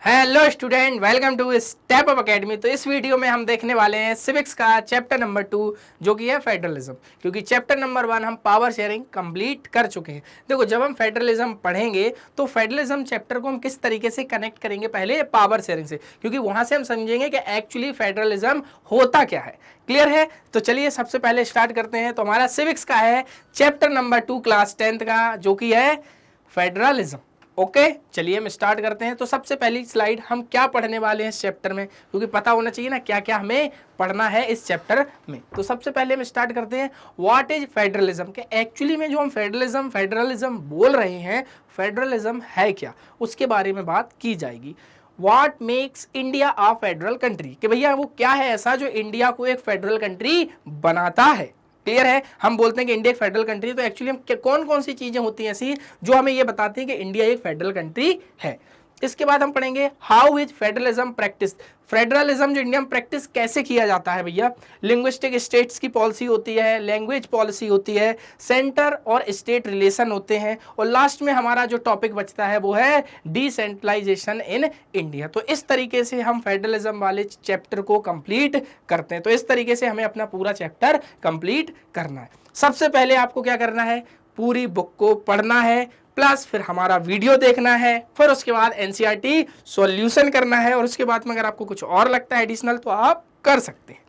Hello student, welcome to step up academy. तो इस video में हम देखने वाले हैं सिविक्स का चैप्टर नंबर 2 जो कि है फेडरलिज्म। क्योंकि चैप्टर नंबर 1 हम पावर शेयरिंग कंप्लीट कर चुके हैं। देखो, जब हम फेडरलिज्म पढ़ेंगे तो फेडरलिज्म चैप्टर को हम किस तरीके से कनेक्ट करेंगे, पहले पावर शेयरिंग से, क्योंकि वहां से हम समझेंगे कि एक्चुअली फेडरलिज्म होता क्या है। क्लियर है? तो चलिए सबसे पहले स्टार्ट करते हैं। तो हमारा सिविक्स का है चैप्टर नंबर 2 क्लास 10th का, जो कि है फेडरलिज्म। ओके, चलिए हम स्टार्ट करते हैं। तो सबसे पहली स्लाइड हम क्या पढ़ने वाले हैं इस चैप्टर में, क्योंकि पता होना चाहिए ना क्या क्या हमें पढ़ना है इस चैप्टर में। तो सबसे पहले हम स्टार्ट करते हैं व्हाट इज फेडरलिज्म, के एक्चुअली में जो हम फेडरलिज्म बोल रहे हैं, फेडरलिज्म है क्या, उसके बारे में बात की जाएगी। What makes India a federal country, कि भैया वो क्या है ऐसा जो इंडिया को एक फेडरल कंट्री बनाता है। क्लियर है? हम बोलते हैं कि इंडिया एक फेडरल कंट्री, तो एक्चुअली हम कौन कौन सी चीजें होती हैं ऐसी जो हमें ये बताती हैं कि इंडिया एक फेडरल कंट्री है। इसके बाद हम पढ़ेंगे how is federalism practice, federalism जो इंडिया में प्रैक्टिस कैसे किया जाता है भैया। लिंग्विस्टिक स्टेट्स की पॉलिसी होती है, लैंग्वेज पॉलिसी होती है, सेंटर और स्टेट रिलेशन होते हैं, और लास्ट में हमारा जो टॉपिक बचता है वो है डिसेंट्रलाइजेशन इन इंडिया। तो इस तरीके से हम फेडरलिज्म वाले चैप्टर को कंप्लीट करते हैं। तो इस तरीके से हमें अपना पूरा चैप्टर कंप्लीट करना है। सबसे पहले आपको क्या करना है, पूरी बुक को पढ़ना है, प्लस फिर हमारा वीडियो देखना है, फिर उसके बाद एनसीईआरटी सॉल्यूशन करना है, और उसके बाद में अगर आपको कुछ और लगता है एडिशनल तो आप कर सकते हैं।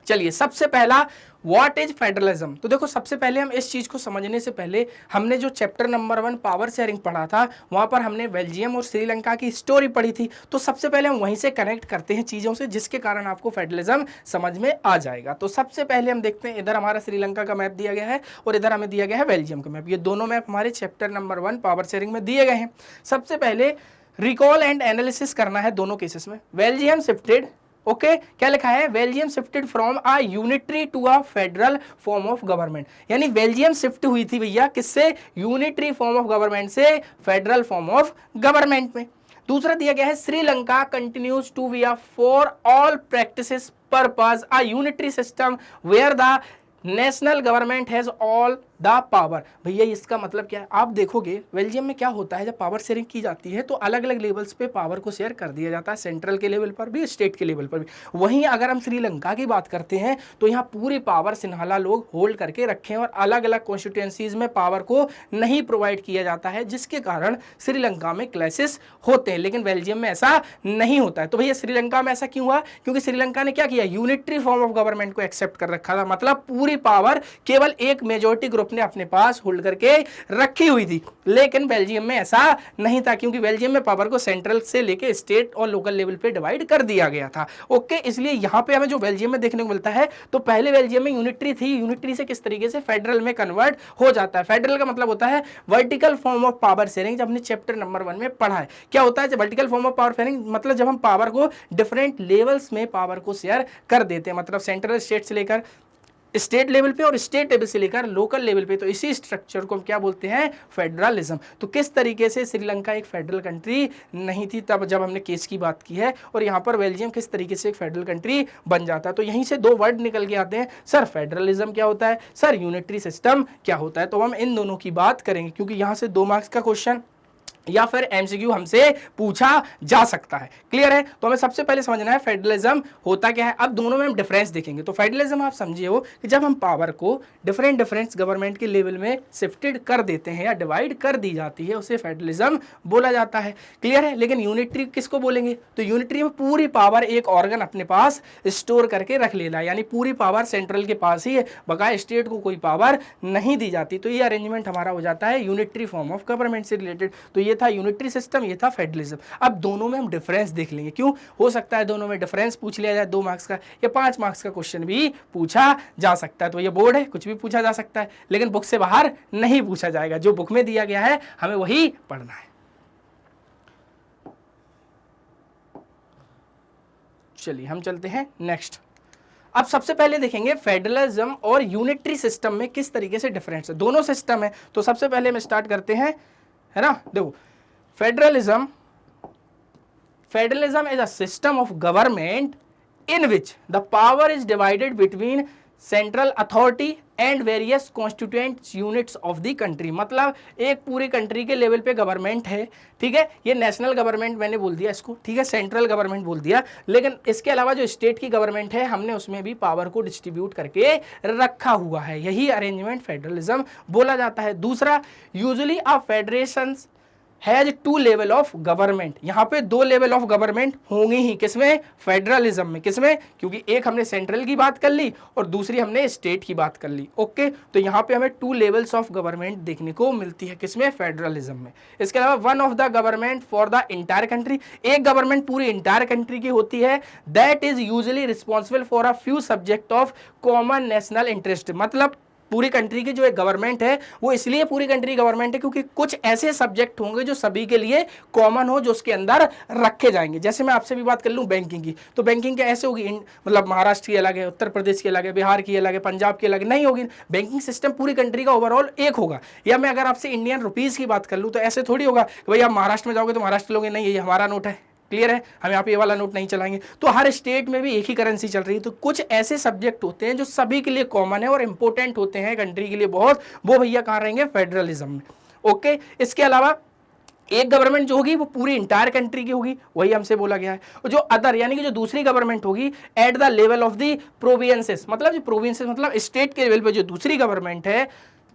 चलिए, सबसे पहला व्हाट इज फेडरलिज्म। तो देखो, सबसे पहले हम इस चीज को समझने से पहले हमने जो चैप्टर नंबर 1 पावर शेयरिंग पढ़ा था, वहां पर हमने बेल्जियम और श्रीलंका की स्टोरी पढ़ी थी। तो सबसे पहले हम वहीं से कनेक्ट करते हैं चीजों से, जिसके कारण आपको फेडरलिज्म समझ में आ जाएगा। तो सबसे पहले हम देखते हैं, इधर हमारा श्रीलंका का मैप दिया गया है और इधर हमें दिया गया है बेल्जियम का मैप। ये दोनों मैप हमारे चैप्टर नंबर 1 पावर शेयरिंग में दिए गए हैं। सबसे पहले रिकॉल एंड एनालिसिस करना है दोनों केसेस में। बेल्जियम शिफ्टेड, ओके, क्या लिखा है, Belgium shifted from a unitary to a federal form of government, यानी बेल्जियम शिफ्ट हुई थी भैया किससे, यूनिटरी फॉर्म ऑफ गवर्नमेंट से फेडरल फॉर्म ऑफ गवर्नमेंट में। दूसरा दिया गया है Sri Lanka continues to be a for all practices purpose a unitary system where the national government has all the power. भैया इसका मतलब क्या है, आप देखोगे बेल्जियम में क्या होता है, जब पावर शेयरिंग की जाती है तो अलग अलग लेवल्स पे पावर को शेयर कर दिया जाता है, सेंट्रल के लेवल पर भी, स्टेट के लेवल पर भी। वहीं अगर हम श्रीलंका की बात करते हैं तो यहाँ पूरी पावर सिन्हाला लोग होल्ड करके रखे हैं, और अलग अलग कॉन्स्टिट्यूएंसीज में पावर को नहीं प्रोवाइड किया जाता है, जिसके कारण श्रीलंका में क्लैशेस होते हैं। लेकिन बेल्जियम में ऐसा नहीं होता है। तो भैया श्रीलंका में ऐसा क्यों हुआ, क्योंकि श्रीलंका ने क्या किया, यूनिटरी फॉर्म ऑफ गवर्नमेंट को एक्सेप्ट कर रखा था, मतलब पूरी पावर केवल एक मेजॉरिटी ग्रुप ने अपने पास होल्ड करके रखी हुई थी। लेकिन बेल्जियम में ऐसा नहीं था, क्योंकि बेल्जियम में पावर को सेंट्रल से लेके स्टेट और लोकल लेवल पे डिवाइड कर दिया गया था। ओके, इसलिए यहां पे हमें जो बेल्जियम में देखने को मिलता है, तो पहले बेल्जियम में यूनिटरी थी, यूनिटरी से किस तरीके से फेडरल में कन्वर्ट हो जाता है। फेडरल का मतलब होता है vertical form of power sharing, जब हमने चैप्टर नंबर 1 में पढ़ा है। क्या होता है vertical form of power sharing, मतलब जब हम पावर को डिफरेंट लेवल्स में पावर को शेयर कर देते हैं, मतलब सेंट्रल स्टेट से लेकर स्टेट लेवल पे और स्टेट लेवल से लेकर लोकल लेवल पे, तो इसी स्ट्रक्चर को हम क्या बोलते हैं, फेडरलिज्म। तो किस तरीके से श्रीलंका एक फेडरल कंट्री नहीं थी तब जब हमने केस की बात की है, और यहाँ पर बेल्जियम किस तरीके से एक फेडरल कंट्री बन जाता है। तो यहीं से दो वर्ड निकल के आते हैं, सर फेडरलिज्म क्या होता है, सर यूनिटरी सिस्टम क्या होता है। तो हम इन दोनों की बात करेंगे, क्योंकि यहाँ से 2 मार्क्स का क्वेश्चन या फिर एमसीक्यू हमसे पूछा जा सकता है। क्लियर है? तो हमें सबसे पहले समझना है फेडरलिज्म होता क्या है। अब दोनों में हम डिफरेंस देखेंगे। तो फेडरलिज्म आप समझिए हो कि जब हम पावर को डिफरेंट गवर्नमेंट के लेवल में शिफ्टेड कर देते हैं या डिवाइड कर दी जाती है, उसे फेडरलिज्म बोला जाता है। क्लियर है? लेकिन यूनिटरी किसको बोलेंगे, तो यूनिटरी में पूरी पावर एक ऑर्गन अपने पास स्टोर करके रख लेना, यानी पूरी पावर सेंट्रल के पास ही है, बकाया स्टेट को कोई पावर नहीं दी जाती। तो ये अरेंजमेंट हमारा हो जाता है यूनिटरी फॉर्म ऑफ गवर्नमेंट से रिलेटेड। तो ये था यूनिटरी सिस्टम, ये था फेडरलिज्म। अब दोनों में हम डिफरेंस देख लेंगे। क्यों, हो सकता है दोनों में डिफरेंस पूछ लिया जाए, 2 मार्क्स का या 5 मार्क्स का क्वेश्चन भी पूछा जा सकता है। तो ये बोर्ड है, कुछ भी पूछा जा सकता है, लेकिन बुक से बाहर नहीं पूछा जाएगा। जो बुक में दिया गया है हमें वही पढ़ना है। चलिए हम चलते हैं नेक्स्ट। अब सबसे पहले देखेंगे फेडरलिज्म और यूनिटरी सिस्टम में किस तरीके से डिफरेंस है। दोनों सिस्टम है, तो सबसे पहले हम स्टार्ट करते हैं, है ना। देखो, federalism is a system of government in which the power is divided between central authority and various constituent units of the country. मतलब एक पूरी कंट्री के लेवल पे गवर्नमेंट है, ठीक है, ये नेशनल गवर्नमेंट मैंने बोल दिया इसको, ठीक है, सेंट्रल गवर्नमेंट बोल दिया, लेकिन इसके अलावा जो स्टेट की गवर्नमेंट है हमने उसमें भी पावर को डिस्ट्रीब्यूट करके रखा हुआ है, यही अरेंजमेंट फेडरलिज्म बोला जाता है। दूसरा, usually a federation has two level of government, यहाँ पे दो लेवल ऑफ गवर्नमेंट होंगे ही, किसमें, फेडरलिज्म में। किसमें, क्योंकि एक हमने सेंट्रल की बात कर ली और दूसरी हमने स्टेट की बात कर ली, ओके। तो यहाँ पे हमें टू लेवल्स ऑफ गवर्नमेंट देखने को मिलती है, किसमें, फेडरलिज्म में। इसके अलावा one of the government for the entire country, एक गवर्नमेंट पूरी इंटायर कंट्री की होती है, that is usually responsible for a few subject of common national interest. मतलब पूरी कंट्री की जो एक गवर्नमेंट है वो इसलिए पूरी कंट्री गवर्नमेंट है क्योंकि कुछ ऐसे सब्जेक्ट होंगे जो सभी के लिए कॉमन हो, जो उसके अंदर रखे जाएंगे। जैसे मैं आपसे भी बात कर लूं बैंकिंग की, तो बैंकिंग क्या ऐसे होगी, मतलब महाराष्ट्र की अलग है, उत्तर प्रदेश की अलग है, बिहार की अलग है, पंजाब की अलग नहीं होगी। बैंकिंग सिस्टम पूरी कंट्री का ओवरऑल एक होगा। या मैं अगर आपसे इंडियन रुपीज की बात कर लूँ तो ऐसे थोड़ी होगा कि भाई आप महाराष्ट्र में जाओगे तो महाराष्ट्र लोगे, नहीं ये हमारा नोट है, क्लियर है, हम यहाँ पे ये वाला नोट नहीं चलाएंगे। तो हर स्टेट में भी एक ही करेंसी चल रही है। तो कुछ ऐसे सब्जेक्ट होते हैं जो सभी के लिए कॉमन है और इंपॉर्टेंट होते हैं कंट्री के लिए बहुत, वो भैया कहाँ रहेंगे, फेडरलिज्म में, ओके। इसके अलावा एक गवर्नमेंट जो होगी वो पूरी इंटायर कंट्री की होगी, वही हमसे बोला गया है। और जो अदर यानी कि जो दूसरी गवर्नमेंट होगी at the level of the provinces, मतलब जो प्रोविंसेस मतलब स्टेट के लेवल पे जो दूसरी गवर्नमेंट है,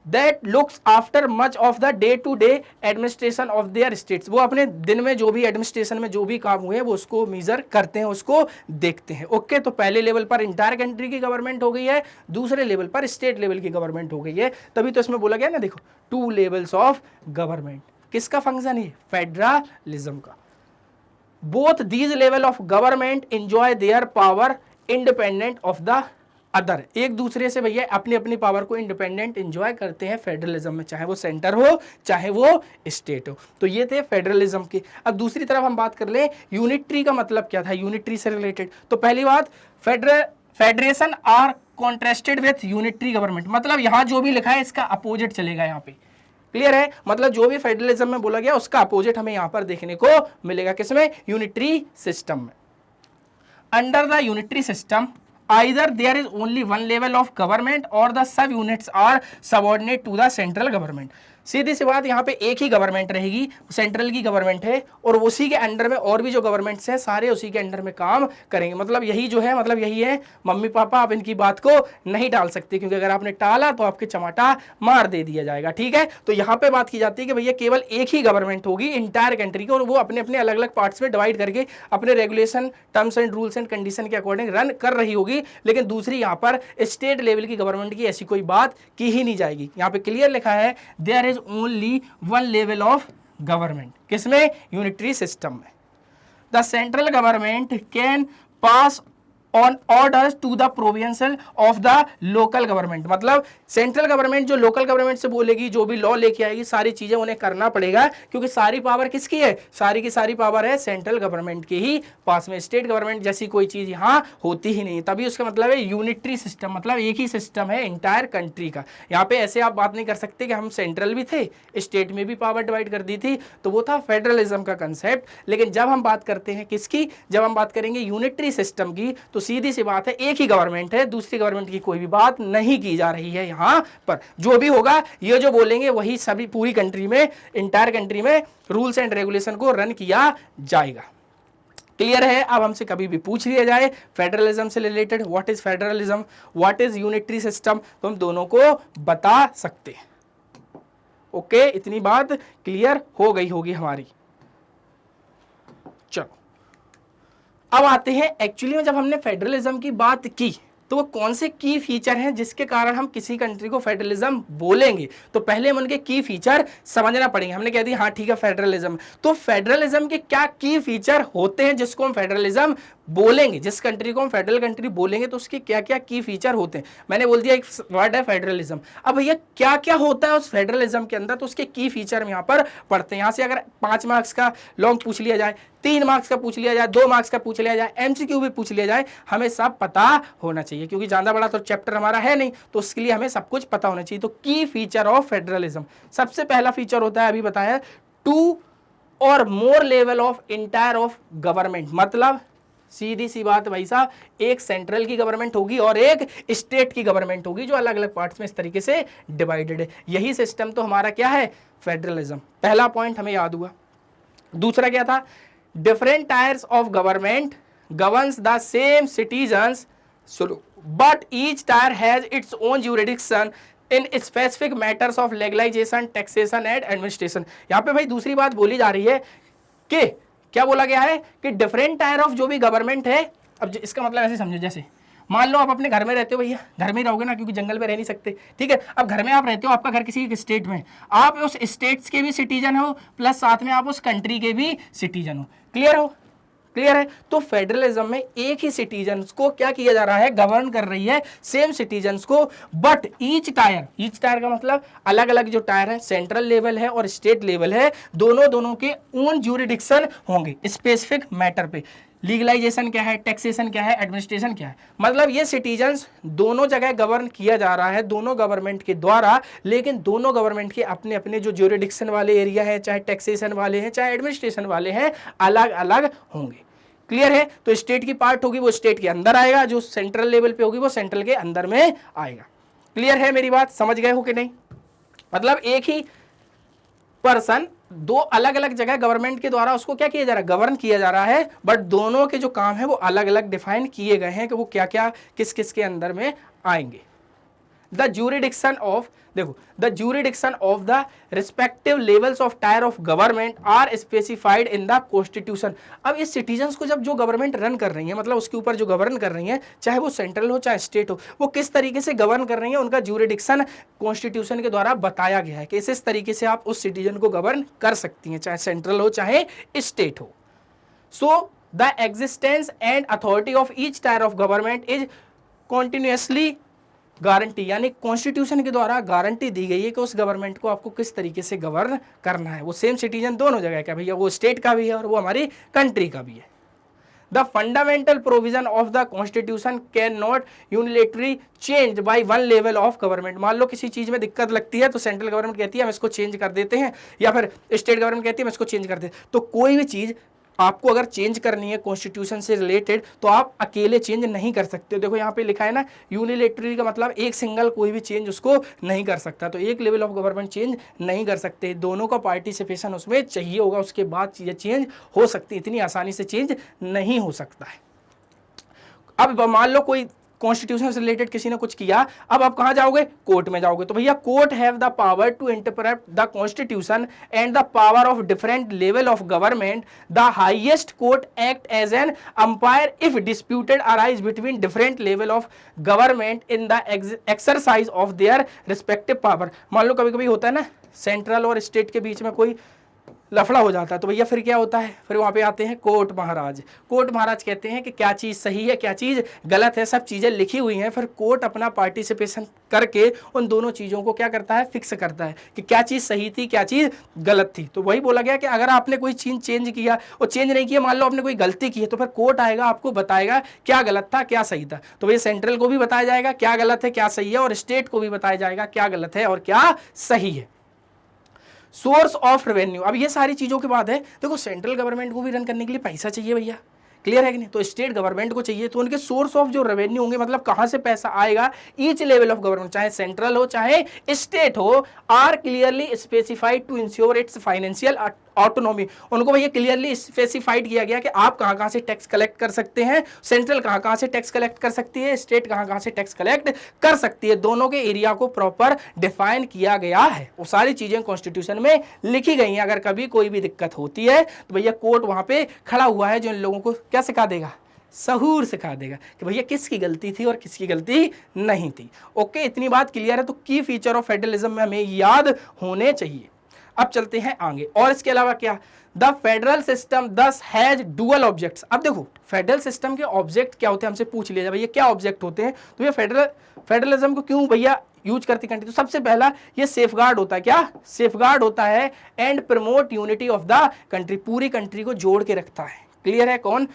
that looks after much of the day to day administration of their states, वो अपने दिन में जो भी एडमिनिस्ट्रेशन में जो भी काम हुए वो उसको मेजर करते हैं, उसको देखते हैं, ओके। तो पहले लेवल पर इंटायर कंट्री की गवर्नमेंट हो गई है, दूसरे लेवल पर स्टेट लेवल की गवर्नमेंट हो गई है, तभी तो इसमें बोला गया ना, देखो टू लेवल्स ऑफ गवर्नमेंट। किसका फंक्शन है, फेडरलिज्म का। Both these level of government enjoy their power independent of the other, एक दूसरे से भैया अपनी अपनी पावर को इंडिपेंडेंट एंजॉय करते हैं फेडरलिज्म में, चाहे वो सेंटर हो चाहे वो स्टेट हो। तो ये थे फेडरलिज्म के। अब दूसरी तरफ हम बात कर ले यूनिटरी का मतलब क्या था, यूनिटरी से रिलेटेड। तो पहली बात, federation are contrasted with unitary government, मतलब यहाँ जो भी लिखा है इसका अपोजिट चलेगा यहाँ पे, क्लियर है। मतलब जो भी फेडरलिज्म में बोला गया उसका अपोजिट हमें यहाँ पर देखने को मिलेगा, किसमें, यूनिटरी सिस्टम में। Under the unitary system either there is only one level of government or the sub units are subordinate to the central government। सीधी सी बात, यहाँ पे एक ही गवर्नमेंट रहेगी, सेंट्रल की गवर्नमेंट है, और उसी के अंडर में और भी जो गवर्नमेंट्स हैं सारे उसी के अंडर में काम करेंगे। मतलब यही जो है, मतलब यही है, मम्मी पापा आप इनकी बात को नहीं टाल सकते, क्योंकि अगर आपने टाला तो आपके चमाटा मार दे दिया जाएगा, ठीक है। तो यहाँ पे बात की जाती है कि भैया केवल एक ही गवर्नमेंट होगी इंटायर कंट्री की, और वो अपने अपने अलग अलग पार्ट्स में डिवाइड करके अपने regulation, terms and rules and condition के अकॉर्डिंग रन कर रही होगी। लेकिन दूसरी यहाँ पर स्टेट लेवल की गवर्नमेंट की ऐसी कोई बात की ही नहीं जाएगी। यहाँ पे क्लियर लिखा है, there is only one level of government, किसमें, यूनिटरी सिस्टम में। The central government can pass on orders to the provincial of the local government, मतलब सेंट्रल गवर्नमेंट जो लोकल गवर्नमेंट से बोलेगी, जो भी लॉ लेके आएगी, सारी चीजें उन्हें करना पड़ेगा, क्योंकि सारी पावर किसकी है, सारी की सारी पावर है सेंट्रल गवर्नमेंट के ही पास में। स्टेट गवर्नमेंट जैसी कोई चीज यहाँ होती ही नहीं, तभी उसका मतलब है यूनिटरी सिस्टम, मतलब एक ही सिस्टम है इंटायर कंट्री का। यहाँ पे ऐसे आप बात नहीं कर सकते कि हम सेंट्रल भी थे, स्टेट में भी पावर डिवाइड कर दी थी, तो वो था फेडरलिज्म का कंसेप्ट। लेकिन जब हम बात करते हैं किसकी, जब हम बात करेंगे यूनिटरी सिस्टम की, तो सीधी सी बात है एक ही गवर्नमेंट है, दूसरी गवर्नमेंट की कोई भी बात नहीं की जा रही है। यहाँ पर जो भी होगा, ये जो बोलेंगे वही सभी पूरी कंट्री में, इंटायर कंट्री में रूल्स एंड रेगुलेशन को रन किया जाएगा, क्लियर है। अब हमसे कभी भी पूछ लिया जाए फेडरलिज्म से related, what is federalism, what is unitary system, तो हम दोनों को बता सकते हैं, ओके। इतनी बात क्लियर हो गई होगी हमारी। चलो अब आते हैं एक्चुअली में, जब हमने फेडरलिज्म की बात की तो वो कौन से की फीचर हैं जिसके कारण हम किसी कंट्री को फेडरलिज्म बोलेंगे। तो पहले हम उनके की फीचर समझना पड़ेंगे। हमने कह दी हाँ ठीक है फेडरलिज्म, तो फेडरलिज्म के क्या की फीचर होते हैं जिसको हम फेडरलिज्म बोलेंगे, जिस कंट्री को हम फेडरल कंट्री बोलेंगे तो उसके क्या क्या की फीचर होते हैं। मैंने बोल दिया एक वर्ड है फेडरलिज्म। अब भैया क्या क्या होता है उस फेडरलिज्म के अंदर, तो उसके की फीचर हम यहाँ पर पढ़ते हैं। यहाँ से अगर 5 मार्क्स का लॉन्ग पूछ लिया जाए, 3 मार्क्स का पूछ लिया जाए, 2 मार्क्स का पूछ लिया जाए, एमसीक्यू भी पूछ लिया जाए, हमें सब पता होना चाहिए, क्योंकि ज्यादा बड़ा तो चैप्टर हमारा है नहीं, तो उसके लिए हमें सब कुछ पता होना चाहिए। तो की फीचर ऑफ फेडरलिज्म, सबसे पहला फीचर होता है, अभी बताया, 2 और more level of entire of government, मतलब सीधी सी बात भाई साहब, एक सेंट्रल की गवर्नमेंट होगी और एक स्टेट की गवर्नमेंट होगी जो अलग अलग पार्ट्स में इस तरीके से डिवाइडेड है। यही सिस्टम तो हमारा क्या है, फेडरलिज्म। पहला पॉइंट हमें याद हुआ। दूसरा क्या था, different tiers of government governs the same citizens but each tier has its own jurisdiction in specific matters of legalisation, taxation and administration. यहाँ पे भाई दूसरी बात बोली जा रही है कि क्या बोला गया है कि डिफरेंट टायर ऑफ जो भी गवर्नमेंट है। अब इसका मतलब ऐसे समझो, जैसे मान लो आप अपने घर में रहते हो, भैया घर में रहोगे ना, क्योंकि जंगल में रह नहीं सकते, ठीक है। अब घर में आप रहते हो, आपका घर किसी एक स्टेट में, आप उस स्टेट्स के भी सिटीजन हो प्लस साथ में आप उस कंट्री के भी सिटीजन हो। क्लियर हो, क्लियर है। तो फेडरलिज्म में एक ही सिटीजन्स को क्या किया जा रहा है, गवर्न कर रही है सेम सिटीजन्स को, बट ईच टायर का मतलब अलग अलग जो टायर है, सेंट्रल लेवल है और स्टेट लेवल है, दोनों के ओन ज्यूरिडिक्शन होंगे स्पेसिफिक मैटर पे। लीगलाइजेशन क्या है, टैक्सेशन क्या है, एडमिनिस्ट्रेशन क्या है, मतलब ये सिटीजन्स दोनों जगह गवर्न किया जा रहा है दोनों गवर्नमेंट के द्वारा, लेकिन दोनों गवर्नमेंट के अपने अपने जो ज्यूरिडिक्शन वाले एरिया है, चाहे टैक्सेशन वाले हैं चाहे एडमिनिस्ट्रेशन वाले हैं, अलग अलग होंगे। क्लियर है। तो स्टेट की पार्ट होगी वो स्टेट के अंदर आएगा, जो सेंट्रल लेवल पे होगी वो सेंट्रल के अंदर में आएगा। क्लियर है मेरी बात, समझ गए हो कि नहीं। मतलब एक ही पर्सन दो अलग अलग जगह गवर्नमेंट के द्वारा उसको क्या किया जा रहा है, गवर्न किया जा रहा है, बट दोनों के जो काम है वो अलग अलग डिफाइन किए गए हैं कि वो क्या क्या किस किस के अंदर में आएंगे। द ज्यूरिडिक्शन ऑफ, देखो, the jurisdiction of the respective levels of tier of government are specified in the constitution. अब इस सिटीजन्स को जब जो गवर्नमेंट रन कर रही है, मतलब उसके ऊपर जो गवर्न कर रही है, चाहे वो सेंट्रल हो चाहे स्टेट हो, वो किस तरीके से गवर्न कर रही है, उनका ज्यूरिडिक्शन कॉन्स्टिट्यूशन के द्वारा बताया गया है कि इस तरीके से आप उस सिटीजन को गवर्न कर सकती हैं, चाहे सेंट्रल हो चाहे स्टेट हो। So the existence and authority of each tyre of government is continuously guarantee, यानी कॉन्स्टिट्यूशन के द्वारा गारंटी दी गई है कि उस गवर्नमेंट को आपको किस तरीके से गवर्न करना है। वो सेम सिटीजन दोनों जगह का भैया, वो स्टेट का भी है और वो हमारी कंट्री का भी है। The fundamental provision of the constitution can not unilaterally change by one level of government. मान लो किसी चीज में दिक्कत लगती है तो सेंट्रल गवर्नमेंट कहती है हम इसको चेंज कर देते हैं, या फिर स्टेट गवर्नमेंट कहती है हम इसको चेंज कर देते हैं। तो कोई भी चीज आपको अगर चेंज करनी है कॉन्स्टिट्यूशन से रिलेटेड तो आप अकेले चेंज नहीं कर सकते। देखो यहाँ पे लिखा है ना, यूनिलेटरी का मतलब एक सिंगल कोई भी चेंज उसको नहीं कर सकता। तो एक लेवल ऑफ गवर्नमेंट चेंज नहीं कर सकते, दोनों का पार्टिसिपेशन उसमें चाहिए होगा, उसके बाद चीजें चेंज हो सकती है, इतनी आसानी से चेंज नहीं हो सकता है। अब मान लो कोई कॉन्स्टिट्यूशन से रिलेटेड किसी ने कुछ किया, अब आप कहां जाओगे, कोर्ट में जाओगे। तो भैया court have the power to interpret the constitution and the power of different level of government. The highest court act as an umpire if disputed arise between different level of government in the exercise of their respective power. मान लो कभी कभी होता है ना, central और state के बीच में कोई लफड़ा हो जाता है, तो भैया फिर क्या होता है, फिर वहाँ पे आते हैं कोर्ट महाराज। कोर्ट महाराज कहते हैं कि क्या चीज़ सही है क्या चीज़ गलत है, सब चीज़ें लिखी हुई हैं। फिर कोर्ट अपना पार्टिसिपेशन करके उन दोनों चीज़ों को क्या करता है, फिक्स करता है कि क्या चीज़ सही थी क्या चीज़ गलत थी। तो वही बोला गया कि अगर आपने कोई चीज़ चेंज किया और चेंज नहीं किया, मान लो आपने कोई गलती की है, तो फिर कोर्ट आएगा आपको बताएगा क्या गलत था क्या सही था। तो भैया सेंट्रल को भी बताया जाएगा क्या गलत है क्या सही है, और स्टेट को भी बताया जाएगा क्या गलत है और क्या सही है। सोर्स ऑफ रेवेन्यू, अब ये सारी चीजों के बाद है, देखो सेंट्रल गवर्नमेंट को भी रन करने के लिए पैसा चाहिए भैया, क्लियर है कि नहीं, तो स्टेट गवर्नमेंट को चाहिए, तो उनके सोर्स ऑफ जो रेवेन्यू होंगे, मतलब कहां से पैसा आएगा, ईच लेवल ऑफ गवर्नमेंट चाहे सेंट्रल हो चाहे स्टेट हो, are clearly specified to ensure its financial autonomy. उनको भैया क्लियरली स्पेसिफाइड किया गया कि आप कहां कहां से टैक्स कलेक्ट कर सकते हैं, सेंट्रल कहां कहां से टैक्स कलेक्ट कर सकती है, स्टेट कहां कहां से टैक्स कलेक्ट कर सकती है, दोनों के एरिया को प्रॉपर डिफाइन किया गया है। वो सारी चीजें कॉन्स्टिट्यूशन में लिखी गई हैं। अगर कभी कोई भी दिक्कत होती है तो भैया कोर्ट वहां पे खड़ा हुआ है, जो इन लोगों को क्या सिखा देगा, सहूर सिखा देगा कि भैया किसकी गलती थी और किसकी गलती नहीं थी। ओके, इतनी बात क्लियर है। तो की फीचर ऑफ फेडरलिज्म में हमें याद होने चाहिए। अब चलते हैं आगे, और इसके अलावा क्या, द फेडरल सिस्टम दस हैज डुअल ऑब्जेक्ट्स। अब देखो फेडरल सिस्टम के ऑब्जेक्ट क्या होते हैं, हमसे पूछ लिया जाए भैया क्या ऑब्जेक्ट होते हैं, तो ये फेडरलिज्म को क्यों भैया यूज करती कंट्री, तो सबसे पहला ये सेफगार्ड होता है, क्या सेफगार्ड होता है, and promote unity of the country, पूरी कंट्री को जोड़ के रखता है। क्लियर है, कौन,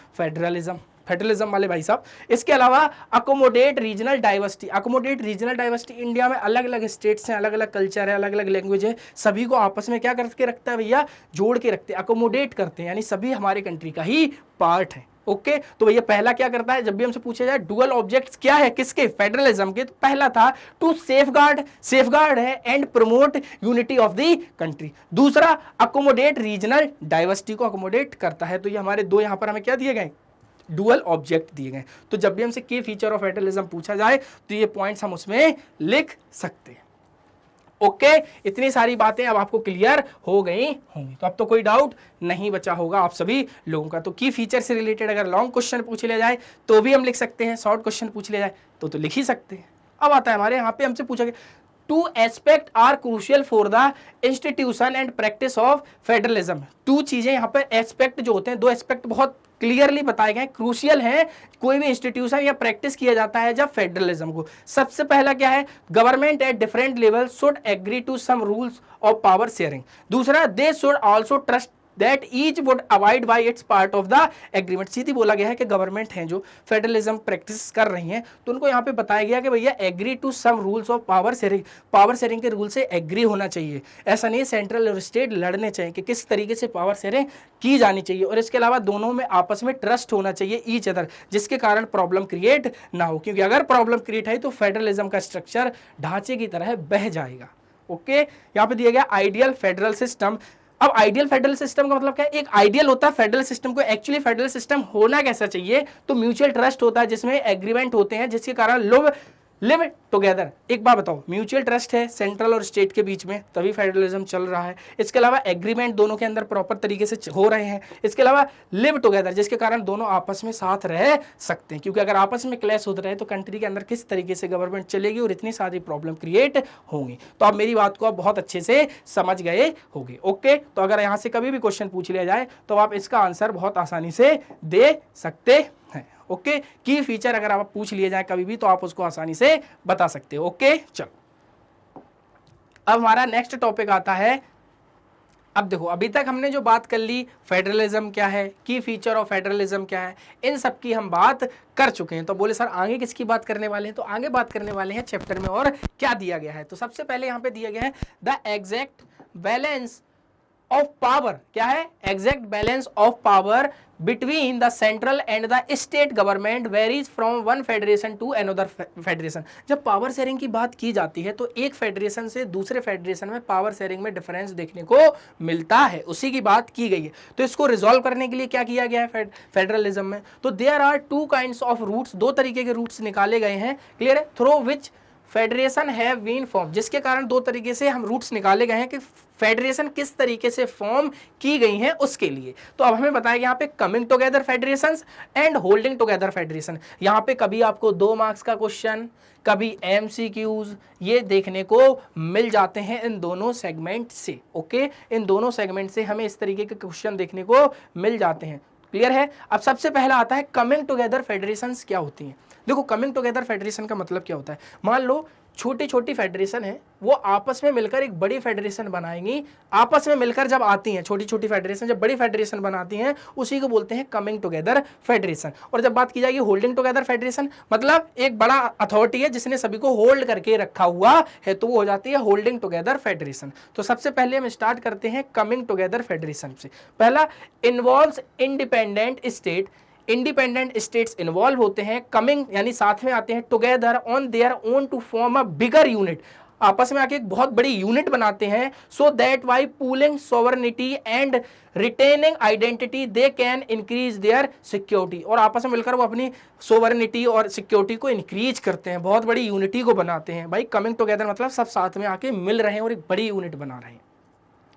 फेडरलिज्म वाले भाई साहब। इसके अलावा accommodate regional diversity, accommodate regional diversity, India में अलग अलग स्टेट्स हैं, अलग अलग कल्चर है, अलग अलग लैंग्वेज है, सभी को आपस में क्या करके रखता है भैया, जोड़ के रखते हैं, अकोमोडेट करते हैं, यानी सभी हमारे कंट्री का ही पार्ट है। ओके तो भैया पहला क्या करता है, जब भी हमसे पूछा जाए डुअल ऑब्जेक्ट्स क्या है किसके, फेडरलिज्म के, तो पहला था टू सेफगार्ड है and promote unity of the country. दूसरा अकोमोडेट रीजनल डाइवर्सिटी को अकोमोडेट करता है। तो ये हमारे दो यहां पर हमें क्या दिए गए, डुअल ऑब्जेक्ट दिए गए। तो जब भी हमसे की फीचर ऑफ फेडरलिज्म पूछा जाए तो ये पॉइंट्स हम उसमें लिख सकते हैं। ओके इतनी सारी बातें अब आपको क्लियर हो गई होंगी, तो अब तो कोई डाउट नहीं बचा होगा आप सभी लोगों का। तो की फीचर से रिलेटेड अगर लॉन्ग क्वेश्चन पूछ लिया जाए तो भी हम लिख सकते हैं, शॉर्ट क्वेश्चन पूछ लिया जाए तो लिख ही सकते हैं। अब आता है हमारे यहाँ पे हमसे पूछा गया two aspect are crucial for the institution and practice of federalism. Two चीजें यहाँ पर एस्पेक्ट जो होते हैं, दो एस्पेक्ट बहुत क्लियरली बताए गए, क्रूशियल है कोई भी इंस्टीट्यूशन या प्रैक्टिस किया जाता है जब फेडरलिज्म को। सबसे पहला क्या है, government at different level should agree to some rules of power sharing. दूसरा, they should also trust that each would abide by its part of the agreement। सीधी बोला गया है कि गवर्नमेंट हैं जो फेडरलिज्म प्रैक्टिस कर रही हैं तो उनको यहाँ पे बताया गया कि भैया agree to some rules of power sharing के रूल से एग्री होना चाहिए। ऐसा नहीं सेंट्रल और स्टेट लड़ने चाहिए कि किस तरीके से पावर शेयरिंग की जानी चाहिए, और इसके अलावा दोनों में आपस में ट्रस्ट होना चाहिए ईच अदर, जिसके कारण प्रॉब्लम क्रिएट ना हो, क्योंकि अगर प्रॉब्लम क्रिएट है तो फेडरलिज्म का स्ट्रक्चर ढांचे की तरह बह जाएगा। ओके यहाँ पे दिया गया आइडियल फेडरल सिस्टम। अब आइडियल फेडरल सिस्टम का मतलब क्या है, एक आइडियल होता है फेडरल सिस्टम को, एक्चुअली फेडरल सिस्टम होना कैसा चाहिए, तो म्यूचुअल ट्रस्ट होता है जिसमें एग्रीमेंट होते हैं जिसके कारण लोग लिव टुगेदर। एक बात बताओ, म्यूचुअल ट्रस्ट है सेंट्रल और स्टेट के बीच में तभी फेडरलिज्म चल रहा है। इसके अलावा एग्रीमेंट दोनों के अंदर प्रॉपर तरीके से हो रहे हैं। इसके अलावा लिव टुगेदर जिसके कारण दोनों आपस में साथ रह सकते हैं, क्योंकि अगर आपस में क्लैश होते रहे तो कंट्री के अंदर किस तरीके से गवर्नमेंट चलेगी और इतनी सारी प्रॉब्लम क्रिएट होंगी। तो आप मेरी बात को आप बहुत अच्छे से समझ गए होंगे। ओके तो अगर यहाँ से कभी भी क्वेश्चन पूछ लिया जाए तो आप इसका आंसर बहुत आसानी से दे सकते हैं। ओके की फीचर अगर आप पूछ लिए जाए कभी भी तो आप उसको आसानी से बता सकते हो। ओके चलो अब हमारा नेक्स्ट टॉपिक आता है। अब देखो अभी तक हमने जो बात कर ली फेडरलिज्म क्या है, की फीचर ऑफ फेडरलिज्म क्या है, इन सब की हम बात कर चुके हैं। तो बोले सर आगे किसकी बात करने वाले हैं, तो आगे बात करने वाले हैं चैप्टर में और क्या दिया गया है। तो सबसे पहले यहाँ पे दिया गया है the exact balance of power. क्या है, exact balance of power between the central and the state government varies from one federation to another federation. जब पावर शेयरिंग की बात की जाती है तो एक फेडरेशन से दूसरे फेडरेशन में पावर शेयरिंग में डिफरेंस देखने को मिलता है, उसी की बात की गई है। तो इसको रिजॉल्व करने के लिए क्या किया गया है फेडरलिज्म में, तो there are two kinds of routes, दो तरीके के रूट्स निकाले गए हैं, क्लियर है, through which federation have been form, जिसके कारण दो तरीके से हम रूट्स निकाले गए हैं कि फेडरेशन किस तरीके से फॉर्म की गई हैं उसके लिए। तो अब हमें बताया यहाँ पे coming together federations and holding together federation. यहाँ पे कभी आपको 2 मार्क्स का क्वेश्चन, कभी एमसीक्यूज ये देखने को मिल जाते हैं इन दोनों सेगमेंट से। ओके इन दोनों सेगमेंट से हमें इस तरीके के क्वेश्चन देखने को मिल जाते हैं, क्लियर है। अब सबसे पहला आता है कमिंग टुगेदर फेडरेशंस क्या होती हैं। देखो कमिंग टुगेदर फेडरेशन का मतलब क्या होता है, मान लो छोटी छोटी फेडरेशन है वो आपस में मिलकर एक बड़ी फेडरेशन बनाएंगी, आपस में मिलकर जब आती हैं छोटी छोटी फेडरेशन जब बड़ी फेडरेशन बनाती हैं उसी को बोलते हैं कमिंग टुगेदर फेडरेशन। और जब बात की जाएगी होल्डिंग टुगेदर फेडरेशन, मतलब एक बड़ा अथॉरिटी है जिसने सभी को होल्ड करके रखा हुआ है, तो वो हो जाती है होल्डिंग टुगेदर फेडरेशन। तो सबसे पहले हम स्टार्ट करते हैं कमिंग टुगेदर फेडरेशन से। पहला involves independent state, independent states involve होते हैं, कमिंग यानी साथ में आते हैं, together on their own to form a bigger unit, आपस में आके एक बहुत बड़ी यूनिट बनाते हैं, so that by pooling sovereignty and retaining identity they can increase their security, और आपस में मिलकर वो अपनी सोवरेनिटी और सिक्योरिटी को इंक्रीज करते हैं, बहुत बड़ी यूनिटी को बनाते हैं। भाई कमिंग टुगेदर मतलब सब साथ में आके मिल रहे हैं और एक बड़ी यूनिट बना रहे हैं।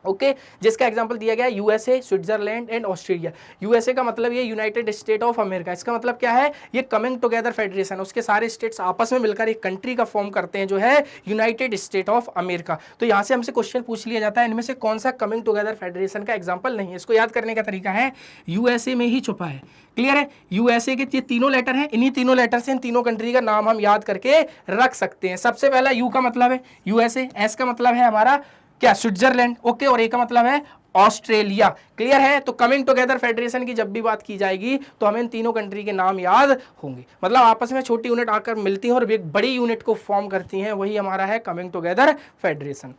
ओके जिसका एग्जांपल दिया गया है USA, Switzerland and Australia. USA का मतलब ये यूनाइटेड स्टेट ऑफ अमेरिका, इसका मतलब क्या है, ये कमिंग टुगेदर फेडरेशन, उसके सारे स्टेट्स आपस में मिलकर एक कंट्री का फॉर्म करते हैं जो है यूनाइटेड स्टेट ऑफ अमेरिका। तो यहाँ से हमसे क्वेश्चन पूछ लिया जाता है इनमें से कौन सा कमिंग टुगेदर फेडरेशन का एग्जाम्पल नहीं है। इसको याद करने का तरीका है यूएसए में ही छुपा है, क्लियर है। यूएसए के ये तीनों लेटर हैं, इन्हीं तीनों लेटर से इन तीनों कंट्री का नाम हम याद करके रख सकते हैं। सबसे पहला यू का मतलब है यूएसए, एस का मतलब है हमारा क्या स्विट्जरलैंड, ओके, और ए का मतलब है ऑस्ट्रेलिया, क्लियर है। तो कमिंग टुगेदर फेडरेशन की जब भी बात की जाएगी तो हमें इन तीनों कंट्री के नाम याद होंगे, मतलब आपस में छोटी यूनिट आकर मिलती हैं और एक बड़ी यूनिट को फॉर्म करती हैं, वही हमारा है coming together federation.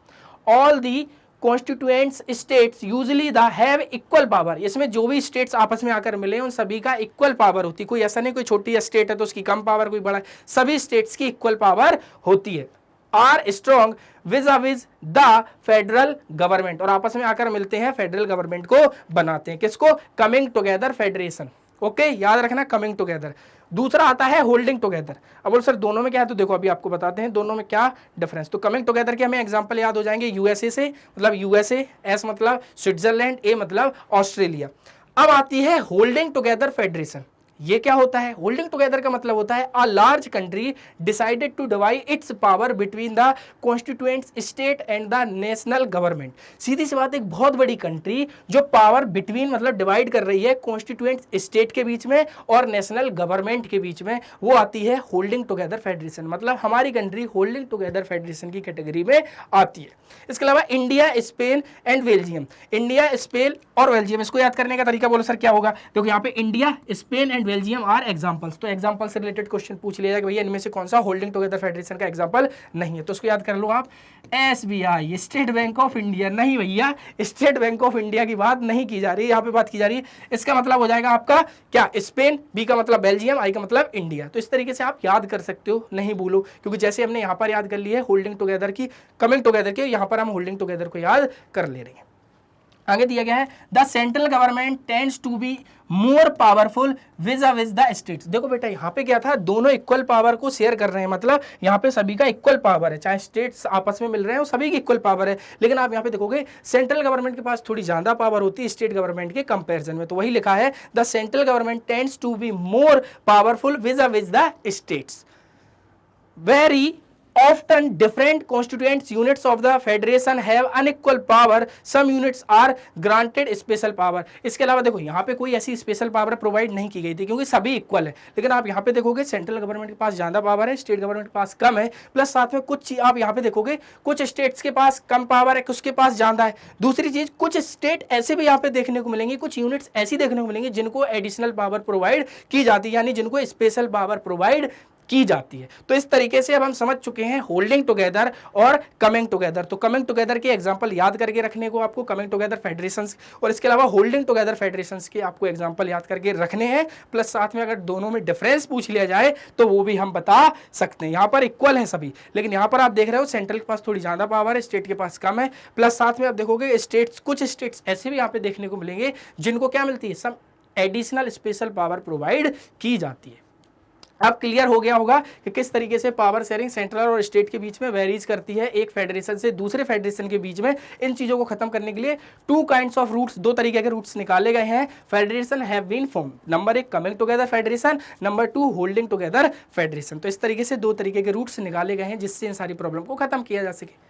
All the constituents states usually the have equal power, इसमें जो भी स्टेट्स आपस में आकर मिले उन सभी का इक्वल पावर होती है, कोई ऐसा नहीं कोई छोटी स्टेट है तो उसकी कम पावर, कोई बड़ा, सभी स्टेट्स की इक्वल पावर होती है। Are strong vis the federal government, और आपस में आकर मिलते हैं फेडरल गवर्नमेंट को बनाते हैं, किसको, कमिंग टुगेदर फेडरेशन। ओके, याद रखना कमिंग टुगेदर। दूसरा आता है होल्डिंग टुगेदर। अब बोल सर दोनों में क्या है, तो देखो अभी आपको बताते हैं दोनों में क्या डिफरेंस। तो कमिंग टुगेदर के हमें एग्जांपल याद हो जाएंगे यूएसए से, मतलब यूएसए, एस मतलब स्विट्जरलैंड, ए मतलब ऑस्ट्रेलिया। अब आती है होल्डिंग टुगेदर फेडरेशन। ये क्या होता है, होल्डिंग टुगेदर का मतलब होता है a large country decided to divide its power between the constituents state and the national government. सीधी सी बात, एक बहुत बड़ी कंट्री जो पावर बिटवीन मतलब डिवाइड कर रही है कॉन्स्टिट्यूएंट्स स्टेट के बीच में और नेशनल गवर्नमेंट के बीच में, वो आती है होल्डिंग टुगेदर फेडरेशन। मतलब हमारी कंट्री होल्डिंग टुगेदर फेडरेशन की कैटेगरी में आती है। इसके अलावा India, Spain and Belgium. India, Spain और बेल्जियम, इसको याद करने का तरीका बोलो सर क्या होगा, क्योंकि यहाँ पे India, Spain and Belgium are examples, तो एग्जांपल से रिलेटेड क्वेश्चन पूछ लिया जाएगा भैया इनमें से कौन सा होल्डिंग टुगेदर फेडरेशन का एग्जांपल नहीं है, तो उसको याद कर लो आप। SBI, state bank of India, नहीं भैया स्टेट बैंक ऑफ इंडिया की बात नहीं की जा रही, यहाँ पे बात की जा रही है, इसका मतलब हो जाएगा आपका क्या, स्पेन, बी का मतलब बेल्जियम, आई का मतलब इंडिया। तो इस तरीके से आप याद कर सकते हो, नहीं भूलो, क्योंकि जैसे हमने यहाँ पर याद कर लिया है होल्डिंग टुगेदर की, कमिंग टुगेदर की, यहाँ पर हम होल्डिंग टुगेदर को याद कर ले रहे हैं। आगे दिया गया है the central government tends to be more powerful vis the states. देखो बेटा यहाँ पे क्या था, दोनों इक्वल पावर को शेयर कर रहे हैं, मतलब यहाँ पे सभी का इक्वल पावर है, चाहे स्टेट्स आपस में मिल रहे हैं सभी की इक्वल पावर है, लेकिन आप यहाँ पे देखोगे सेंट्रल गवर्नमेंट के पास थोड़ी ज्यादा पावर होती है स्टेट गवर्नमेंट के कंपेरिजन में। तो वही लिखा है the central government tends to be more powerful vis the states. Very often different constituent units of the federation have unequal power, some units are granted special power। इसके अलावा देखो यहाँ पे कोई ऐसी स्पेशल पावर प्रोवाइड नहीं की गई थी क्योंकि सभी इक्वल है, लेकिन आप यहाँ पे देखोगे सेंट्रल गवर्नमेंट के पास ज्यादा पावर है, स्टेट गवर्नमेंट के पास कम है, प्लस साथ में कुछ आप यहाँ पे देखोगे कुछ स्टेट्स के पास कम पावर है, कुछ के पास ज्यादा है। दूसरी चीज, कुछ स्टेट ऐसे भी यहाँ पे देखने को मिलेंगे, कुछ यूनिट्स ऐसी देखने को मिलेंगे जिनको एडिशनल पावर प्रोवाइड की जाती है, यानी जिनको स्पेशल पावर प्रोवाइड की जाती है। तो इस तरीके से अब हम समझ चुके हैं होल्डिंग टुगेदर और कमिंग टुगेदर। तो कमिंग टुगेदर के एग्जांपल याद करके रखने को आपको, कमिंग टुगेदर फेडरेशंस, और इसके अलावा होल्डिंग टुगेदर फेडरेशंस के आपको एग्जांपल याद करके रखने हैं, प्लस साथ में अगर दोनों में डिफरेंस पूछ लिया जाए तो वो भी हम बता सकते हैं। यहाँ पर इक्वल है सभी, लेकिन यहाँ पर आप देख रहे हो सेंट्रल के पास थोड़ी ज्यादा पावर है, स्टेट के पास कम है, प्लस साथ में आप देखोगे स्टेट्स, कुछ स्टेट्स ऐसे भी यहाँ पे देखने को मिलेंगे जिनको क्या मिलती है, some additional special power provide की जाती है। अब क्लियर हो गया होगा कि किस तरीके से पावर शेयरिंग सेंट्रल और स्टेट के बीच में वेरीज करती है एक फेडरेशन से दूसरे फेडरेशन के बीच में। इन चीजों को खत्म करने के लिए टू काइंड्स ऑफ रूट्स, दो तरीके के रूट्स निकाले गए हैं। Federation have been form, number 1 coming together federation, number 2 holding together federation. तो इस तरीके से दो तरीके के रूट्स निकाले गए हैं जिससे इन सारी प्रॉब्लम को खत्म किया जा सके।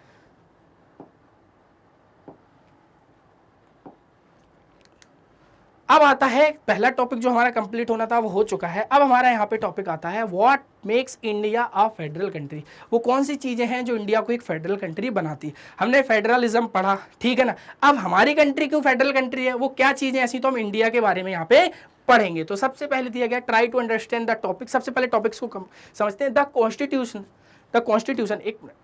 अब आता है पहला टॉपिक जो हमारा कंप्लीट होना था वो हो चुका है। अब हमारा यहाँ पे टॉपिक आता है what makes India a federal country. वो कौन सी चीजें हैं जो इंडिया को एक फेडरल कंट्री बनाती है। हमने फेडरलिज्म पढ़ा, ठीक है ना। अब हमारी कंट्री क्यों फेडरल कंट्री है, वो क्या चीजें ऐसी, तो हम इंडिया के बारे में यहाँ पे पढ़ेंगे। तो सबसे पहले दिया गया try to understand the topic. सबसे पहले टॉपिक्स को समझते हैं। द कॉन्स्टिट्यूशन, एक मिनट,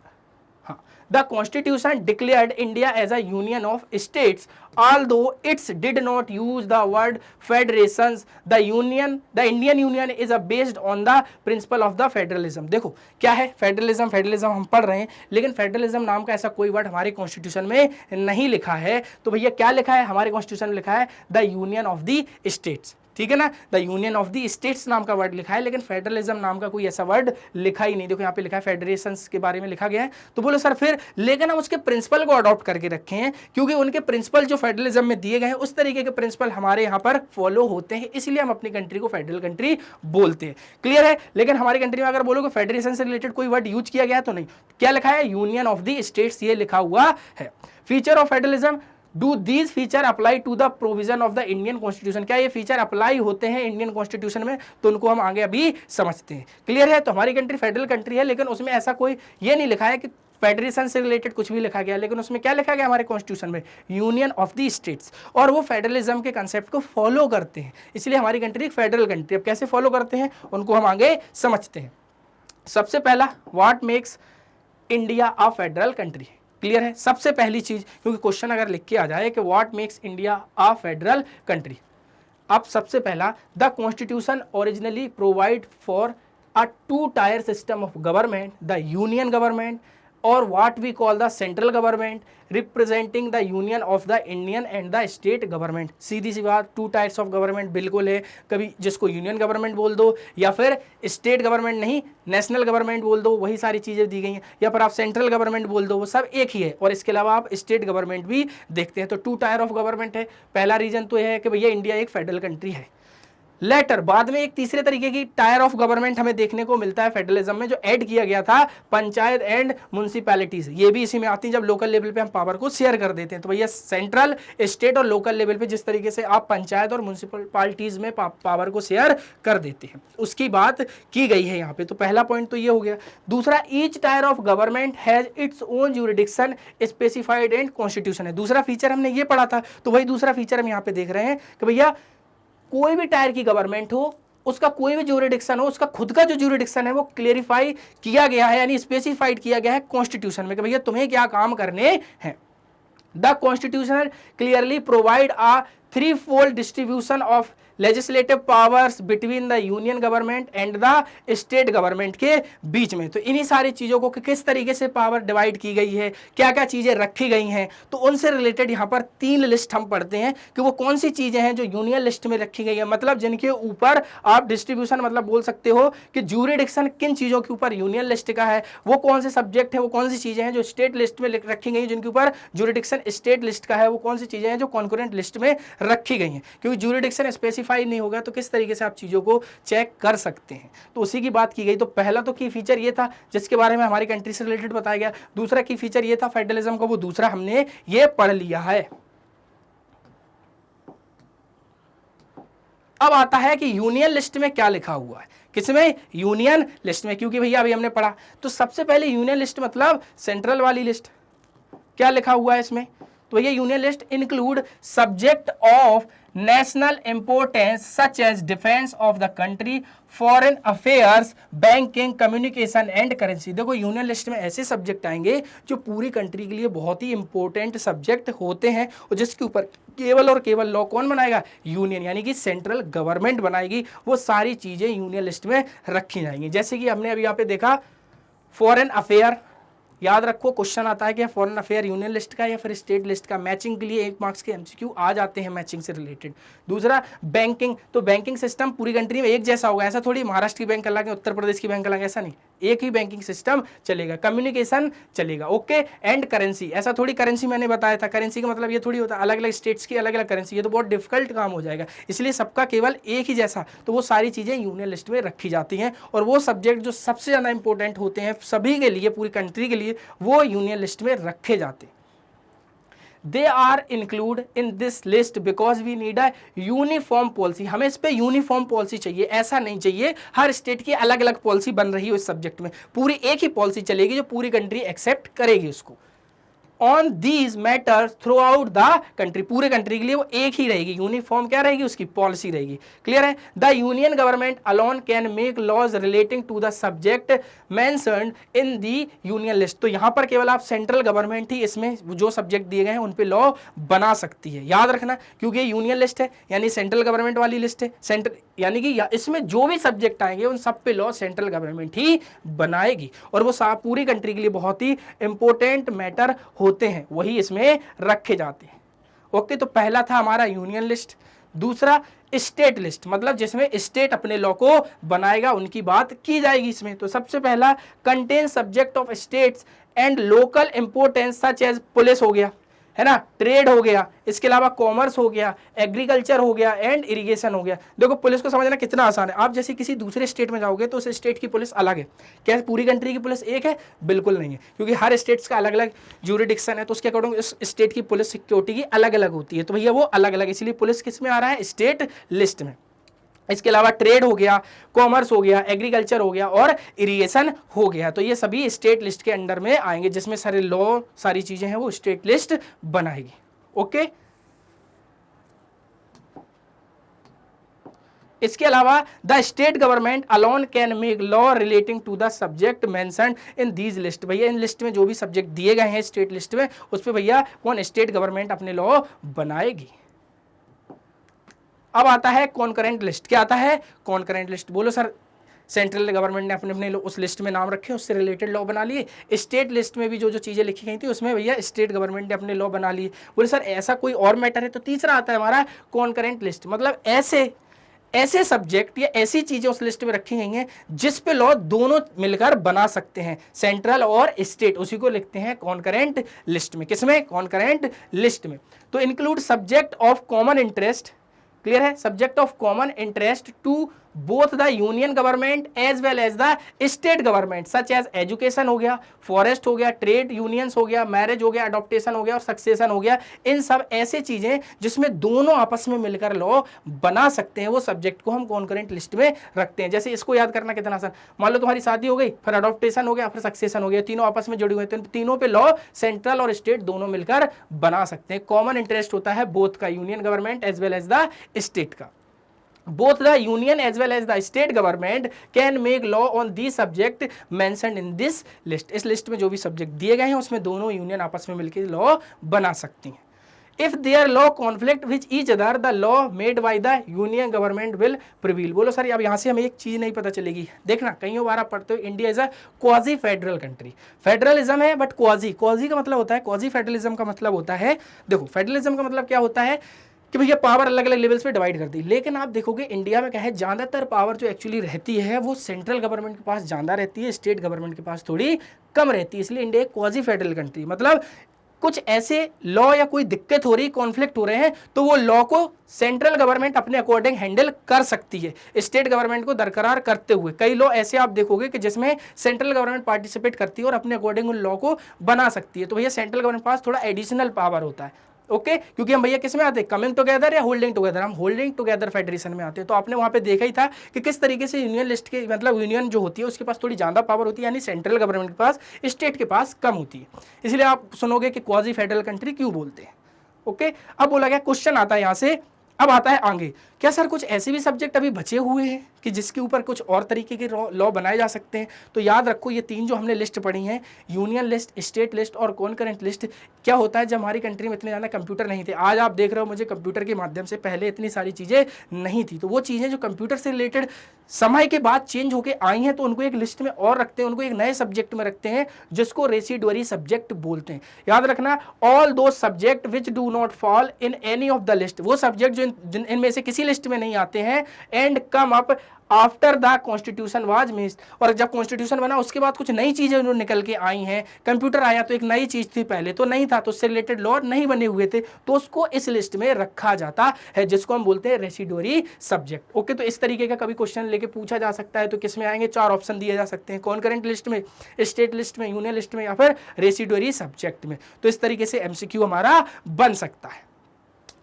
हाँ, the constitution declared India as a union of states, although it did not use the word federations. The Indian Union is based on the principle of the federalism। देखो क्या है federalism हम पढ़ रहे हैं, लेकिन फेडरलिज्म नाम का ऐसा कोई वर्ड हमारे कॉन्स्टिट्यूशन में नहीं लिखा है। तो भैया क्या लिखा है, हमारे कॉन्स्टिट्यूशन में लिखा है the union of the states, ठीक है ना। The union of the states नाम का वर्ड लिखा है, लेकिन फेडरलिज्म नाम का कोई ऐसा वर्ड लिखा ही नहीं। देखो यहाँ पे लिखा है फेडरेशंस के बारे में लिखा गया है। तो बोलो सर फिर, लेकिन हम उसके प्रिंसिपल को अडॉप्ट करके रखे हैं, क्योंकि उनके प्रिंसिपल जो फेडरलिज्म में दिए गए हैं उस तरीके के प्रिंसिपल हमारे यहाँ पर फॉलो होते हैं, इसलिए हम अपनी कंट्री को फेडरल कंट्री बोलते हैं। क्लियर है। लेकिन हमारी कंट्री में अगर बोलोगे फेडरेशन से रिलेटेड कोई वर्ड यूज किया गया तो नहीं। क्या लिखा है, यूनियन ऑफ द स्टेट्स, ये लिखा हुआ है। Feature of federalism, do these feature apply to the provision of the Indian constitution. क्या ये फीचर अप्लाई होते हैं इंडियन कॉन्स्टिट्यूशन में, तो उनको हम आगे अभी समझते हैं। क्लियर है। तो हमारी कंट्री फेडरल कंट्री है, लेकिन उसमें ऐसा कोई ये नहीं लिखा है कि फेडरेशन से रिलेटेड कुछ भी लिखा गया, लेकिन उसमें क्या लिखा गया हमारे कॉन्स्टिट्यूशन में, यूनियन ऑफ द स्टेट्स, और वो फेडरलिज्म के कंसेप्ट को फॉलो करते हैं, इसलिए हमारी कंट्री फेडरल कंट्री। अब कैसे फॉलो करते हैं उनको हम आगे समझते हैं। सबसे पहला, what makes India a federal country. Clear है? सबसे पहली चीज, क्योंकि क्वेश्चन अगर लिख के आ जाए कि what makes India a federal country, अब सबसे पहला, the constitution originally provide for a two tier system of government, the union government और what we call the central government representing the union of the Indian and the state government. सीधी सी बात, two tyres of government बिल्कुल है, कभी जिसको union government बोल दो या फिर स्टेट गवर्नमेंट नहीं नेशनल गवर्नमेंट बोल दो, वही सारी चीज़ें दी गई हैं, या फिर आप सेंट्रल गवर्नमेंट बोल दो, वो सब एक ही है। और इसके अलावा आप स्टेट गवर्नमेंट भी देखते हैं, तो टू टायर ऑफ गवर्नमेंट है। पहला रीजन तो यह है कि भैया इंडिया एक फेडरल कंट्री है। लेटर बाद में एक तीसरे तरीके की टायर ऑफ गवर्नमेंट हमें देखने को मिलता है फेडरलिज्म में, जो ऐड किया गया था पंचायत एंड म्युनिसिपैलिटीज, ये भी इसी में आती हैं जब लोकल लेवल पे हम पावर को शेयर कर देते हैं। तो भैया सेंट्रल, स्टेट और लोकल लेवल पे जिस तरीके से आप पंचायत और म्युनिसिपैलिटीज में पावर को शेयर कर देते हैं, उसकी बात की गई है यहाँ पे। तो पहला पॉइंट तो ये हो गया। दूसरा, each tyre of government has its own jurisdiction specified and constitution है। दूसरा फीचर हमने ये पढ़ा था, तो वही दूसरा फीचर हम यहाँ पे देख रहे हैं कि भैया कोई भी टायर की गवर्नमेंट हो, उसका कोई भी ज्यूरिडिक्शन हो, उसका खुद का जो ज्यूरिडिक्शन है वो क्लेरिफाई किया गया है, यानी स्पेसिफाइड किया गया है कॉन्स्टिट्यूशन में कि भैया तुम्हें क्या काम करने हैं। The constitution clearly provide a three-fold distribution of legislative powers between the union government and the state government के बीच में। तो इन्हीं सारी चीज़ों को किस तरीके से पावर डिवाइड की गई है, क्या क्या चीज़ें रखी गई हैं, तो उनसे रिलेटेड यहाँ पर 3 लिस्ट हम पढ़ते हैं कि वो कौन सी चीज़ें हैं जो यूनियन लिस्ट में रखी गई है, मतलब जिनके ऊपर आप डिस्ट्रीब्यूशन मतलब बोल सकते हो कि ज्यूरिडिक्शन किन चीज़ों के ऊपर यूनियन लिस्ट का है, वो कौन से सब्जेक्ट है, वो कौन सी चीज़ें हैं जो स्टेट लिस्ट में रखी गई हैं, जिनके ऊपर ज्यूरिडिक्शन स्टेट लिस्ट का है, वो कौन सी चीज़ें हैं जो कॉन्करेंट लिस्ट में रखी गई हैं। क्योंकि ज्यूरिडिक्शन स्पेसिफाई नहीं होगा तो किस तरीके से आप चीज़ों को चेक कर सकते हैं, तो उसी की बात की गई। तो पहला तो की फीचर ये था जिसके बारे में हमारी कंट्री से रिलेटेड बताया गया। दूसरा की फीचर ये था फेडरलिज्म का, वो दूसरा हमने ये पढ़ लिया है। अब आता है कि यूनियन लिस्ट में क्या लिखा हुआ है, किसमें, यूनियन लिस्ट में, क्योंकि भैया अभी हमने पढ़ा। तो सबसे पहले यूनियन लिस्ट मतलब सेंट्रल वाली लिस्ट, क्या लिखा हुआ है इसमें, तो ये union list include subject of national importance such as defence of the country, foreign affairs, banking, communication and currency. देखो यूनियन लिस्ट में ऐसे सब्जेक्ट आएंगे जो पूरी कंट्री के लिए बहुत ही इंपॉर्टेंट सब्जेक्ट होते हैं और जिसके ऊपर केवल और केवल लॉ कौन बनाएगा, यूनियन, यानी कि सेंट्रल गवर्नमेंट बनाएगी। वो सारी चीजें यूनियन लिस्ट में रखी जाएंगी। जैसे कि हमने अभी यहाँ पे देखा फॉरेन अफेयर, याद रखो क्वेश्चन आता है कि फॉरेन अफेयर यूनियन लिस्ट का या फिर स्टेट लिस्ट का, मैचिंग के लिए 1 मार्क्स के एमसीक्यू आ जाते हैं मैचिंग से रिलेटेड। दूसरा बैंकिंग, तो बैंकिंग सिस्टम पूरी कंट्री में एक जैसा होगा, ऐसा थोड़ी महाराष्ट्र की बैंक अलग है उत्तर प्रदेश की बैंक अलग, ऐसा नहीं, एक ही बैंकिंग सिस्टम चलेगा। कम्युनिकेशन चलेगा, ओके, एंड करेंसी, ऐसा थोड़ी, करेंसी मैंने बताया था, करेंसी का मतलब ये थोड़ी होता है अलग अलग स्टेट्स की अलग अलग करेंसी, ये तो बहुत डिफिकल्ट काम हो जाएगा, इसलिए सबका केवल एक ही जैसा। तो वो सारी चीज़ें यूनियन लिस्ट में रखी जाती हैं और वो सब्जेक्ट जो सबसे ज़्यादा इंपॉर्टेंट होते हैं सभी के लिए, पूरी कंट्री के लिए, वो यूनियन लिस्ट में रखे जाते हैं। They are included in this list because we need a uniform policy। हमें इस पे यूनिफॉर्म पॉलिसी चाहिए, ऐसा नहीं चाहिए हर स्टेट की अलग अलग पॉलिसी बन रही हो इस सब्जेक्ट में, पूरी एक ही पॉलिसी चलेगी जो पूरी कंट्री एक्सेप्ट करेगी उसको। On these matters through out the country, पूरे कंट्री के लिए वो एक ही रहेगी, यूनिफॉर्म क्या रहेगी, उसकी पॉलिसी रहेगी। क्लियर है? The union government alone can make laws relating to the subject mentioned in the union list. तो यहाँ पर केवल आप सेंट्रल गवर्नमेंट ही इसमें जो सब्जेक्ट दिए गए हैं उन पे लॉ बना सकती है, याद रखना, क्योंकि ये यूनियन लिस्ट है यानी सेंट्रल गवर्नमेंट वाली लिस्ट है, सेंट्रल यानी कि इसमें जो भी सब्जेक्ट आएंगे उन सब पे लॉ सेंट्रल गवर्नमेंट ही बनाएगी और वो पूरी कंट्री के लिए बहुत ही इंपॉर्टेंट मैटर होते हैं, वही इसमें रखे जाते हैं। ओके, तो पहला था हमारा यूनियन लिस्ट। दूसरा स्टेट लिस्ट, मतलब जिसमें स्टेट अपने लॉ को बनाएगा, उनकी बात की जाएगी इसमें। तो सबसे पहला contain subject of states and local importance such as police हो गया, है ना, ट्रेड हो गया, इसके अलावा कॉमर्स हो गया, एग्रीकल्चर हो गया एंड इरिगेशन हो गया। देखो पुलिस को समझना कितना आसान है, आप जैसे किसी दूसरे स्टेट में जाओगे तो उस स्टेट की पुलिस अलग है, क्या पूरी कंट्री की पुलिस एक है, बिल्कुल नहीं है, क्योंकि हर स्टेट्स का अलग अलग ज्यूरिडिक्शन है, तो उसके अकॉर्डिंग उस स्टेट की पुलिस सिक्योरिटी की अलग अलग होती है, तो भैया वो अलग अलग, इसलिए पुलिस किस में आ रहा है, स्टेट लिस्ट में। इसके अलावा ट्रेड हो गया, कॉमर्स हो गया, एग्रीकल्चर हो गया और इरिगेशन हो गया, तो ये सभी स्टेट लिस्ट के अंडर में आएंगे, जिसमें सारे लॉ सारी चीजें हैं वो स्टेट लिस्ट बनाएगी। ओके, इसके अलावा the state government alone can make law relating to the subject mentioned in these list. भैया इन लिस्ट में जो भी सब्जेक्ट दिए गए हैं स्टेट लिस्ट में, उस पे भैया कौन, स्टेट गवर्नमेंट अपने लॉ बनाएगी। अब आता है कॉन्करेंट लिस्ट। क्या आता है? Concurrent list. बोलो सर, सेंट्रल गवर्नमेंट ने अपने अपने उस लिस्ट में नाम रखे, उससे रिलेटेड लॉ बना लिए। स्टेट लिस्ट में भी जो जो चीज़ें लिखी गई थी उसमें भैया स्टेट गवर्नमेंट ने अपने लॉ बना लिए। बोले सर ऐसा कोई और मैटर है? तो तीसरा आता है हमारा कॉन्करेंट लिस्ट। मतलब ऐसे सब्जेक्ट या ऐसी चीजें उस लिस्ट में रखी गई हैं जिस पे लॉ दोनों मिलकर बना सकते हैं, सेंट्रल और स्टेट, उसी को लिखते हैं कॉन्करेंट लिस्ट में। किसमें? कॉन्करेंट लिस्ट में। तो include subject of common interest, clear है, subject of common interest to both the union government as well as the state government, such as education हो गया, फॉरेस्ट हो गया, ट्रेड यूनियंस हो गया, मैरिज हो गया, अडॉप्टेशन हो गया और सक्सेशन हो गया। इन सब ऐसे चीजें जिसमें दोनों आपस में मिलकर लॉ बना सकते हैं, वो सब्जेक्ट को हम कॉन्करेंट लिस्ट में रखते हैं। जैसे इसको याद करना कितना आसान, मान लो तुम्हारी शादी हो गई, फिर अडॉप्टेशन हो गया, फिर सक्सेशन हो गया, तीनों आपस में जुड़े हुए हैं, तो तीनों पे लॉ सेंट्रल और स्टेट दोनों मिलकर बना सकते हैं। कॉमन इंटरेस्ट होता है बोथ का, union government as well as the state का। Both the union as well as the state government can make law on the subject mentioned in this list। इस लिस्ट में जो भी सब्जेक्ट दिए गए हैं उसमें दोनों यूनियन आपस में मिलकर लॉ बना सकती हैं। If their law conflict with each other, the law made by the union government will prevail। बोलो सर अब यहाँ से हमें एक चीज नहीं पता चलेगी, देखना कई बार आप पढ़ते हो India is a quasi federal country. Federalism है बट क्वाजी का मतलब होता है, क्वाजी फेडरलिज्म का मतलब होता है, देखो फेडरलिज्म का मतलब क्या होता है कि भैया पावर अलग अलग लेवल्स पे डिवाइड कर दी। लेकिन आप देखोगे इंडिया में क्या है, ज़्यादातर पावर जो एक्चुअली रहती है वो सेंट्रल गवर्नमेंट के पास ज़्यादा रहती है, स्टेट गवर्नमेंट के पास थोड़ी कम रहती है। इसलिए इंडिया एक क्वाजी फेडरल कंट्री, मतलब कुछ ऐसे लॉ या कोई दिक्कत हो रही, कॉन्फ्लिक्ट हो रहे हैं, तो वो लॉ को सेंट्रल गवर्नमेंट अपने अकॉर्डिंग हैंडल कर सकती है स्टेट गवर्नमेंट को दरकरार करते हुए। कई लॉ ऐसे आप देखोगे कि जिसमें सेंट्रल गवर्नमेंट पार्टिसिपेट करती है और अपने अकॉर्डिंग उन लॉ को बना सकती है। तो भैया सेंट्रल गवर्नमेंट के पास थोड़ा एडिशनल पावर होता है। ओके क्योंकि हम भैया किस में आते हैं, कमिंग टुगेदर या होल्डिंग टुगेदर, हम होल्डिंग टुगेदर फेडरेशन में आते हैं। तो आपने वहां पे देखा ही था कि किस तरीके से यूनियन लिस्ट के मतलब यूनियन जो होती है उसके पास थोड़ी ज्यादा पावर होती है, यानी सेंट्रल गवर्नमेंट के पास स्टेट के पास कम होती है। इसलिए आप सुनोगे कि क्वाजी फेडरल कंट्री क्यों बोलते हैं। ओके अब बोला गया, क्वेश्चन आता है यहाँ से, अब आता है आगे, क्या सर कुछ ऐसे भी सब्जेक्ट अभी बचे हुए हैं कि जिसके ऊपर कुछ और तरीके के लॉ बनाए जा सकते हैं? तो याद रखो ये तीन जो हमने लिस्ट पढ़ी हैं, यूनियन लिस्ट, स्टेट लिस्ट और कॉन्करेंट लिस्ट, क्या होता है जब हमारी कंट्री में इतने ज़्यादा कंप्यूटर नहीं थे, आज आप देख रहे हो मुझे कंप्यूटर के माध्यम से, पहले इतनी सारी चीज़ें नहीं थी, तो वो चीज़ें जो कंप्यूटर से रिलेटेड समय के बाद चेंज होकर आई हैं तो उनको एक लिस्ट में और रखते हैं, उनको एक नए सब्जेक्ट में रखते हैं जिसको रेसिडुअरी सब्जेक्ट बोलते हैं। याद रखना, ऑल दो subject which do not fall in any of the list, वो सब्जेक्ट जो इनमें से किसी लिस्ट में नहीं आते हैं, and come up after the constitution was missed, और जब कॉन्स्टिट्यूशन बना उसके बाद कुछ नई चीजें जो निकल के आई हैं, कंप्यूटर आया तो एक नई चीज थी, पहले तो नहीं था, तो उससे रिलेटेड लॉ नहीं बने हुए थे, तो उसको इस लिस्ट में रखा जाता है जिसको हम बोलते हैं रेसिडुअरी सब्जेक्ट। ओके तो इस तरीके का कभी क्वेश्चन लेके पूछा जा सकता है। तो किस में आएंगे, चार ऑप्शन दिए जा सकते हैं, कॉन्करेंट लिस्ट में, स्टेट लिस्ट में, यूनियन लिस्ट में या फिर रेसिडुअरी सब्जेक्ट में। तो इस तरीके से एमसीक्यू हमारा बन सकता है।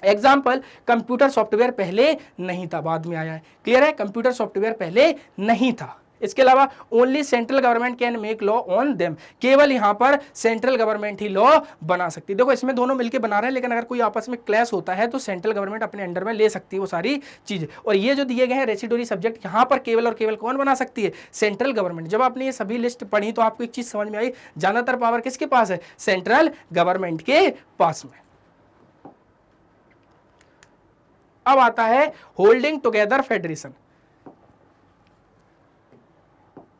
एग्जाम्पल, कंप्यूटर सॉफ्टवेयर पहले नहीं था, बाद में आया है, क्लियर है, कंप्यूटर सॉफ्टवेयर पहले नहीं था। इसके अलावा only central government can make law on them, केवल यहाँ पर सेंट्रल गवर्नमेंट ही लॉ बना सकती है। देखो इसमें दोनों मिलकर बना रहे हैं, लेकिन अगर कोई आपस में क्लैश होता है तो सेंट्रल गवर्नमेंट अपने अंडर में ले सकती है वो सारी चीजें। और ये जो दिए गए हैं रेसिडुअरी सब्जेक्ट, यहाँ पर केवल और केवल कौन बना सकती है, सेंट्रल गवर्नमेंट। जब आपने ये सभी लिस्ट पढ़ी तो आपको एक चीज समझ में आई, ज्यादातर पावर किसके पास है, सेंट्रल गवर्नमेंट के पास में। अब आता है holding together federation.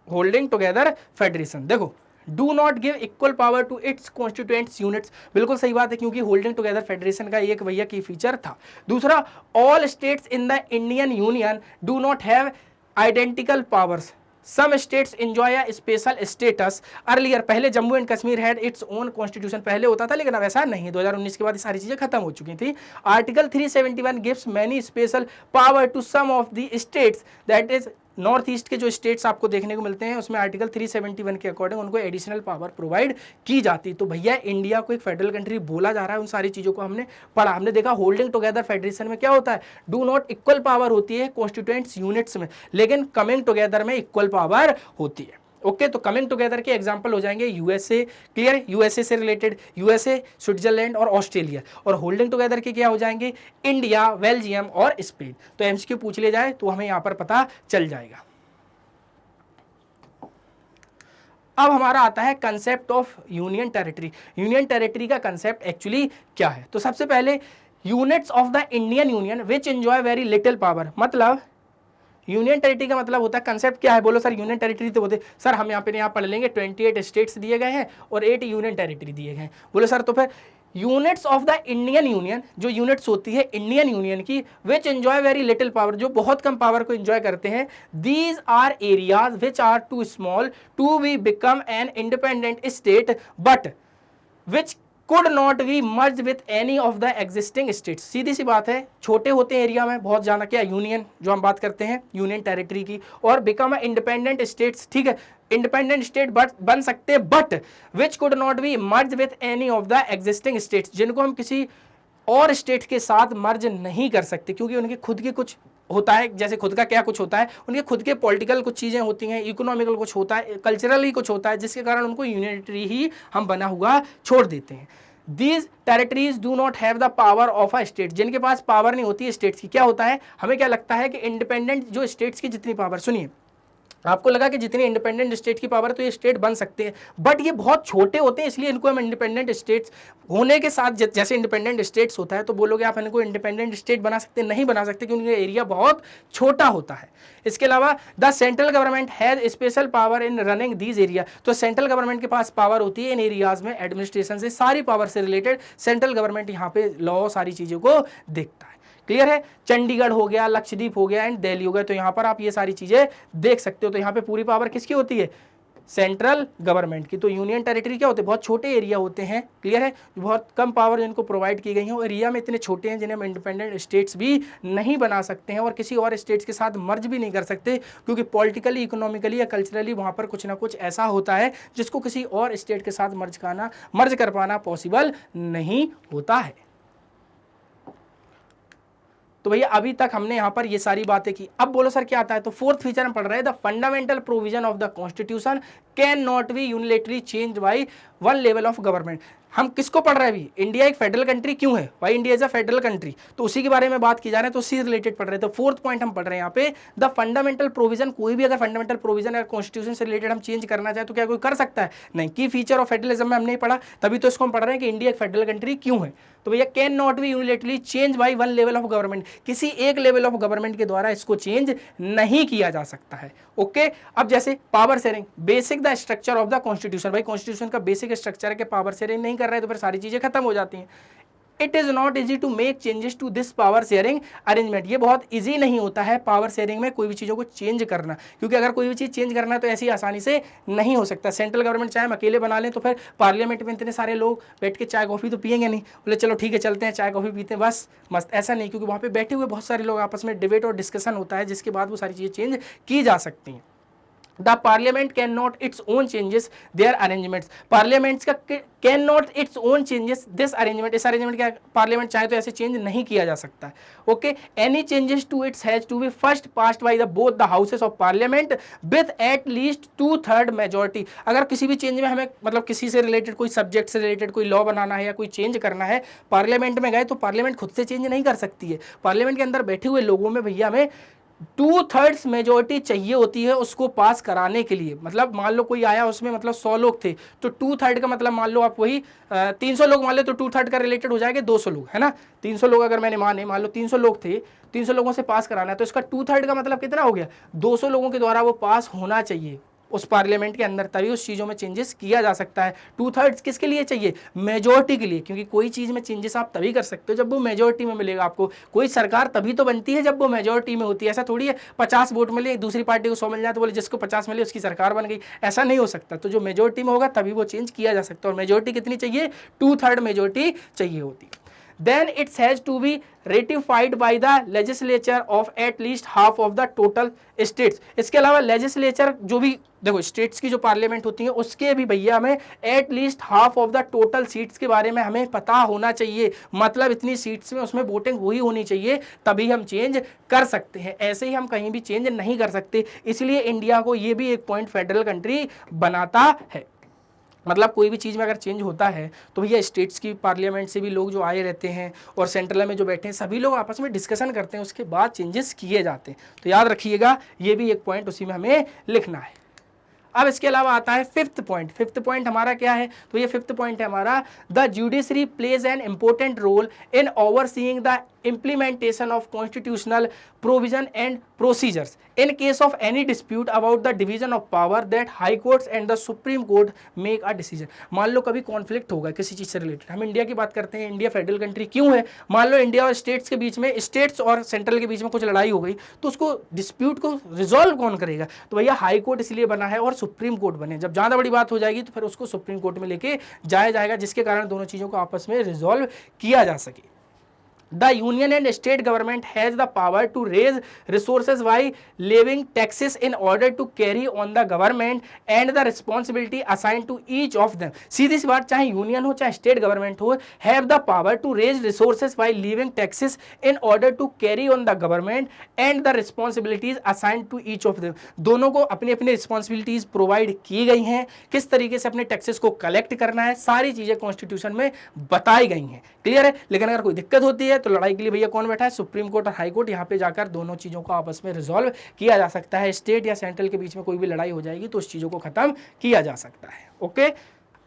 Holding together federation, देखो, do not give equal power to its constituents units, बिल्कुल सही बात है, क्योंकि होल्डिंग टुगेदर फेडरेशन का एक भैया की फीचर था। दूसरा, all states in the Indian union do not have identical powers, some states enjoy a special status earlier, पहले Jammu and Kashmir had its own constitution, पहले होता था लेकिन अब ऐसा नहीं, 2019 के बाद ये सारी चीजें खत्म हो चुकी थी। Article 371 gives many special power to some of the states, that is north east के जो स्टेट्स आपको देखने को मिलते हैं उसमें आर्टिकल 371 के अकॉर्डिंग उनको एडिशनल पावर प्रोवाइड की जाती। तो भैया इंडिया को एक फेडरल कंट्री बोला जा रहा है, उन सारी चीज़ों को हमने पढ़ा। हमने देखा होल्डिंग टुगेदर फेडरेशन में क्या होता है, डू नॉट इक्वल पावर होती है कॉन्स्टिट्यूएंट्स यूनिट्स में, लेकिन कमिंग टुगेदर में इक्वल पावर होती है। ओके तो कमिंग टुगेदर के एग्जांपल हो जाएंगे यूएसए, क्लियर, यूएसए से रिलेटेड यूएसए, स्विट्जरलैंड और ऑस्ट्रेलिया, और होल्डिंग टुगेदर के क्या हो जाएंगे इंडिया, बेल्जियम और स्पेन। तो एमसीक्यू पूछ ले जाए तो हमें यहां पर पता चल जाएगा। अब हमारा आता है concept of union territory. Union territory का कंसेप्ट एक्चुअली क्या है? तो सबसे पहले units of the Indian union which enjoy very little power, मतलब यूनियन टेरिटरी का मतलब होता है, कंसेप्ट क्या है बोलो सर? यूनियन टेरिटरी तो बोलते सर हम यहाँ पढ़ लेंगे 28 स्टेट्स दिए गए हैं और 8 यूनियन टेरिटरी दिए गए हैं। बोलो सर तो फिर units of the Indian union, जो यूनिट्स होती है इंडियन यूनियन की, which enjoy very little power, जो बहुत कम पावर को एंजॉय करते हैं, these are areas which are too small to be become an independent state but which could not be merged with any of the existing states। सीधी सी बात है, छोटे होते हैं एरिया में बहुत ज्यादा, क्या यूनियन जो हम बात करते हैं यूनियन टेरिटरी की, और बिकम इंडिपेंडेंट स्टेट्स, ठीक है, इंडिपेंडेंट स्टेट बन सकते, but which could not be merge with any of the existing states, जिनको हम किसी और स्टेट के साथ मर्ज नहीं कर सकते, क्योंकि उनके खुद के कुछ होता है, जैसे खुद का क्या कुछ होता है, उनके खुद के पॉलिटिकल कुछ चीज़ें होती हैं, इकोनॉमिकल कुछ होता है, कल्चरल ही कुछ होता है, जिसके कारण उनको यूनिटरी ही हम बना हुआ छोड़ देते हैं। These territories do not have the power of a state, जिनके पास पावर नहीं होती है स्टेट्स की। क्या होता है, हमें क्या लगता है कि इंडिपेंडेंट जो स्टेट्स की जितनी पावर, सुनिए आपको लगा कि जितनी इंडिपेंडेंट स्टेट की पावर तो ये स्टेट बन सकते हैं, बट ये बहुत छोटे होते हैं, इसलिए इनको हम इंडिपेंडेंट स्टेट्स होने के साथ, जैसे इंडिपेंडेंट स्टेट्स होता है तो बोलोगे आप इनको इंडिपेंडेंट स्टेट बना सकते, नहीं बना सकते, क्योंकि एरिया बहुत छोटा होता है। इसके अलावा the central government has special power in running these area, तो सेंट्रल गवर्नमेंट के पास पावर होती है इन एरियाज में, एडमिनिस्ट्रेशन से, सारी पावर से रिलेटेड सेंट्रल गवर्नमेंट यहाँ पे लॉ सारी चीज़ों को देखता है। क्लियर है? चंडीगढ़ हो गया, लक्षद्वीप हो गया एंड दिल्ली हो गया, तो यहाँ पर आप ये सारी चीजें देख सकते हो। तो यहाँ पे पूरी पावर किसकी होती है? सेंट्रल गवर्नमेंट की। तो यूनियन टेरिटरी क्या होते हैं? बहुत छोटे एरिया होते हैं, क्लियर है, बहुत कम पावर जिनको प्रोवाइड की गई है, और एरिया में इतने छोटे हैं जिन्हें हम इंडिपेंडेंट स्टेट्स भी नहीं बना सकते हैं और किसी और स्टेट्स के साथ मर्ज भी नहीं कर सकते, क्योंकि पॉलिटिकली, इकोनॉमिकली या कल्चरली वहाँ पर कुछ ना कुछ ऐसा होता है जिसको किसी और स्टेट के साथ मर्ज कर पाना पॉसिबल नहीं होता है। तो भैया अभी तक हमने यहाँ पर ये सारी बातें की। अब बोलो सर क्या आता है? तो फोर्थ फीचर हम पढ़ रहे हैं, the fundamental provision of the constitution can not be unilaterally change by one level of government. हम किसको पढ़ रहे हैं अभी? इंडिया एक फेडरल कंट्री क्यों है? Why India is a federal country, तो उसी के बारे में बात की जा रही है, तो उसी रिलेटेड पढ़ रहे हैं। तो फोर्थ पॉइंट हम पढ़ रहे हैं यहाँ पे, द फंडामेंटल प्रोविजन, कोई भी अगर फंडामेंटल प्रोविजन या कॉन्स्टिट्यूशन से रिलेटेड हम चेंज करना चाहे तो क्या कोई कर सकता है? नहीं। की फीचर ऑफ फेडरलिज्म में हमने पढ़ा, तभी तो इसको हम पढ़ रहे हैं कि इंडिया एक फेडरल कंट्री क्यों है। तो भैया can not be unilaterally change by one level of government, किसी एक लेवल ऑफ गवर्नमेंट के द्वारा इसको चेंज नहीं किया जा सकता है। ओके, अब जैसे power sharing, basic the structure of the constitution, भाई कॉन्स्टिट्यूशन का बेसिक स्ट्रक्चर है कि पावर शेयरिंग नहीं कर रहे तो फिर सारी चीजें खत्म हो जाती हैं। It is not easy to make changes to this power sharing arrangement, ये बहुत इजी नहीं होता है पावर शेयरिंग में कोई भी चीज़ों को चेंज करना, क्योंकि अगर कोई भी चीज़ चेंज करना है तो ऐसी आसानी से नहीं हो सकता। सेंट्रल गवर्नमेंट चाहे हम अकेले बना लें तो फिर पार्लियामेंट में इतने सारे लोग बैठ के चाय कॉफ़ी तो पियेंगे नहीं, बोले चलो ठीक है चलते हैं चाय कॉफ़ी पीते हैं बस मस्त, ऐसा नहीं, क्योंकि वहाँ पे बैठे हुए बहुत सारे लोग आपस में डिबेट और डिस्कशन होता है, जिसके बाद वो सारी चीज़ें चेंज की जा सकती हैं। The Parliament cannot its own changes their arrangements, Parliament का cannot its own changes this arrangement, इस arrangement का Parliament चाहे तो ऐसे चेंज नहीं किया जा सकता है। Okay, any changes to it has to be first passed by the both the houses of Parliament with at least 2/3 majority। अगर किसी भी चेंज में हमें मतलब किसी से रिलेटेड, कोई सब्जेक्ट से रिलेटेड कोई लॉ बनाना है या कोई चेंज करना है, पार्लियामेंट में गए तो पार्लियामेंट खुद से चेंज नहीं कर सकती है। पार्लियामेंट के अंदर बैठे हुए लोगों में भैया हमें 2/3 मेजोरिटी चाहिए होती है उसको पास कराने के लिए। मतलब मान लो कोई आया उसमें मतलब 100 लोग थे तो 2/3 का मतलब मान लो आप वही 300 लोग मान लो तो 2/3 का रिलेटेड हो जाएगा 200 लोग, है ना। 300 लोग अगर मैंने मान लो 300 लोग थे, 300 लोगों से पास कराना है तो इसका 2/3 का मतलब कितना हो गया? 200 लोगों के द्वारा वो पास होना चाहिए उस पार्लियामेंट के अंदर, तभी उस चीज़ों में चेंजेस किया जा सकता है। 2/3 किसके लिए चाहिए? मेजोरिटी के लिए, क्योंकि कोई चीज़ में चेंजेस आप तभी कर सकते हो जब वो मेजोरिटी में मिलेगा आपको। कोई सरकार तभी तो बनती है जब वो मेजोरिटी में होती है। ऐसा थोड़ी है 50 वोट मिले, दूसरी पार्टी को 100 मिल जाए तो बोले जिसको 50 मिले उसकी सरकार बन गई, ऐसा नहीं हो सकता। तो जो मेजोरिटी में होगा तभी वो चेंज किया जा सकता है, और मेजोरिटी कितनी चाहिए? 2/3 मेजोरिटी चाहिए होती है। then it has to be ratified by the legislature of at least half of the total states। इसके अलावा लेजिस्लेचर जो भी देखो स्टेट्स की जो पार्लियामेंट होती है उसके भी भैया हमें at least half of the total seats के बारे में हमें पता होना चाहिए, मतलब इतनी सीट्स में उसमें वोटिंग हुई होनी चाहिए, तभी हम चेंज कर सकते हैं, ऐसे ही हम कहीं भी चेंज नहीं कर सकते। इसलिए इंडिया को ये भी एक पॉइंट फेडरल कंट्री बनाता है। मतलब कोई भी चीज़ में अगर चेंज होता है तो भैया स्टेट्स की पार्लियामेंट से भी लोग जो आए रहते हैं और सेंट्रल में जो बैठे हैं सभी लोग आपस में डिस्कशन करते हैं, उसके बाद चेंजेस किए जाते हैं। तो याद रखिएगा ये भी एक पॉइंट उसी में हमें लिखना है। अब इसके अलावा आता है फिफ्थ पॉइंट। फिफ्थ पॉइंट हमारा क्या है, तो ये फिफ्थ पॉइंट है हमारा the judiciary plays an important role in overseeing the implementation of constitutional provision and procedures in case of any dispute about the division of power that high courts and the supreme court make a decision। मान लो कभी conflict होगा किसी चीज से related, हम India की बात करते हैं, इंडिया फेडरल कंट्री क्यों है, मान लो इंडिया और स्टेट्स के बीच में, स्टेट्स और सेंट्रल के बीच में कुछ लड़ाई हो गई तो उसको डिस्प्यूट को रिजॉल्व कौन करेगा, तो भैया हाई कोर्ट इसलिए बना है और सुप्रीम कोर्ट बने। जब ज़्यादा बड़ी बात हो जाएगी तो फिर उसको सुप्रीम कोर्ट में लेके जाया जाएगा, जिसके कारण दोनों चीज़ों को आपस में रिजॉल्व किया जा सके। The union and state government has the power to raise resources by levying taxes in order to carry on the government and the responsibility assigned to each of them। सीधी सी बात, चाहे यूनियन हो चाहे state government हो, have the power to raise resources by levying taxes in order to carry on the government and the responsibilities assigned to each of them। दोनों को अपनी अपनी रिस्पॉन्सिबिलिटीज प्रोवाइड की गई हैं, किस तरीके से अपने टैक्सेस को कलेक्ट करना है, सारी चीजें कॉन्स्टिट्यूशन में बताई गई हैं। क्लियर है। लेकिन अगर कोई दिक्कत होती है तो लड़ाई के लिए भैया कौन बैठा है, सुप्रीम कोर्ट और हाई कोर्ट। यहाँ पे जाकर दोनों चीज़ों को आपस में रिजॉल्व किया जा सकता है। स्टेट या सेंट्रल के बीच में कोई भी लड़ाई हो जाएगी तो उस चीज़ों को खत्म किया जा सकता है। ओके,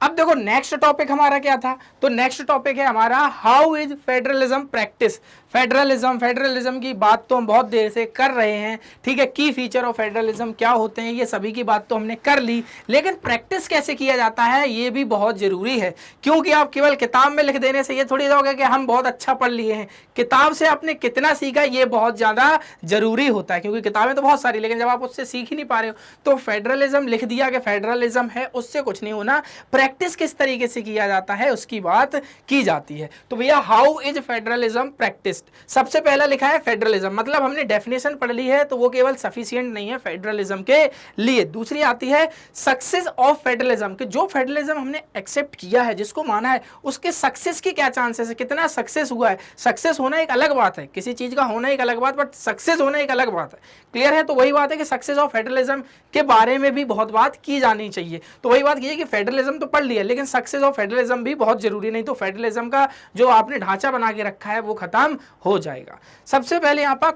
अब देखो नेक्स्ट टॉपिक हमारा क्या था, तो नेक्स्ट टॉपिक है हमारा how is federalism practice. Federalism की बात तो हम बहुत देर से कर रहे हैं, ठीक है। की फीचर ऑफ फेडरलिज्म क्या होते हैं ये सभी की बात तो हमने कर ली, लेकिन प्रैक्टिस कैसे किया जाता है ये भी बहुत जरूरी है, क्योंकि आप केवल किताब में लिख देने से ये थोड़ी होगा कि हम बहुत अच्छा पढ़ लिए हैं। किताब से आपने कितना सीखा ये बहुत ज्यादा जरूरी होता है, क्योंकि किताबें तो बहुत सारी, लेकिन जब आप उससे सीख ही नहीं पा रहे हो तो फेडरलिज्म लिख दिया कि फेडरलिज्म है, उससे कुछ नहीं होना। प्रैक्टिस किस तरीके से किया जाता है उसकी बात की जाती है। तो भैया हाउ इज फेडरलिज्म प्रैक्टिस, सबसे पहला लिखा है फेडरलिज्म, मतलब हमने डेफिनेशन पढ़ ली है तो वो केवल सफिशिएंट नहीं है फेडरलिज्म के लिए। दूसरी आती है सक्सेस ऑफ फेडरलिज्म, कि जो फेडरलिज्म हमने एक्सेप्ट किया है, जिसको माना है, उसके सक्सेस की क्या चांसेस है, कितना सक्सेस हुआ है। सक्सेस होना एक अलग बात है, किसी चीज का होना एक अलग बात, बट सक्सेस होना एक अलग बात है। क्लियर है। तो वही बात है कि सक्सेस ऑफ फेडरलिज्म के बारे में भी बहुत बात की जानी चाहिए। तो वही बात की कि फेडरलिज्म तो पढ़ लिया, लेकिन सक्सेस ऑफ फेडरलिज्म भी बहुत जरूरी, नहीं तो फेडरलिज्म का जो आपने ढांचा बना के रखा है वो खत्म हो जाएगा। सबसे पहले यहाँ पर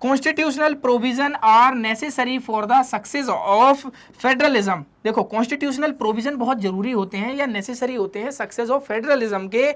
constitutional provision are necessary for the success of federalism. देखो कॉन्स्टिट्यूशनल प्रोविजन बहुत जरूरी होते हैं या नेसेसरी होते हैं सक्सेस ऑफ फेडरलिज्म के,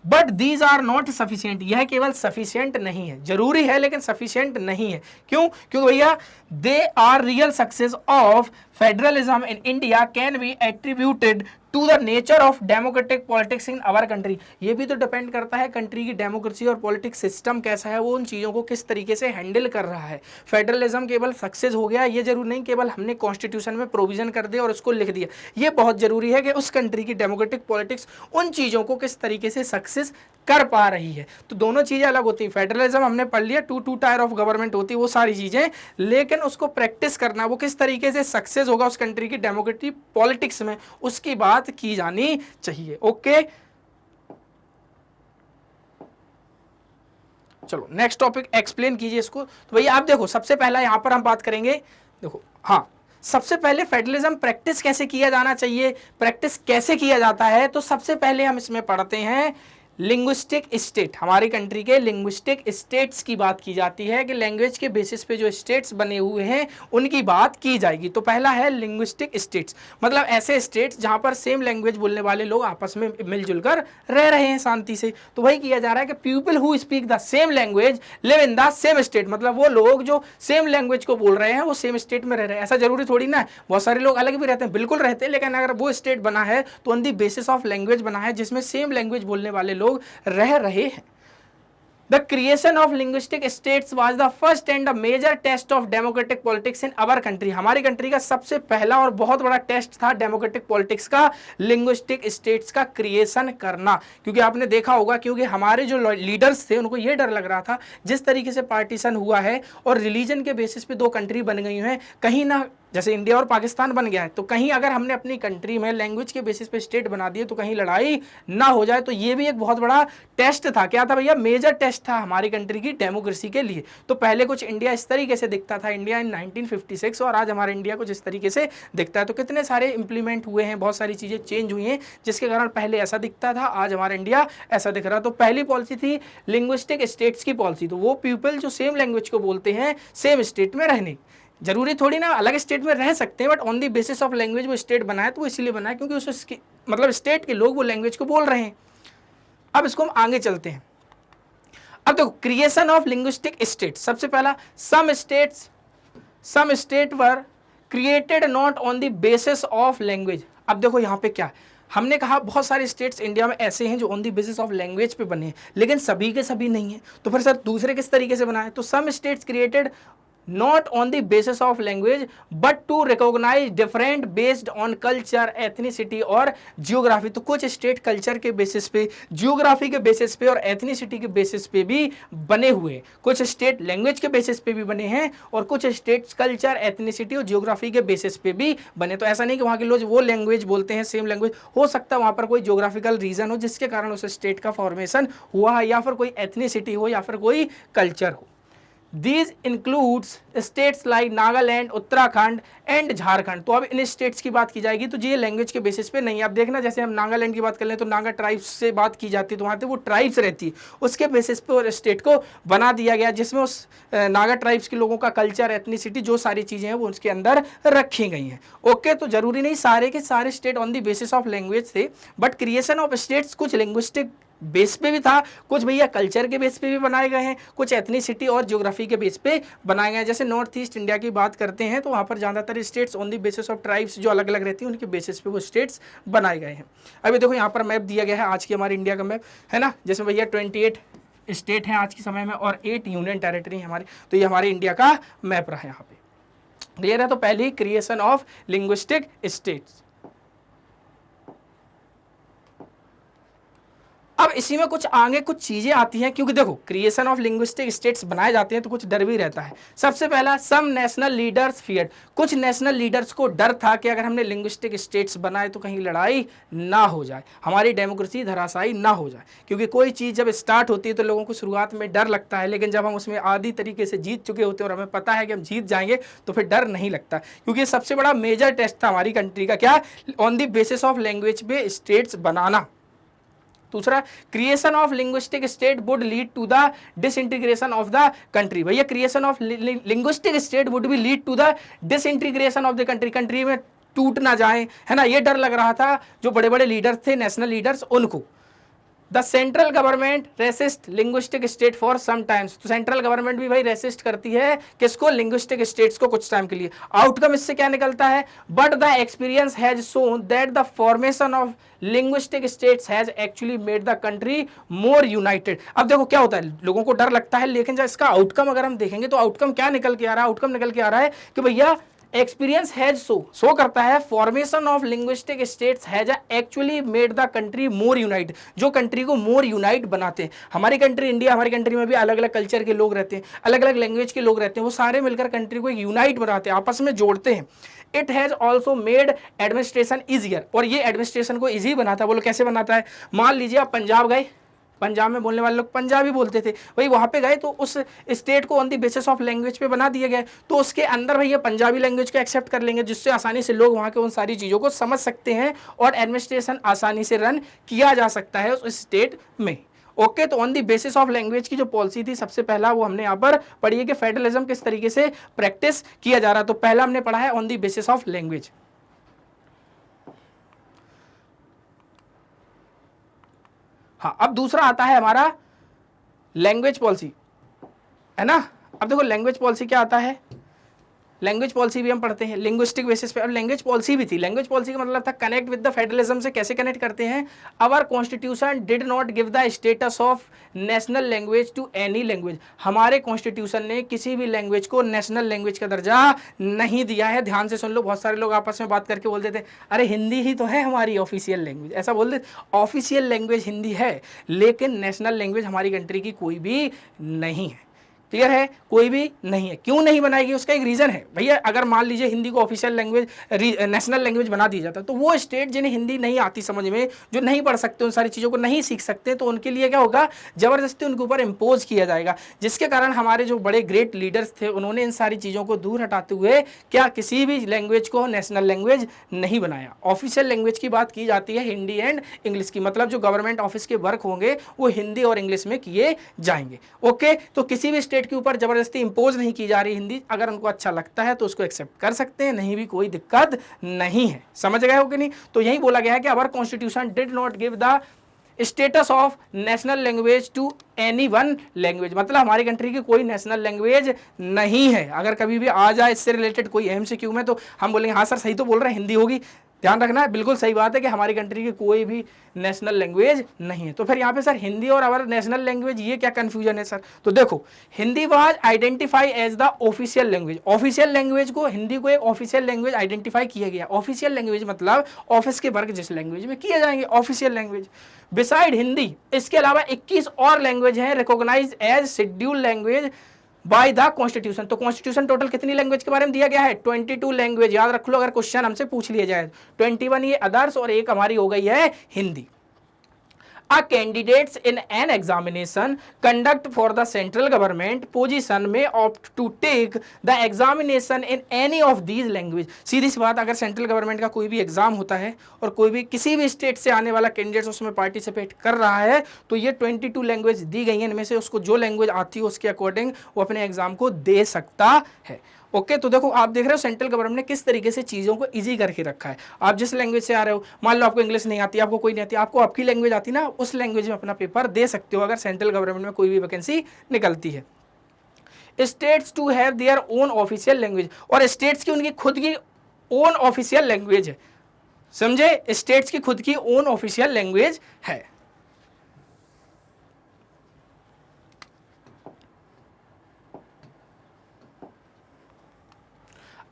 but these are not sufficient. यह केवल सफिशिएंट नहीं है, जरूरी है लेकिन सफिशिएंट नहीं है। क्यों? क्योंकि भैया they are real success of federalism in India can be attributed to the nature of democratic politics in our country. ये भी तो डिपेंड करता है कंट्री की डेमोक्रेसी और पॉलिटिक्स सिस्टम कैसा है, वो उन चीज़ों को किस तरीके से हैंडल कर रहा है। फेडरलिज्म केवल सक्सेस हो गया ये जरूरी नहीं, केवल हमने कॉन्स्टिट्यूशन में प्रोविजन कर दिया और उसको लिख दिया। ये बहुत जरूरी है कि उस कंट्री की डेमोक्रेटिक पॉलिटिक्स उन चीज़ों को किस तरीके से सक्सेस कर पा रही है। तो दोनों चीज़ें अलग होती हैं। फेडरलिज्म हमने पढ़ लिया, टू टायर ऑफ गवर्नमेंट होती है, वो सारी चीज़ें, लेकिन उसको प्रैक्टिस करना, वो किस तरीके से सक्सेस होगा उस कंट्री की डेमोक्रेटिक पॉलिटिक्स में, उसकी बात की जानी चाहिए। ओके, चलो नेक्स्ट टॉपिक एक्सप्लेन कीजिए इसको। तो भैया आप देखो सबसे पहला यहां पर हम बात करेंगे, देखो हाँ सबसे पहले फेडरलिज्म प्रैक्टिस कैसे किया जाना चाहिए, प्रैक्टिस कैसे किया जाता है। तो सबसे पहले हम इसमें पढ़ते हैं लिंग्विस्टिक स्टेट। हमारी कंट्री के लिंग्विस्टिक स्टेट्स की बात की जाती है कि लैंग्वेज के बेसिस पे जो स्टेट्स बने हुए हैं उनकी बात की जाएगी। तो पहला है लिंग्विस्टिक स्टेट्स, मतलब ऐसे स्टेट्स जहां पर सेम लैंग्वेज बोलने वाले लोग आपस में मिलजुल कर रह रहे हैं शांति से। तो वही किया जा रहा है कि people who speak the same language live in the same state, मतलब वो लोग जो सेम लैंग्वेज को बोल रहे हैं वो सेम स्टेट में रह रहे हैं। ऐसा जरूरी थोड़ी ना है, बहुत सारे लोग अलग भी रहते हैं, बिल्कुल रहते हैं, लेकिन अगर वो स्टेट बना है तो on the basis of language बना है जिसमें सेम लैंग्वेज बोलने वाले लोग रह रहे हैं। The creation of linguistic states was the first and the major test of democratic politics in our country. हमारी कंट्री का सबसे पहला और बहुत बड़ा टेस्ट था डेमोक्रेटिक पॉलिटिक्स का, लिंग्विस्टिक स्टेट्स का क्रिएशन करना। क्योंकि आपने देखा होगा, क्योंकि हमारे जो लीडर्स थे उनको ये डर लग रहा था जिस तरीके से पार्टीशन हुआ है और रिलीजन के बेसिस पे दो कंट्री बन गई हैं, कहीं ना जैसे इंडिया और पाकिस्तान बन गया है, तो कहीं अगर हमने अपनी कंट्री में लैंग्वेज के बेसिस पे स्टेट बना दिए तो कहीं लड़ाई ना हो जाए। तो ये भी एक बहुत बड़ा टेस्ट था। क्या था भैया? मेजर टेस्ट था हमारी कंट्री की डेमोक्रेसी के लिए। तो पहले कुछ इंडिया इस तरीके से दिखता था, इंडिया इन 1956, और आज हमारा इंडिया कुछ इस तरीके से दिखता है। तो कितने सारे इंप्लीमेंट हुए हैं, बहुत सारी चीज़ें चेंज हुई हैं, जिसके कारण पहले ऐसा दिखता था, आज हमारा इंडिया ऐसा दिख रहा। तो पहली पॉलिसी थी लिंग्विस्टिक स्टेट्स की पॉलिसी। तो वो पीपल जो सेम लैंग्वेज को बोलते हैं सेम स्टेट में रहने, जरूरी थोड़ी ना अलग स्टेट में रह सकते हैं, but on the basis of language वो स्टेट बनाया। तो वो इसीलिए बनाया क्योंकि उस मतलब स्टेट के लोग वो लैंग्वेज को बोल रहे हैं। अब इसको हम आगे चलते हैं। अब देखो क्रिएशन ऑफ लिंग्विस्टिक स्टेट, सबसे पहला some state were created not on the basis of language. अब देखो यहाँ पे क्या है, हमने कहा बहुत सारे स्टेट्स इंडिया में ऐसे हैं जो on the basis of language पे बने हैं, लेकिन सभी के सभी नहीं है। तो फिर सर दूसरे किस तरीके से बनाए? तो some states created not on the basis of language but to recognize different based on culture, ethnicity और जियोग्राफी। तो कुछ स्टेट कल्चर के बेसिस पे, जियोग्राफी के बेसिस पे और एथनिसिटी के बेसिस पे भी बने हुए हैं, कुछ स्टेट लैंग्वेज के बेसिस पे भी बने हैं और कुछ स्टेट कल्चर, एथनिसिटी और जियोग्राफी के बेसिस पे भी बने। तो ऐसा नहीं कि वहाँ के लोग वो लैंग्वेज बोलते हैं, सेम लैंग्वेज, हो सकता है वहाँ पर कोई जियोग्राफिकल रीजन हो जिसके कारण उस स्टेट का फॉर्मेशन हुआ है, या फिर कोई एथनिसिटी हो या फिर कोई कल्चर हो। These includes states like Nagaland, Uttarakhand and Jharkhand. तो अब इन स्टेट्स की बात की जाएगी तो ये लैंग्वेज के बेसिस पे नहीं है। अब देखना जैसे हम नागालैंड की बात कर लें तो नागा ट्राइब्स से बात की जाती है, तो वहाँ पे वो ट्राइब्स रहती है, उसके बेसिस पे और स्टेट को बना दिया गया, जिसमें उस नागा ट्राइब्स के लोगों का कल्चर, एथनिसिटी, जो सारी चीज़ें हैं वो उसके अंदर रखी गई हैं। ओके, तो जरूरी नहीं सारे के सारे state on the basis of language थे, बट क्रिएशन ऑफ स्टेट्स कुछ लिंग्विस्टिक बेस पे भी था, कुछ भैया कल्चर के बेस पे भी बनाए गए हैं, कुछ एथनिसिटी और ज्योग्राफी के बेस पे बनाए गए हैं। जैसे नॉर्थ ईस्ट इंडिया की बात करते हैं तो वहाँ पर ज़्यादातर states on the basis of tribes जो अलग अलग रहती हैं उनके बेसिस पे वो स्टेट्स बनाए गए हैं। अभी देखो यहाँ पर मैप दिया गया है, आज की हमारी इंडिया का मैप है ना, जिसमें भैया 28 स्टेट हैं आज के समय में और 8 यूनियन टेरिटरी है हमारे। तो ये हमारे इंडिया का मैप रहा है यहाँ पे, क्लियर है। तो पहली क्रिएशन ऑफ लिंग्विस्टिक स्टेट्स। अब इसी में कुछ आगे कुछ चीजें आती हैं, क्योंकि देखो क्रिएशन ऑफ लिंग्विस्टिक स्टेट्स बनाए जाते हैं तो कुछ डर भी रहता है। सबसे पहला सम नेशनल लीडर्स फियर्ड, कुछ नेशनल लीडर्स को डर था कि अगर हमने लिंग्विस्टिक स्टेट्स बनाए तो कहीं लड़ाई ना हो जाए, हमारी डेमोक्रेसी धराशायी ना हो जाए। क्योंकि कोई चीज़ जब स्टार्ट होती है तो लोगों को शुरुआत में डर लगता है, लेकिन जब हम उसमें आधी तरीके से जीत चुके होते हैं और हमें पता है कि हम जीत जाएंगे तो फिर डर नहीं लगता। क्योंकि सबसे बड़ा मेजर टेस्ट था हमारी कंट्री का, क्या? On the basis of language पे स्टेट्स बनाना। दूसरा, creation of linguistic state would lead to the disintegration of the country. भैया creation of linguistic state would be lead to the disintegration of the country, country में टूट ना जाए, है ना, ये डर लग रहा था जो बड़े बड़े लीडर्स थे, नेशनल लीडर्स, उनको। The central government resist linguistic state for some times, तो सेंट्रल गवर्नमेंट भी भाई रेसिस्ट करती है किसको? लिंग्विस्टिक स्टेट्स को कुछ टाइम के लिए। आउटकम इससे क्या निकलता है? But the experience has shown that the formation of linguistic states has actually made the country more United. अब देखो क्या होता है, लोगों को डर लगता है, लेकिन जब इसका आउटकम अगर हम देखेंगे तो आउटकम क्या निकल के आ रहा है? आउटकम निकल के आ रहा है कि भैया एक्सपीरियंस हैज शो करता है formation of linguistic states has actually made the country more unite, जो कंट्री को मोर यूनाइट बनाते हैं। हमारी कंट्री इंडिया, हमारी कंट्री में भी अलग अलग कल्चर के लोग रहते हैं, अलग अलग लैंग्वेज के लोग रहते हैं, वो सारे मिलकर कंट्री को एक यूनाइट बनाते हैं, आपस में जोड़ते हैं। It has also made administration easier, और ये एडमिनिस्ट्रेशन को ईजी बनाता है। बोलो कैसे बनाता है? मान लीजिए आप पंजाब गए, पंजाब में बोलने वाले लोग पंजाबी बोलते थे, वही वहाँ पे गए तो उस स्टेट को on the basis of language पे बना दिया गया, तो उसके अंदर भैया पंजाबी लैंग्वेज को एक्सेप्ट कर लेंगे, जिससे आसानी से लोग वहाँ के उन सारी चीज़ों को समझ सकते हैं और एडमिनिस्ट्रेशन आसानी से रन किया जा सकता है उस स्टेट में। ओके, तो on the basis of language की जो पॉलिसी थी, सबसे पहला वो हमने यहाँ पर पढ़ी है कि फेडरलिज्म किस तरीके से प्रैक्टिस किया जा रहा है। तो पहला हमने पढ़ा है on the basis of language. हाँ, अब दूसरा आता है हमारा लैंग्वेज पॉलिसी, है ना। अब देखो लैंग्वेज पॉलिसी क्या आता है? लैंग्वेज पॉलिसी भी हम पढ़ते हैं लिंग्विस्टिक बेसिस पे, और लैंग्वेज पॉलिसी भी थी। लैंग्वेज पॉलिसी का मतलब था कनेक्ट विद द फेडरलिज्म से कैसे कनेक्ट करते हैं, our constitution did not give the status of national language to any language, हमारे कॉन्स्टिट्यूशन ने किसी भी लैंग्वेज को नेशनल लैंग्वेज का दर्जा नहीं दिया है। ध्यान से सुन लो, बहुत सारे लोग आपस में बात करके बोल देते अरे हिंदी ही तो है हमारी ऑफिशियल लैंग्वेज, ऐसा बोल देते। ऑफिशियल लैंग्वेज हिंदी है लेकिन नेशनल लैंग्वेज हमारी कंट्री की कोई भी नहीं है। क्लियर है, कोई भी नहीं है। क्यों नहीं बनाएगी, उसका एक रीजन है भैया। अगर मान लीजिए हिंदी को ऑफिशियल लैंग्वेज नेशनल लैंग्वेज बना दिया जाता तो वो स्टेट जिन्हें हिंदी नहीं आती समझ में, जो नहीं पढ़ सकते, उन सारी चीज़ों को नहीं सीख सकते, तो उनके लिए क्या होगा, जबरदस्ती उनके ऊपर इम्पोज किया जाएगा, जिसके कारण हमारे जो बड़े ग्रेट लीडर्स थे उन्होंने इन सारी चीज़ों को दूर हटाते हुए क्या किसी भी लैंग्वेज को नेशनल लैंग्वेज नहीं बनाया। ऑफिशियल लैंग्वेज की बात की जाती है हिंदी एंड इंग्लिश की, मतलब जो गवर्नमेंट ऑफिस के वर्क होंगे वो हिंदी और इंग्लिश में किए जाएंगे। ओके, तो किसी भी स्टेट के ऊपर जबरदस्ती इंपोज नहीं की जा रही हिंदी। अगर उनको अच्छा लगता है तो उसको एक्सेप्ट कर सकते हैं, नहीं भी कोई दिक्कत नहीं है। समझ गए हो कि नहीं? तो यही बोला गया है कि our constitution did not give the status of national language to any one language, मतलब हमारी कंट्री की कोई नेशनल लैंग्वेज नहीं है। अगर कभी भी आ जाए इससे रिलेटेड कोई एमसीक्यू में तो हम बोलेंगे हाँ सर सही तो बोल रहे हैं, हिंदी होगी। ध्यान रखना है, बिल्कुल सही बात है कि हमारी कंट्री की कोई भी नेशनल लैंग्वेज नहीं है। तो फिर यहाँ पे सर हिंदी और अवर नेशनल लैंग्वेज ये क्या कंफ्यूजन है सर? तो देखो, Hindi was identified as the official language, official language को, हिंदी को एक ऑफिशियल लैंग्वेज आइडेंटिफाई किया गया। ऑफिशियल लैंग्वेज मतलब ऑफिस के वर्क जिस लैंग्वेज में किए जाएंगे, ऑफिशियल लैंग्वेज। बिसाइड हिंदी इसके अलावा 21 और लैंग्वेज हैं recognise as schedule language by the constitution. तो कॉन्स्टिट्यूशन टोटल कितनी लैंग्वेज के बारे में दिया गया है? 22 लैंग्वेज। याद रख लो अगर क्वेश्चन हमसे पूछ लिया जाए, 21 ये अदर्स और एक हमारी हो गई है Hindi. Candidates in an examination conduct for the central government position may opt to take the examination in any of these language। सीधी सी बात, अगर सेंट्रल गवर्नमेंट का कोई भी एग्जाम होता है और कोई भी किसी भी स्टेट से आने वाला कैंडिडेट उसमें पार्टिसिपेट कर रहा है तो ये 22 लैंग्वेज दी गई हैं, इनमें से उसको जो लैंग्वेज आती है उसके अकॉर्डिंग वो अपने एग्जाम को दे सकता है। ओके, तो देखो आप देख रहे हो सेंट्रल गवर्नमेंट ने किस तरीके से चीज़ों को इजी करके रखा है। आप जिस लैंग्वेज से आ रहे हो, मान लो आपको इंग्लिश नहीं आती, आपको कोई नहीं आती, आपको आपकी लैंग्वेज आती ना, उस लैंग्वेज में अपना पेपर दे सकते हो अगर सेंट्रल गवर्नमेंट में कोई भी वैकेंसी निकलती है। States to have their own official language, और स्टेट्स की उनकी खुद की ओन ऑफिशियल लैंग्वेज है। समझे, स्टेट्स की खुद की ओन ऑफिशियल लैंग्वेज है।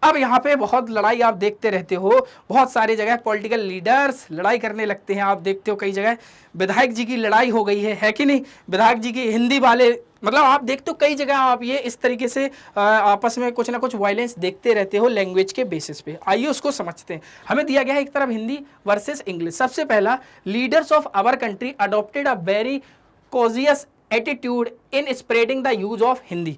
अब यहाँ पे बहुत लड़ाई आप देखते रहते हो, बहुत सारी जगह पॉलिटिकल लीडर्स लड़ाई करने लगते हैं। आप देखते हो कई जगह विधायक जी की लड़ाई हो गई है कि नहीं? विधायक जी की हिंदी वाले, मतलब आप देखते हो कई जगह आप ये इस तरीके से आपस में कुछ ना कुछ वायलेंस देखते रहते हो लैंग्वेज के बेसिस पे। आइए उसको समझते हैं। हमें दिया गया है एक तरफ हिंदी वर्सेस इंग्लिश। सबसे पहला, leaders of our country adopted a very cautious attitude in spreading the use of Hindi.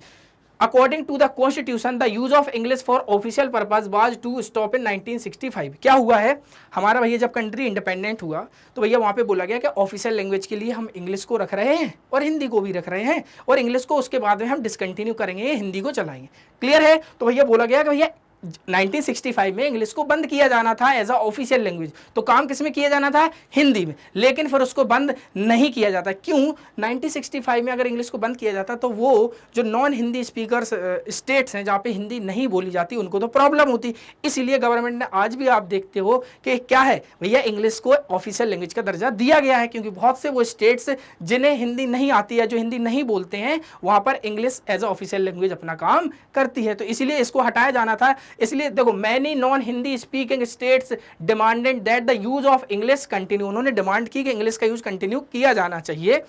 According to the Constitution, the use of English for official purpose was to stop in 1965। क्या हुआ है, हमारा भैया जब country independent हुआ तो भैया वहाँ पे बोला गया कि ऑफिशियल लैंग्वेज के लिए हम इंग्लिश को रख रहे हैं और हिंदी को भी रख रहे हैं, और इंग्लिश को उसके बाद में हम डिसकंटिन्यू करेंगे, हिंदी को चलाएंगे। क्लियर है? तो भैया बोला गया कि भैया 1965 में इंग्लिश को बंद किया जाना था एज अ ऑफिशियल लैंग्वेज, तो काम किस में किया जाना था? हिंदी में। लेकिन फिर उसको बंद नहीं किया जाता। क्यों? 1965 में अगर इंग्लिश को बंद किया जाता तो वो जो नॉन हिंदी स्पीकर स्टेट्स हैं जहाँ पे हिंदी नहीं बोली जाती उनको तो प्रॉब्लम होती। इसीलिए गवर्नमेंट ने आज भी आप देखते हो कि क्या है भैया, इंग्लिश को ऑफिशियल लैंग्वेज का दर्जा दिया गया है, क्योंकि बहुत से वो स्टेट्स जिन्हें हिंदी नहीं आती है, जो हिंदी नहीं बोलते हैं, वहाँ पर English as a official language अपना काम करती है। तो इसीलिए इसको हटाया जाना था। इसलिए देखो, many non Hindi speaking states demanded that the use of English continue, उन्होंने डिमांड की कि इंग्लिश का यूज कंटिन्यू किया जाना चाहिए।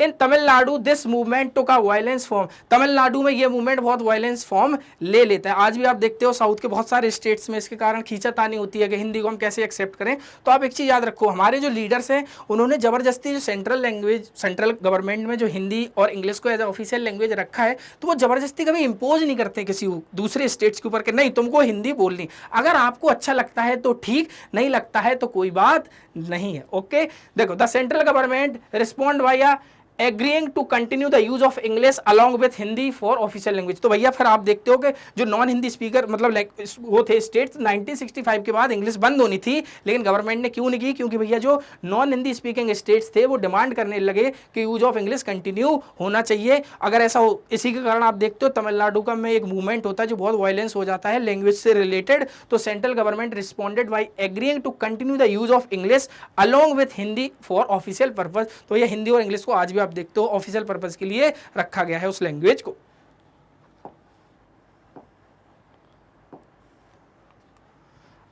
इन तमिलनाडु दिस मूवमेंट टू का वायलेंस फॉर्म, तमिलनाडु में ये मूवमेंट बहुत वायलेंस फॉर्म ले लेता है। आज भी आप देखते हो साउथ के बहुत सारे स्टेट्स में इसके कारण खींचातानी होती है कि हिंदी को हम कैसे एक्सेप्ट करें। तो आप एक चीज़ याद रखो, हमारे जो लीडर्स हैं उन्होंने ज़बरदस्ती जो सेंट्रल गवर्नमेंट में जो हिंदी और इंग्लिश को एज ए ऑफिशियल लैंग्वेज रखा है, तो वो ज़बरदस्ती कभी इम्पोज नहीं करते किसी दूसरे स्टेट्स के ऊपर कि नहीं तुमको हिंदी बोलनी। अगर आपको अच्छा लगता है तो ठीक, नहीं लगता है तो कोई बात नहीं है। ओके, देखो, the central government respond via agreeing to continue the use of English along with Hindi for official language. तो भैया फिर आप देखते हो कि जो नॉन हिंदी स्पीकर मतलब वो थे स्टेट्स, 1965 के बाद इंग्लिश बंद होनी थी, लेकिन गवर्नमेंट ने क्यों नहीं की? क्योंकि भैया जो नॉन हिंदी स्पीकिंग स्टेट्स थे वो डिमांड करने लगे कि यूज ऑफ इंग्लिश कंटिन्यू होना चाहिए। अगर ऐसा हो, इसी के कारण आप देखते हो तमिलनाडु का में एक मूवमेंट होता है जो बहुत वायलेंस हो जाता है लैंग्वेज से रिलेटेड, तो central government responded by agreeing to continue the use of English along with Hindi for official purpose. तो ये हिंदी और इंग्लिश को आज भी आप देखते हो ऑफिशियल पर्पज के लिए रखा गया है उस लैंग्वेज को।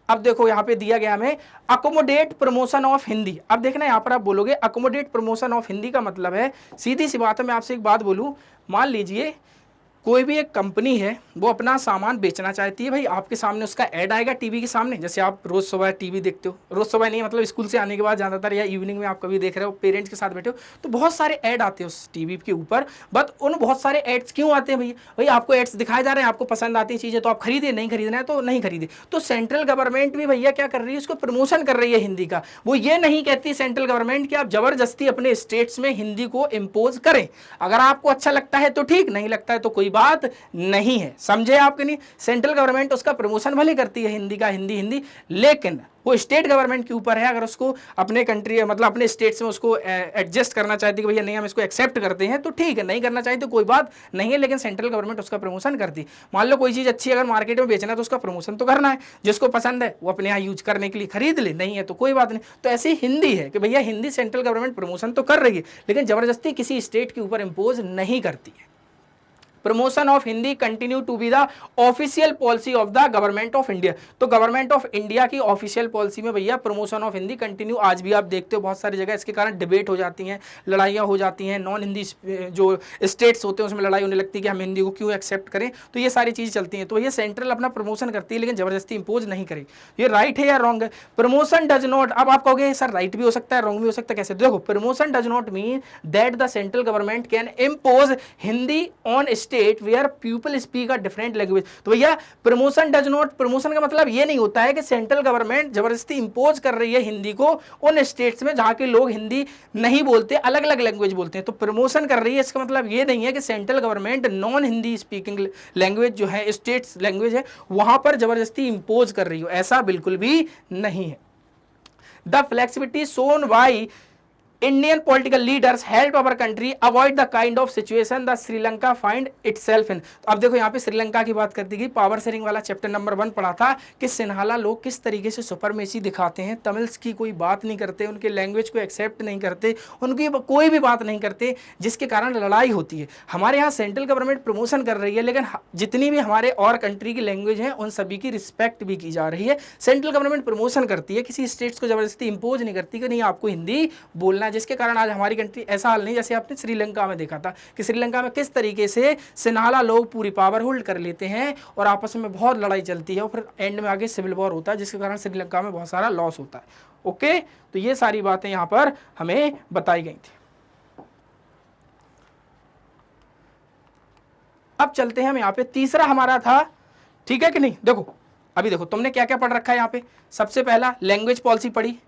अब देखो यहां पे दिया गया हमें अकोमोडेट प्रमोशन ऑफ हिंदी। अब देखना यहां पर आप बोलोगे अकोमोडेट प्रमोशन ऑफ हिंदी का मतलब है, सीधी सी बात है, मैं आपसे एक बात बोलूं, मान लीजिए कोई भी एक कंपनी है वो अपना सामान बेचना चाहती है, भाई आपके सामने उसका ऐड आएगा टीवी के सामने, जैसे आप रोज सुबह टीवी देखते हो, रोज सुबह नहीं मतलब स्कूल से आने के बाद ज़्यादातर या इवनिंग में आप कभी देख रहे हो पेरेंट्स के साथ बैठे हो तो बहुत सारे ऐड आते हैं उस टीवी के ऊपर। बट उन बहुत सारे एड्स क्यों आते हैं भैया? भाई आपको एड्स दिखाए जा रहे हैं, आपको पसंद आती चीज़ें तो आप खरीदे, नहीं खरीदना है तो नहीं खरीदे। तो सेंट्रल गवर्नमेंट भी भैया क्या कर रही है, उसको प्रमोशन कर रही है हिंदी का। वो ये नहीं कहती सेंट्रल गवर्नमेंट कि आप जबरदस्ती अपने स्टेट्स में हिंदी को इम्पोज करें, अगर आपको अच्छा लगता है तो ठीक, नहीं लगता है तो कोई बात नहीं है, समझे आपके? नहीं, सेंट्रल गवर्नमेंट उसका प्रमोशन भले करती है हिंदी का, हिंदी, लेकिन वो स्टेट गवर्नमेंट के ऊपर है। अगर उसको अपने कंट्री मतलब अपने स्टेट्स में उसको एडजस्ट करना चाहती है कि भैया नहीं हम इसको एक्सेप्ट करते हैं तो ठीक है, नहीं करना चाहिए तो कोई बात नहीं है, लेकिन सेंट्रल गवर्नमेंट उसका प्रमोशन करती है। मान लो कोई चीज़ अच्छी अगर मार्केट में बेचना है तो उसका प्रमोशन तो करना है, जिसको पसंद है वो अपने यहाँ यूज करने के लिए खरीद ले, नहीं है तो कोई बात नहीं। तो ऐसी हिंदी है कि भैया हिंदी सेंट्रल गवर्नमेंट प्रमोशन तो कर रही है लेकिन जबरदस्ती किसी स्टेट के ऊपर इम्पोज नहीं करती है। Promotion of Hindi continue to be the official policy of the government of India. तो गवर्नमेंट ऑफ इंडिया की ऑफिशियल पॉलिसी में भैया प्रमोशन ऑफ हिंदी कंटिन्यू आज भी आप देखते हो बहुत सारी जगह, इसके कारण डिबेट हो जाती हैं, लड़ाइयाँ हो जाती हैं, नॉन हिंदी जो स्टेट्स होते हैं उसमें लड़ाई होने लगती है कि हम हिंदी को क्यों एक्सेप्ट करें, तो ये सारी चीज़ चलती हैं। तो ये सेंट्रल अपना प्रमोशन करती है लेकिन जबरदस्ती इंपोज नहीं करे। ये राइट है या रॉन्ग है? प्रमोशन डज नॉट, अब आप कहोगे सर राइट भी हो सकता है रॉन्ग भी हो सकता है, कैसे? देखो promotion does not mean that the central government can impose Hindi on state where people speak a different language. तो भैया प्रमोशन डज नॉट, प्रमोशन का मतलब ये नहीं होता है कि सेंट्रल गवर्नमेंट जबरदस्ती इंपोज कर रही है हिंदी को उन स्टेट्स में जहां के लोग हिंदी नहीं बोलते, अलग अलग लैंग्वेज बोलते हैं। तो प्रमोशन कर रही है इसका मतलब ये नहीं है कि central government non Hindi speaking language जो है स्टेट्स लैंग्वेज है वहां पर जबरदस्ती इंपोज कर रही हो, ऐसा बिल्कुल भी नहीं है। The flexibility shown by Indian political leaders help our country avoid the kind of situation that Sri Lanka find itself in। तो अब देखो यहाँ पे श्रीलंका की बात कर दी गई, पावर शेयरिंग वाला चैप्टर नंबर 1 पढ़ा था कि सिन्हाला लोग किस तरीके से सुपरमेसी दिखाते हैं, तमिल्स की कोई बात नहीं करते, उनके लैंग्वेज को एक्सेप्ट नहीं करते, उनकी कोई भी बात नहीं करते, जिसके कारण लड़ाई होती है। हमारे यहाँ सेंट्रल गवर्नमेंट प्रमोशन कर रही है लेकिन जितनी भी हमारे और कंट्री की लैंग्वेज हैं उन सभी की रिस्पेक्ट भी की जा रही है। सेंट्रल गवर्नमेंट प्रमोशन करती है, किसी स्टेट्स को जबरदस्ती इंपोज नहीं करती कि नहीं आपको हिंदी बोलना, जिसके कारण आज हमारी कंट्री ऐसा हाल नहीं जैसे आपने श्रीलंका में देखा था कि श्रीलंका में किस तरीके से सिन्हाला लोग पूरी पावर होल्ड कर लेते हैं और आपस में बहुत लड़ाई चलती है और फिर एंड में आगे सिविल वॉर होता है जिसके कारण श्रीलंका में बहुत सारा लॉस होता है। ओके, तो ये सारी बातें यहाँ पर हमें बताई गई थी। अब चलते हैं हम यहाँ पे, तीसरा हमारा था, ठीक है कि नहीं? देखो अभी देखो तुमने क्या क्या पढ़ रखा है यहाँ पे। सबसे पहला लैंग्वेज पॉलिसी पढ़ी,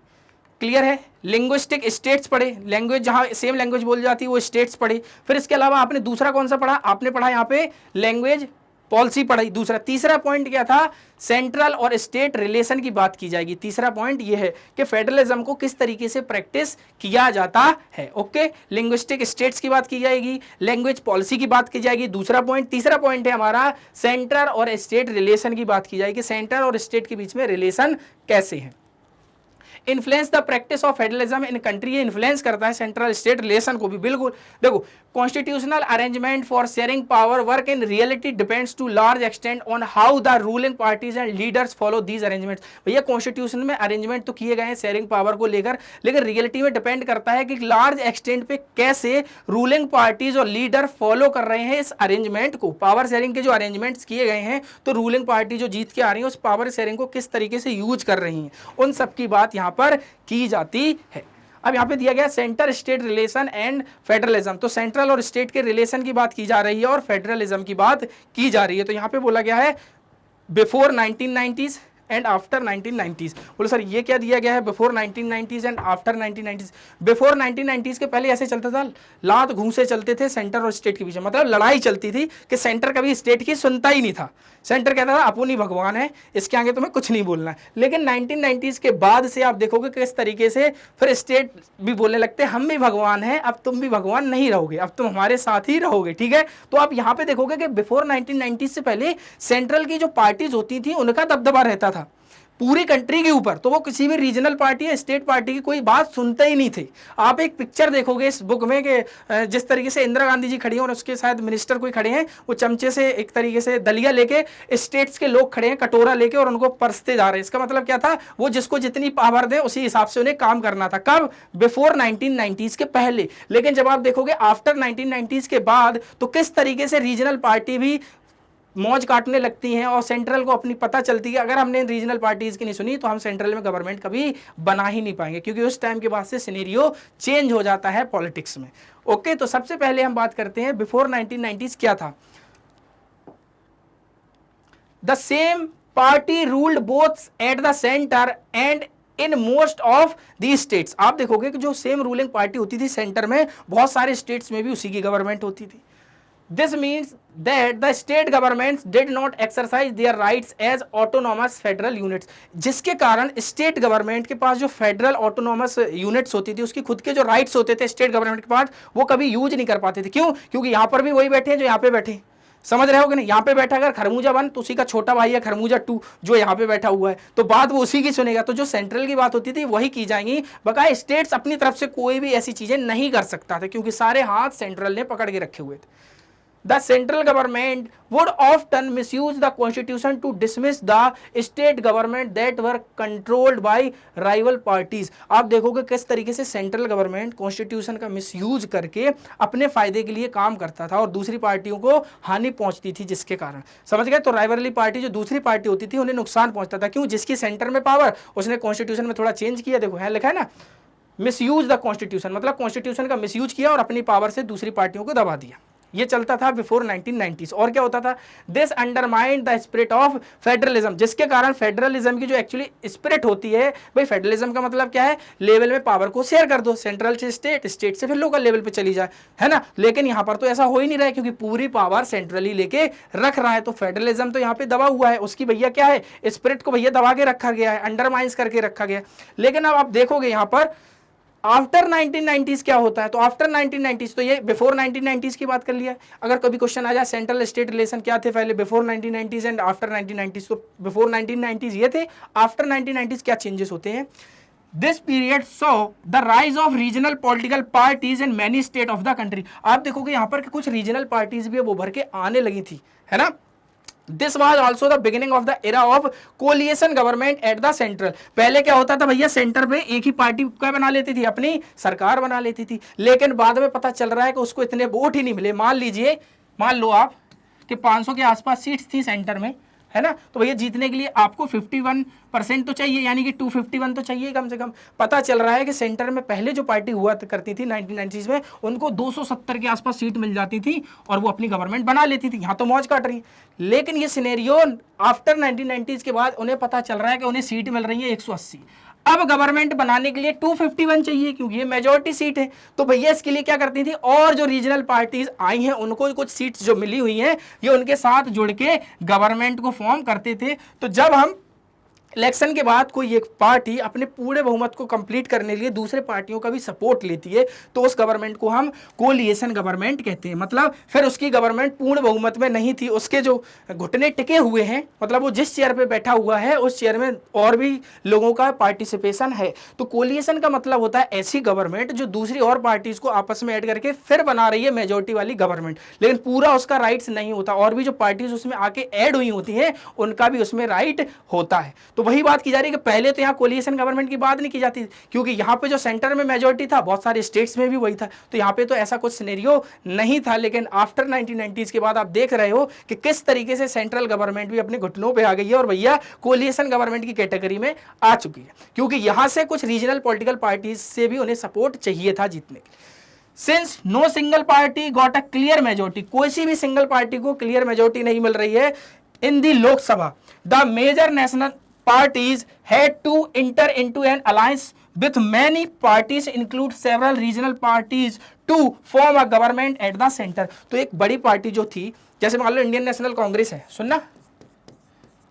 क्लियर है। लिंग्विस्टिक स्टेट्स पढ़े, लैंग्वेज जहां सेम लैंग्वेज बोली जाती है वो स्टेट्स पढ़े। फिर इसके अलावा आपने दूसरा कौन सा पढ़ा? आपने पढ़ा यहाँ पे लैंग्वेज पॉलिसी पढ़ाई, दूसरा। तीसरा पॉइंट क्या था? सेंट्रल और स्टेट रिलेशन की बात की जाएगी। तीसरा पॉइंट ये है कि फेडरलिज्म को किस तरीके से प्रैक्टिस किया जाता है। ओके, लिंग्विस्टिक स्टेट्स की बात की जाएगी, लैंग्वेज पॉलिसी की बात की जाएगी, दूसरा पॉइंट। तीसरा पॉइंट है हमारा सेंट्रल और स्टेट रिलेशन की बात की जाएगी, सेंट्रल और स्टेट के बीच में रिलेशन कैसे है। Influence the practice of federalism in country, influence करता है सेंट्रल स्टेट रिलेशन को भी। बिल्कुल देखो, constitutional arrangement for sharing power work in reality depends to large extent on how the ruling parties and leaders follow these arrangements. भैया constitution में arrangement तो किए गए हैं शेयरिंग पावर को लेकर, लेकिन रियलिटी में डिपेंड करता है कि लार्ज एक्सटेंट पे कैसे रूलिंग पार्टीज और लीडर फॉलो कर रहे हैं इस अरेंजमेंट को। पावर शेयरिंग के जो अरेंजमेंट्स किए गए हैं तो रूलिंग पार्टी जो जीत के आ रही है उस पावर शेयरिंग को किस तरीके से यूज कर रही हैं, उन सब की बात यहाँ पर की जाती है। अब यहाँ पे दिया गया centre state relation and federalism, तो सेंट्रल और स्टेट के रिलेशन की बात की जा रही है और फेडरलिज्म की बात की जा रही है। तो यहाँ पे बोला गया है before 1990s and after 1990s। बोलो सर ये क्या दिया गया है, before 1990s and after 1990s। Before 1990s के पहले ऐसे चलता था, लात घूंसे चलते थे सेंटर और स्टेट के बीच में, मतलब लड़ाई चलती थी कि सेंटर कभी स्टेट की सुनता ही नहीं था। सेंटर कहता था अपुन ही भगवान है, इसके आगे तुम्हें कुछ नहीं बोलना है। लेकिन 1990s के बाद से आप देखोगे किस तरीके से फिर स्टेट भी बोलने लगते हैं हम भी भगवान हैं, अब तुम भी भगवान नहीं रहोगे, अब तुम हमारे साथ ही रहोगे, ठीक है। तो आप यहां पे देखोगे कि बिफोर 1990 से पहले सेंट्रल की जो पार्टीज होती थी उनका दबदबा रहता था पूरी कंट्री के ऊपर, तो वो किसी भी रीजनल पार्टी या स्टेट पार्टी की कोई बात सुनते ही नहीं थे। आप एक पिक्चर देखोगे इस बुक में कि जिस तरीके से इंदिरा गांधी जी खड़ी हैं और उसके शायद मिनिस्टर कोई खड़े हैं, वो चमचे से एक तरीके से दलिया लेके स्टेट्स के लोग खड़े हैं कटोरा लेके और उनको परसते जा रहे हैं। इसका मतलब क्या था, वो जिसको जितनी पावर दे उसी हिसाब से उन्हें काम करना था। कब, बिफोर 1990s के पहले। लेकिन जब आप देखोगे आफ्टर 1990s के बाद तो किस तरीके से रीजनल पार्टी भी मौज काटने लगती हैं और सेंट्रल को अपनी पता चलती है अगर हमने रीजनल पार्टीज की नहीं सुनी तो हम सेंट्रल में गवर्नमेंट कभी बना ही नहीं पाएंगे, क्योंकि उस टाइम के बाद से सिनेरियो चेंज हो जाता है पॉलिटिक्स में। ओके, तो सबसे पहले हम बात करते हैं बिफोर 1990s क्या था। The same party ruled both at the centre and in most of the states. आप देखोगे कि जो सेम रूलिंग पार्टी होती थी सेंटर में, बहुत सारे स्टेट्स में भी उसी की गवर्नमेंट होती थी। This means that the state governments did not exercise their rights as autonomous federal units, जिसके कारण स्टेट गवर्नमेंट के पास जो फेडरल ऑटोनॉमस यूनिट्स होती थी उसकी खुद के जो राइट्स होते थे स्टेट गवर्नमेंट के पास, वो कभी यूज नहीं कर पाते थे। क्यों? क्योंकि यहां पर भी वही बैठे हैं जो यहाँ पे बैठे, समझ रहे हो कि नहीं। यहाँ पे बैठा अगर खरमूजा 1 तो उसी का छोटा भाई है खरमूजा 2 जो यहाँ पे बैठा हुआ है, तो बात वो उसी की सुनेगा। तो जो सेंट्रल की बात होती थी वही की जाएंगी, बकाया स्टेट्स अपनी तरफ से कोई भी ऐसी चीजें नहीं कर सकता था क्योंकि सारे हाथ सेंट्रल ने पकड़ के रखे हुए थे। The central government would often misuse the constitution to dismiss the state government that were controlled by rival parties। आप देखोगे किस तरीके से सेंट्रल गवर्नमेंट कॉन्स्टिट्यूशन का मिसयूज करके अपने फायदे के लिए काम करता था और दूसरी पार्टियों को हानि पहुंचती थी, जिसके कारण, समझ गए। तो राइवलरी पार्टी जो दूसरी पार्टी होती थी उन्हें नुकसान पहुंचता था। क्यों? जिसकी सेंटर में पावर, उसने कॉन्स्टिट्यूशन में थोड़ा चेंज किया, देखो है लिखा है ना, मिसयूज द कॉन्स्टिट्यूशन, मतलब कॉन्स्टिट्यूशन का मिसयूज किया और अपनी पावर से दूसरी पार्टियों को दबा दिया। ये चलता था बिफोर 1990s। और क्या होता था, this undermined the spirit of federalism, जिसके कारण फेडरलिज्म की जो एक्चुअली स्पिरिट होती है, भाई फेडरलिज्म का मतलब क्या है, लेवल में पावर को शेयर कर दो, सेंट्रल से स्टेट, स्टेट से फिर लोकल लेवल पे चली जाए, है ना। लेकिन यहाँ पर तो ऐसा हो ही नहीं रहा है क्योंकि पूरी पावर सेंट्रली लेके रख रहा है, तो फेडरलिज्म तो यहाँ पे दबा हुआ है, उसकी भैया क्या है, स्पिरिट को भैया दबा के रखा गया है, अंडरमाइंस करके रखा गया। लेकिन अब आप देखोगे यहाँ पर आफ्टर 1990s क्या होता है, तो आफ्टर 1990s, तो ये बिफोर 1990s की बात कर लिया। अगर कभी क्वेश्चन आ जाए सेंट्रल स्टेट रिलेशन क्या थे पहले before 1990s and after 1990s, तो बिफोर 1990s ये थे, आफ्टर 1990s क्या चेंजेस होते हैं। This period saw the rise of regional political parties in many state of the country. आप देखोगे यहाँ पर कुछ रीजनल पार्टीज भी अब उभर के आने लगी थी, है ना। This was also the beginning of the era of coalition government at the central। पहले क्या होता था भैया, सेंटर पे एक ही पार्टी क्या बना लेती थी, अपनी सरकार बना लेती थी। लेकिन बाद में पता चल रहा है कि उसको इतने वोट ही नहीं मिले। मान लो आप कि 500 के आसपास सीट्स थी सेंटर में, है ना, तो भैया जीतने के लिए आपको 51% तो चाहिए, यानी कि 251 तो चाहिए कम से कम। पता चल रहा है कि सेंटर में पहले जो पार्टी हुआ करती थी 1990s में, उनको 270 के आसपास सीट मिल जाती थी और वो अपनी गवर्नमेंट बना लेती थी, यहाँ तो मौज काट रही। लेकिन ये सिनेरियो आफ्टर 1990s के बाद उन्हें पता चल रहा है कि उन्हें सीट मिल रही है 180। अब गवर्नमेंट बनाने के लिए 251 चाहिए क्योंकि ये मेजॉरिटी सीट है। तो भैया इसके लिए क्या करती थी, और जो रीजनल पार्टीज आई हैं उनको कुछ सीट्स जो मिली हुई हैं ये उनके साथ जुड़ के गवर्नमेंट को फॉर्म करते थे। तो जब हम इलेक्शन के बाद कोई एक पार्टी अपने पूरे बहुमत को कंप्लीट करने के लिए दूसरे पार्टियों का भी सपोर्ट लेती है तो उस गवर्नमेंट को हम कोलिएशन गवर्नमेंट कहते हैं। मतलब फिर उसकी गवर्नमेंट पूर्ण बहुमत में नहीं थी, उसके जो घुटने टिके हुए हैं, मतलब वो जिस चेयर पे बैठा हुआ है उस चेयर में और भी लोगों का पार्टिसिपेशन है। तो कोलिएशन का मतलब होता है ऐसी गवर्नमेंट जो दूसरी और पार्टीज को आपस में ऐड करके फिर बना रही है मेजोरिटी वाली गवर्नमेंट, लेकिन पूरा उसका राइट्स नहीं होता, और भी जो पार्टीज उसमें आके ऐड हुई होती हैं उनका भी उसमें राइट होता है। तो वही बात की जा रही है कि पहले तो यहाँ कोलिएशन गवर्नमेंट की बात नहीं की जाती क्योंकि यहाँ पे जो सेंटर में मेजॉरिटी था बहुत सारे स्टेट्स में भी वही था, तो यहाँ पे तो ऐसा कुछ सिनेरियो नहीं था। लेकिन आफ्टर 1990s के बाद आप देख रहे हो कि किस तरीके से सेंट्रल गवर्नमेंट भी अपने घुटनों पे आ गई है और भैया कोलिएशन गवर्नमेंट की कैटेगरी में आ चुकी है, क्योंकि यहाँ से कुछ रीजनल पॉलिटिकल पार्टीज से भी उन्हें सपोर्ट चाहिए था जीतने के लिए। Since no single party got a clear majority, कोई सी भी सिंगल पार्टी को क्लियर मेजोरिटी नहीं मिल रही है in the Lok Sabha, the major national parties had to enter into an alliance with many parties include several regional parties to form a government at the center। तो एक बड़ी पार्टी जो थी, जैसे मान लो इंडियन नेशनल कांग्रेस है, सुनना,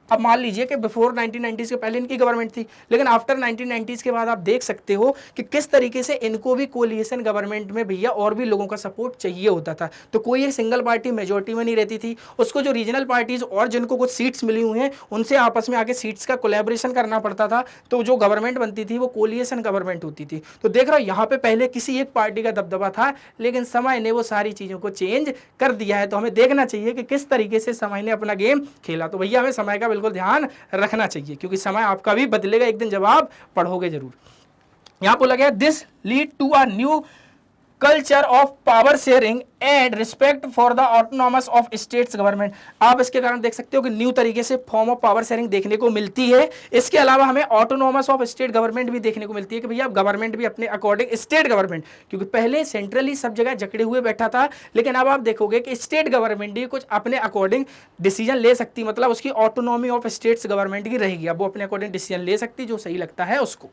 अब मान लीजिए कि बिफोर 1990s के पहले इनकी गवर्नमेंट थी, लेकिन आफ्टर 1990s के बाद आप देख सकते हो कि किस तरीके से इनको भी कोलिएशन गवर्नमेंट में भैया और भी लोगों का सपोर्ट चाहिए होता था। तो कोई एक सिंगल पार्टी मेजोरिटी में नहीं रहती थी, उसको जो रीजनल पार्टीज और जिनको कुछ सीट्स मिली हुई हैं उनसे आपस में आके सीट्स का कोलैबोरेशन करना पड़ता था, तो जो गवर्नमेंट बनती थी वो कोलिएशन गवर्नमेंट होती थी। तो देख रहा हो यहाँ पे पहले किसी एक पार्टी का दबदबा था, लेकिन समय ने वो सारी चीज़ों को चेंज कर दिया है। तो हमें देखना चाहिए कि किस तरीके से समय ने अपना गेम खेला। तो भैया हमें समय का बिल्कुल ध्यान रखना चाहिए, क्योंकि समय आपका भी बदलेगा एक दिन जब आप पढ़ोगे जरूर। यहां बोला गया this lead to a new culture of power sharing and respect for the autonomous of states government. आप इसके कारण देख सकते हो कि न्यू तरीके से फॉर्म ऑफ पावर शेयरिंग देखने को मिलती है। इसके अलावा हमें ऑटोनॉमस ऑफ स्टेट गवर्नमेंट भी देखने को मिलती है कि भैया गवर्नमेंट भी अपने अकॉर्डिंग स्टेट गवर्नमेंट, क्योंकि पहले सेंट्रली सब जगह जकड़े हुए बैठा था, लेकिन अब आप देखोगे कि स्टेट गवर्नमेंट भी कुछ अपने अकॉर्डिंग डिसीजन ले सकती, मतलब उसकी ऑटोनॉमी ऑफ स्टेट्स गवर्नमेंट की रहेगी। अब वो अपने अकॉर्डिंग डिसीजन ले सकती जो सही लगता है उसको।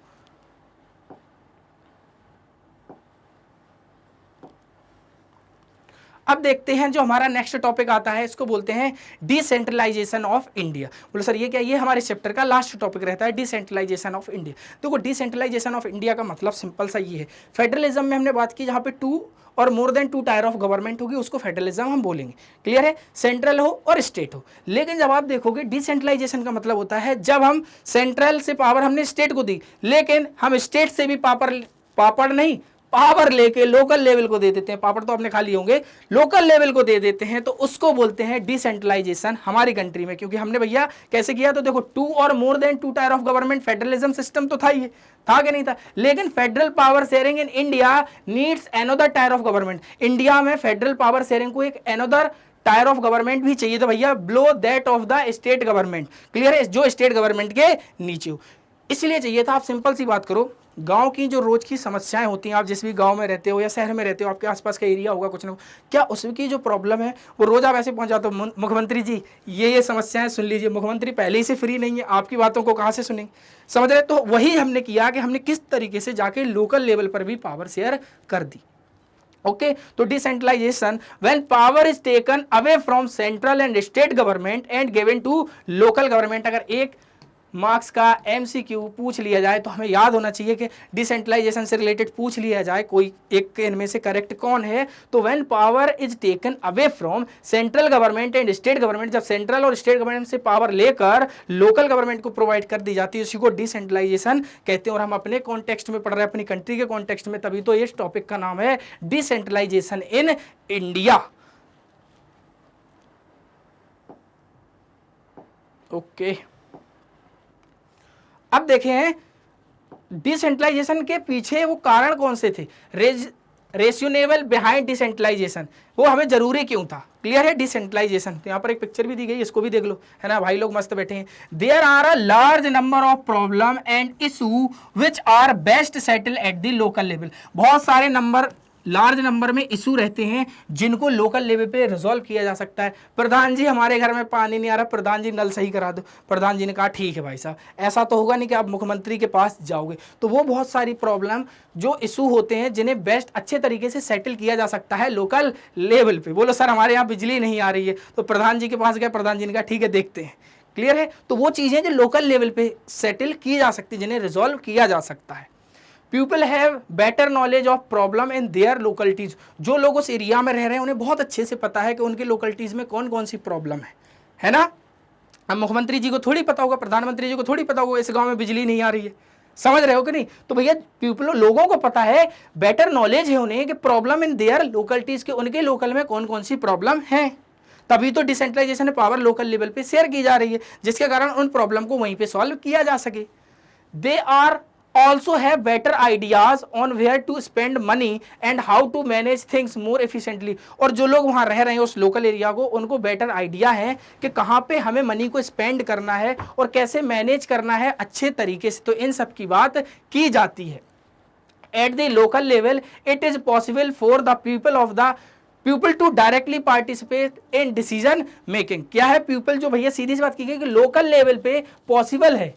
अब देखते हैं जो हमारा नेक्स्ट टॉपिक आता है, इसको बोलते हैं डिसेंट्रलाइजेशन ऑफ इंडिया। बोलो सर ये क्या, ये हमारे चैप्टर का लास्ट टॉपिक रहता है, डिसेंट्रलाइजेशन ऑफ इंडिया। देखो डिसेंट्रलाइजेशन ऑफ इंडिया का मतलब सिंपल सा ये है, फेडरलिज्म में हमने बात की जहाँ पे 2 और more than 2 tyre of government होगी उसको फेडरलिज्म हम बोलेंगे, क्लियर है, सेंट्रल हो और स्टेट हो। लेकिन जब आप देखोगे डिसेंट्रलाइजेशन का मतलब होता है जब हम सेंट्रल से पावर हमने स्टेट को दी, लेकिन हम स्टेट से भी पापड़ नहीं पावर लेके लोकल लेवल को दे देते हैं, पापड़ तो आपने खा लिए होंगे, लोकल लेवल को दे देते हैं, तो उसको बोलते हैं डिसेंट्रलाइजेशन हमारी कंट्री में। क्योंकि हमने भैया कैसे किया, तो देखो 2 और more than 2 tyre of government federalism system तो था ही, था कि नहीं था, लेकिन federal power sharing in India needs another tyre of government. India में फेडरल पावर शेयरिंग को एक अनदर टायर ऑफ गवर्नमेंट भी चाहिए, तो भैया blow that of the state government, clear है, जो स्टेट गवर्नमेंट के नीचे हो, इसलिए चाहिए था। आप सिंपल सी बात करो, गांव की जो रोज की समस्याएं होती हैं, आप जिस भी गांव में रहते हो या शहर में रहते हो, आपके आसपास का एरिया होगा कुछ ना, क्या उसकी जो प्रॉब्लम है वो रोज आप ऐसे पहुंच जाते हो, मुख्यमंत्री जी ये समस्याएं सुन लीजिए। मुख्यमंत्री पहले ही से फ्री नहीं है, आपकी बातों को कहाँ से सुनेंगे, समझ रहे। तो वही हमने किया कि हमने किस तरीके से जाके लोकल लेवल पर भी पावर शेयर कर दी। ओके तो decentralisation when power is taken away from central and state government and given to local government. अगर एक मार्क्स का एमसीक्यू पूछ लिया जाए तो हमें याद होना चाहिए कि डिसेंट्रलाइजेशन से रिलेटेड पूछ लिया जाए कोई एक इनमें से करेक्ट कौन है, तो when power is taken away from central government and state government, जब सेंट्रल और स्टेट गवर्नमेंट से पावर लेकर लोकल गवर्नमेंट को प्रोवाइड कर दी जाती है, उसी को डिसेंट्रलाइजेशन कहते हैं। और हम अपने कॉन्टेक्स्ट में पढ़ रहे हैं, अपनी कंट्री के कॉन्टेक्स्ट में, तभी तो इस टॉपिक का नाम है डिसेंट्रलाइजेशन इन इंडिया। ओके अब देखें डिसेंट्रलाइजेशन के पीछे वो कारण कौन से थे, रेशनेबल बिहाइंड डिसेंट्रलाइजेशन, वो हमें जरूरी क्यों था, क्लियर है डिसेंट्रलाइजेशन। तो यहाँ पर एक पिक्चर भी दी गई, इसको भी देख लो, है ना, भाई लोग मस्त बैठे हैं। There are a large number of problem and issue which are best settle at the local level. बहुत सारे नंबर, लार्ज नंबर में इशू रहते हैं जिनको लोकल लेवल पे रिजॉल्व किया जा सकता है। प्रधान जी हमारे घर में पानी नहीं आ रहा, प्रधान जी नल सही करा दो। प्रधान जी ने कहा ठीक है भाई साहब, ऐसा तो होगा नहीं कि आप मुख्यमंत्री के पास जाओगे। तो वो बहुत सारी प्रॉब्लम जो इशू होते हैं जिन्हें बेस्ट अच्छे तरीके से सेटल किया जा सकता है लोकल लेवल पे। बोलो सर हमारे यहाँ बिजली नहीं आ रही है, तो प्रधान जी के पास गया, प्रधान जी ने कहा ठीक है देखते हैं, क्लियर है। तो वो चीज़ें जो लोकल लेवल पे सेटल की जा सकती है, जिन्हें रिजॉल्व किया जा सकता है। People have better knowledge of problem in their localities, जो लोग उस एरिया में रह रहे हैं उन्हें बहुत अच्छे से पता है कि उनके लोकलिटीज में कौन कौन सी प्रॉब्लम है ना। अब मुख्यमंत्री जी को थोड़ी पता होगा, प्रधानमंत्री जी को थोड़ी पता होगा इस गांव में बिजली नहीं आ रही है, समझ रहे हो कि नहीं। तो भैया पीपल, लोगों को पता है, बेटर नॉलेज है उन्हें कि प्रॉब्लम इन देयर लोकलिटीज के, उनके लोकल में कौन कौन सी प्रॉब्लम है। तभी तो डिसेंट्रलाइजेशन पावर लोकल लेवल पे शेयर की जा रही है, जिसके कारण उन प्रॉब्लम को वहीं पे सॉल्व किया जा सके। They are also have better ideas on where to spend money and how to manage things more efficiently। और जो लोग वहाँ रह रहे हैं उस लोकल एरिया को, उनको बेटर आइडिया है कि कहाँ पे हमें मनी को स्पेंड करना है और कैसे मैनेज करना है अच्छे तरीके से। तो इन सब की बात की जाती है। At the local level it is possible for the people to directly participate in decision making. क्या है पीपल, जो भैया सीधी सी बात की गई कि लोकल लेवल पे पॉसिबल है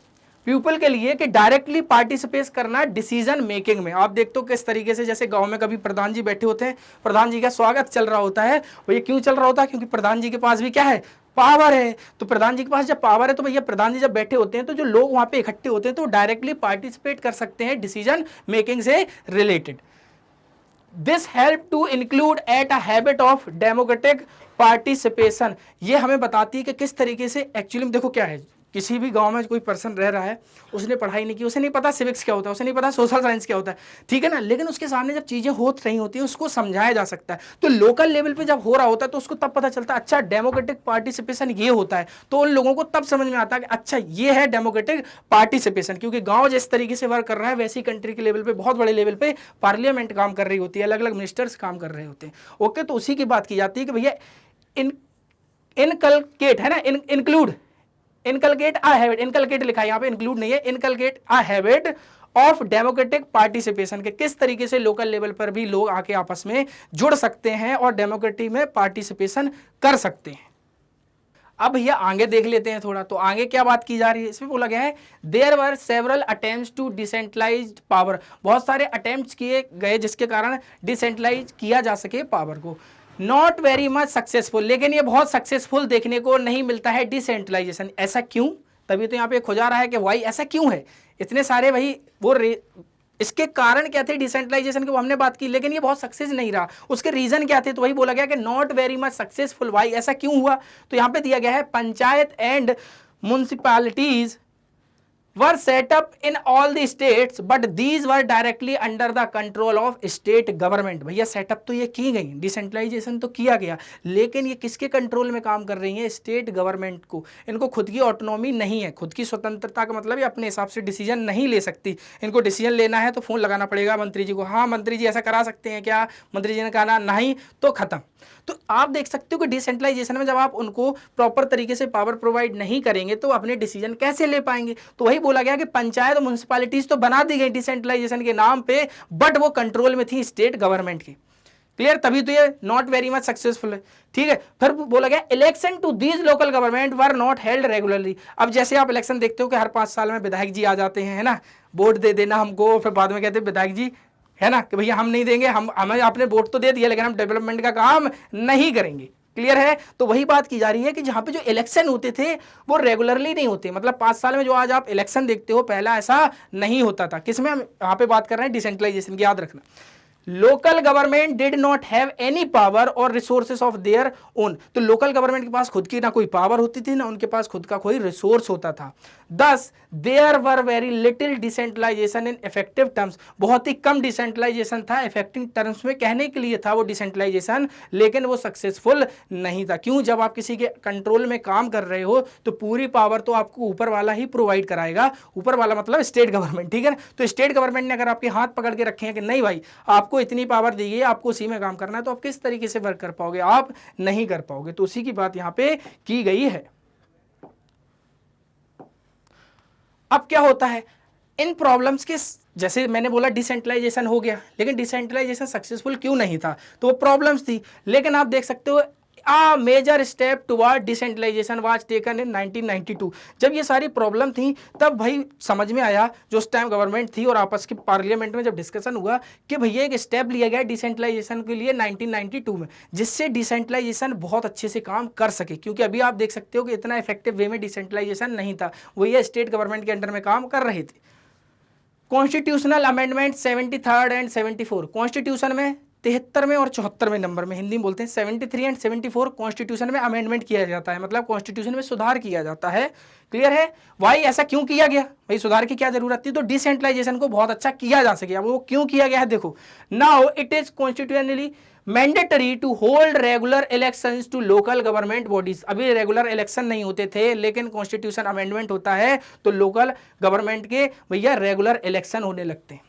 पीपल के लिए कि डायरेक्टली पार्टिसिपेट करना डिसीजन मेकिंग में। आप देखते हो किस तरीके से जैसे गांव में कभी प्रधान जी बैठे होते हैं, प्रधान जी का स्वागत चल रहा होता है, वो ये क्यों चल रहा होता है, क्योंकि प्रधान जी के पास भी क्या है, पावर है। तो प्रधान जी के पास जब पावर है तो भैया प्रधान जी जब बैठे होते हैं तो जो लोग वहां पे इकट्ठे होते हैं तो डायरेक्टली पार्टिसिपेट कर सकते हैं डिसीजन मेकिंग से related. This help to include at a habit of democratic participation. ये हमें बताती है कि किस तरीके से एक्चुअली में देखो क्या है, किसी भी गांव में कोई पर्सन रह रहा है, उसने पढ़ाई नहीं की, उसे नहीं पता सिविक्स क्या होता है, उसे नहीं पता सोशल साइंस क्या होता है, ठीक है ना, लेकिन उसके सामने जब चीजें हो रही होती है उसको समझाया जा सकता है। तो लोकल लेवल पे जब हो रहा होता है तो उसको तब पता चलता है अच्छा डेमोक्रेटिक पार्टिसिपेशन ये होता है, तो उन लोगों को तब समझ में आता है कि अच्छा ये है डेमोक्रेटिक पार्टिसिपेशन। क्योंकि गांव जिस तरीके से वर्क कर रहा है वैसी कंट्री के लेवल पे, बहुत बड़े लेवल पे पार्लियामेंट काम कर रही होती है, अलग अलग मिनिस्टर्स काम कर रहे होते हैं। ओके, तो उसी की बात की जाती है कि भैया इनकलकेट है ना, include inculcate a habit, inculcate लिखा है यहाँ पे, इंक्लूड नहीं है, inculcate a habit of democratic participation के किस तरीके से लोकल लेवल पर भी लोग आके आपस में जुड़ सकते हैं और डेमोक्रेसी में पार्टिसिपेशन कर सकते हैं। अब भैया आगे देख लेते हैं थोड़ा, तो आगे क्या बात की जा रही है, इसमें बोला गया है there were several attempts to decentralised power, बहुत सारे अटेम्प्ट्स किए गए जिसके कारण डिसेंट्रलाइज किया जा सके पावर को। नॉट वेरी मच सक्सेसफुल, लेकिन ये बहुत सक्सेसफुल देखने को नहीं मिलता है डिसेंट्रलाइजेशन। ऐसा क्यों, तभी तो यहाँ पे खोजा रहा है कि वाई ऐसा क्यों है, इतने सारे भाई वो इसके कारण क्या थे डिसेंट्रलाइजेशन के, वो हमने बात की, लेकिन ये बहुत सक्सेस नहीं रहा। उसके रीजन क्या थे, तो वही बोला गया कि not very much successful. Why ऐसा क्यों हुआ, तो यहाँ पे दिया गया है panchayat and municipalities were set up in all the states but these were directly under the control of state government। भैया सेटअप तो ये की गई, डिसेंट्रलाइजेशन तो किया गया, लेकिन ये किसके कंट्रोल में काम कर रही है, स्टेट गवर्नमेंट को। इनको खुद की ऑटोनॉमी नहीं है, खुद की स्वतंत्रता का मतलब ये अपने हिसाब से डिसीजन नहीं ले सकती। इनको डिसीजन लेना है तो फोन लगाना पड़ेगा मंत्री जी को, हाँ मंत्री जी ऐसा करा सकते हैं क्या, मंत्री जी ने कहा नहीं तो खत्म। तो आप देख सकते हो कि डिसेंट्रलाइजेशन में जब आप उनको प्रॉपर तरीके से पावर प्रोवाइड नहीं करेंगे तो अपने डिसीजन कैसे ले पाएंगे। तो वही बोला गया कि पंचायत और म्युनिसिपैलिटीज तो बना दी गई डिसेंट्रलाइजेशन के नाम पे, बट वो कंट्रोल में थी स्टेट गवर्नमेंट की। क्लियर, तभी तो ये नॉट वेरी मच सक्सेसफुल है। ठीक है, फिर बोला गया election to these local government were not held regularly. अब जैसे आप इलेक्शन देखते हो कि हर 5 साल में विधायक जी आ जाते हैं, है ना, वोट दे देना हमको, फिर बाद में कहते हैं विधायक जी है ना कि भैया हम नहीं देंगे, हमें आपने वोट तो दे दिया लेकिन हम डेवलपमेंट का काम नहीं करेंगे। क्लियर है, तो वही बात की जा रही है कि जहां पे जो इलेक्शन होते थे वो रेगुलरली नहीं होते, मतलब 5 साल में जो आज आप इलेक्शन देखते हो पहला ऐसा नहीं होता था। किसमें, हम यहाँ पे बात कर रहे हैं डिसेंट्रलाइजेशन की, याद रखना। Local government did not have any power और रिसोर्सेस ऑफ देयर ओन। तो लोकल गवर्नमेंट के पास खुद की ना कोई पावर होती थी ना उनके पास खुद का कोई रिसोर्स होता था। Thus there were very little decentralisation in effective terms, बहुत ही कम डिसेंट्रलाइजेशन था, इफेक्टिव टर्म्स में कहने के लिए था वो डिसेंट्रलाइजेशन, लेकिन वो सक्सेसफुल नहीं था। क्यों, जब आप किसी के कंट्रोल में काम कर रहे हो तो पूरी पावर तो आपको ऊपर वाला ही प्रोवाइड कराएगा, ऊपर वाला मतलब स्टेट गवर्नमेंट, ठीक है ना। तो स्टेट गवर्नमेंट ने अगर आपके हाथ पकड़ के रखे हैं कि नहीं भाई आपको इतनी पावर दी है, आपको उसी में काम करना है, तो आप किस तरीके से वर्क कर पाओगे, आप नहीं कर पाओगे। तो उसी की बात यहां पे की गई है। अब क्या होता है इन प्रॉब्लम्स के, जैसे मैंने बोला डिसेंट्रलाइजेशन हो गया, लेकिन डिसेंट्रलाइजेशन सक्सेसफुल क्यों नहीं था, तो वो प्रॉब्लम्स थी। लेकिन आप देख सकते हो a major step toward decentralization was taken in 1992। जब ये सारी प्रॉब्लम थी तब भाई समझ में आया, जो उस टाइम गवर्नमेंट थी और आपस की पार्लियामेंट में जब डिस्कशन हुआ कि भैया एक स्टेप लिया गया डिसेंट्रलाइजेशन के लिए 1992 में, जिससे डिसेंट्रलाइजेशन बहुत अच्छे से काम कर सके। क्योंकि अभी आप देख सकते हो कि इतना इफेक्टिव वे में डिसेंट्रलाइजेशन नहीं था, वो ये स्टेट गवर्नमेंट के अंडर में काम कर रहे थे। कॉन्स्टिट्यूशनल अमेंडमेंट 73 एंड 74, कॉन्स्टिट्यूशन में 73वें और 74वें नंबर में, हिंदी में बोलते हैं 73 एंड 74, कॉन्स्टिट्यूशन में अमेंडमेंट किया जाता है, मतलब कॉन्स्टिट्यूशन में सुधार किया जाता है। क्लियर है, वाई ऐसा क्यों किया गया, भाई सुधार की क्या जरूरत थी, तो डिसेंट्रलाइजेशन को बहुत अच्छा किया जा सके। अब वो क्यों किया गया है, देखो, now it is constitutionally mandatory to hold regular elections to local government bodies. अभी रेगुलर इलेक्शन नहीं होते थे, लेकिन कॉन्स्टिट्यूशन अमेंडमेंट होता है तो लोकल गवर्नमेंट के भैया रेगुलर इलेक्शन होने लगते हैं,